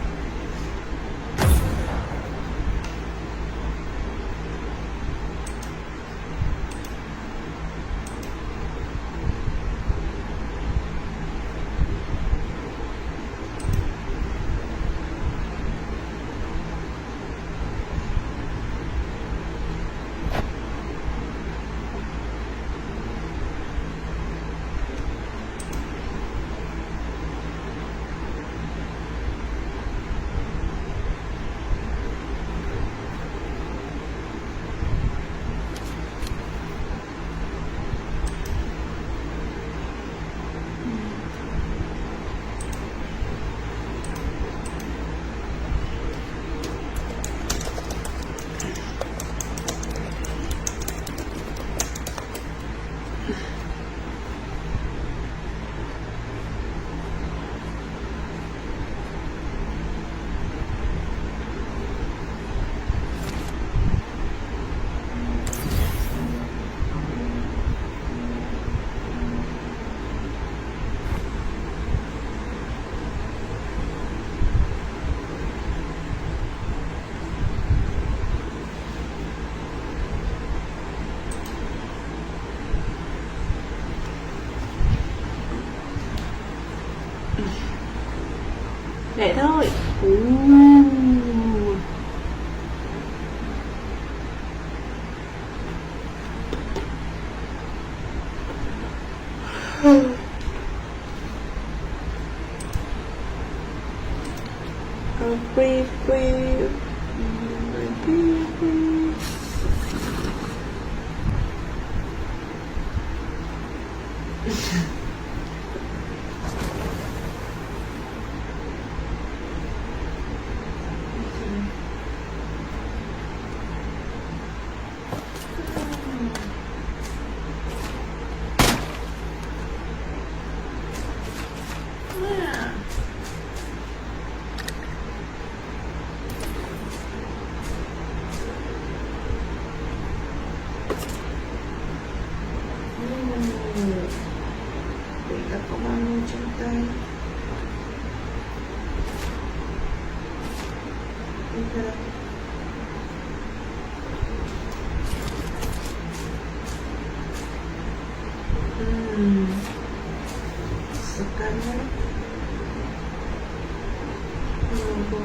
Vậy thôi. Đã có bao nhiêu trong tay. Okay. Sekarang logo.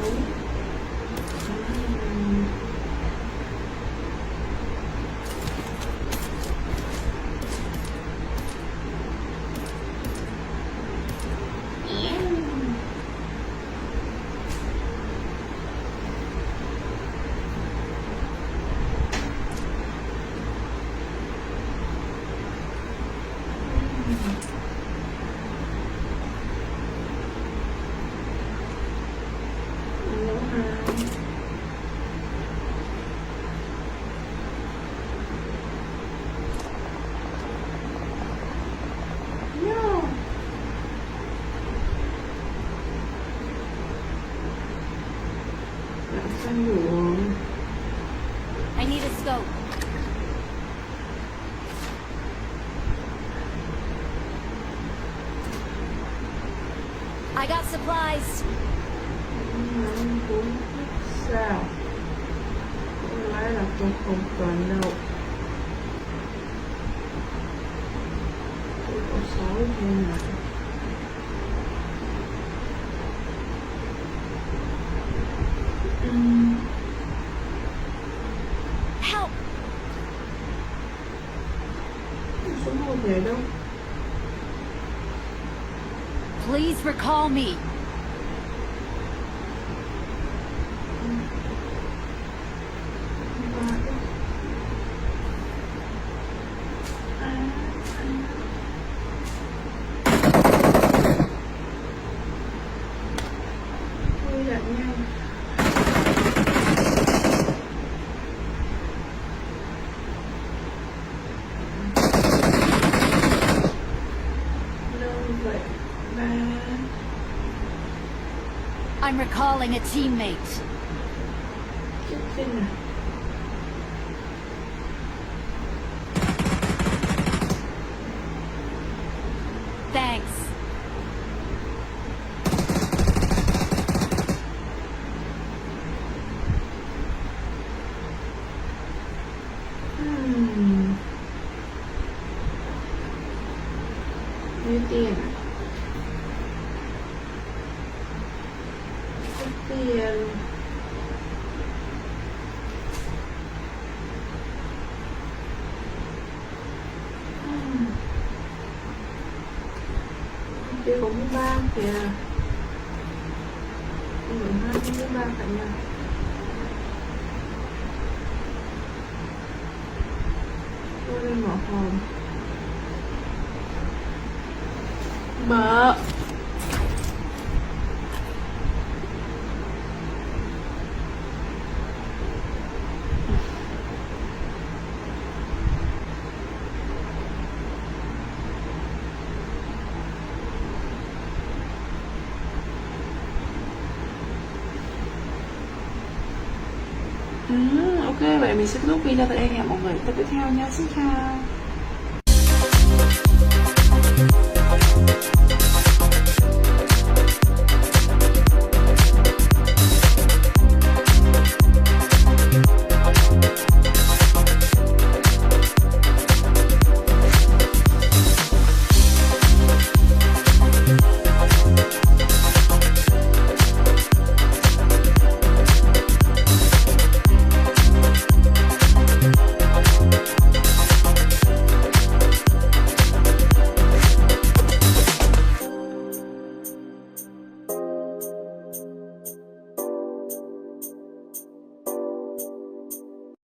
I need a scope. I got supplies. Sao? Không lẽ là tôi không cần đâu. Tôi có 6 viên này. Help! Số 1 vậy đâu? Please recall me. I'm recalling a teammate. Thanks. Như tiền. Tiền. Tiền 43 kìa. Tiền 23 cả nhà. Tôi lên mở hòm. Mở. Ok, vậy mình sẽ kết thúc video tại đây. Hẹn mọi người tập tiếp theo nha. Xin chào.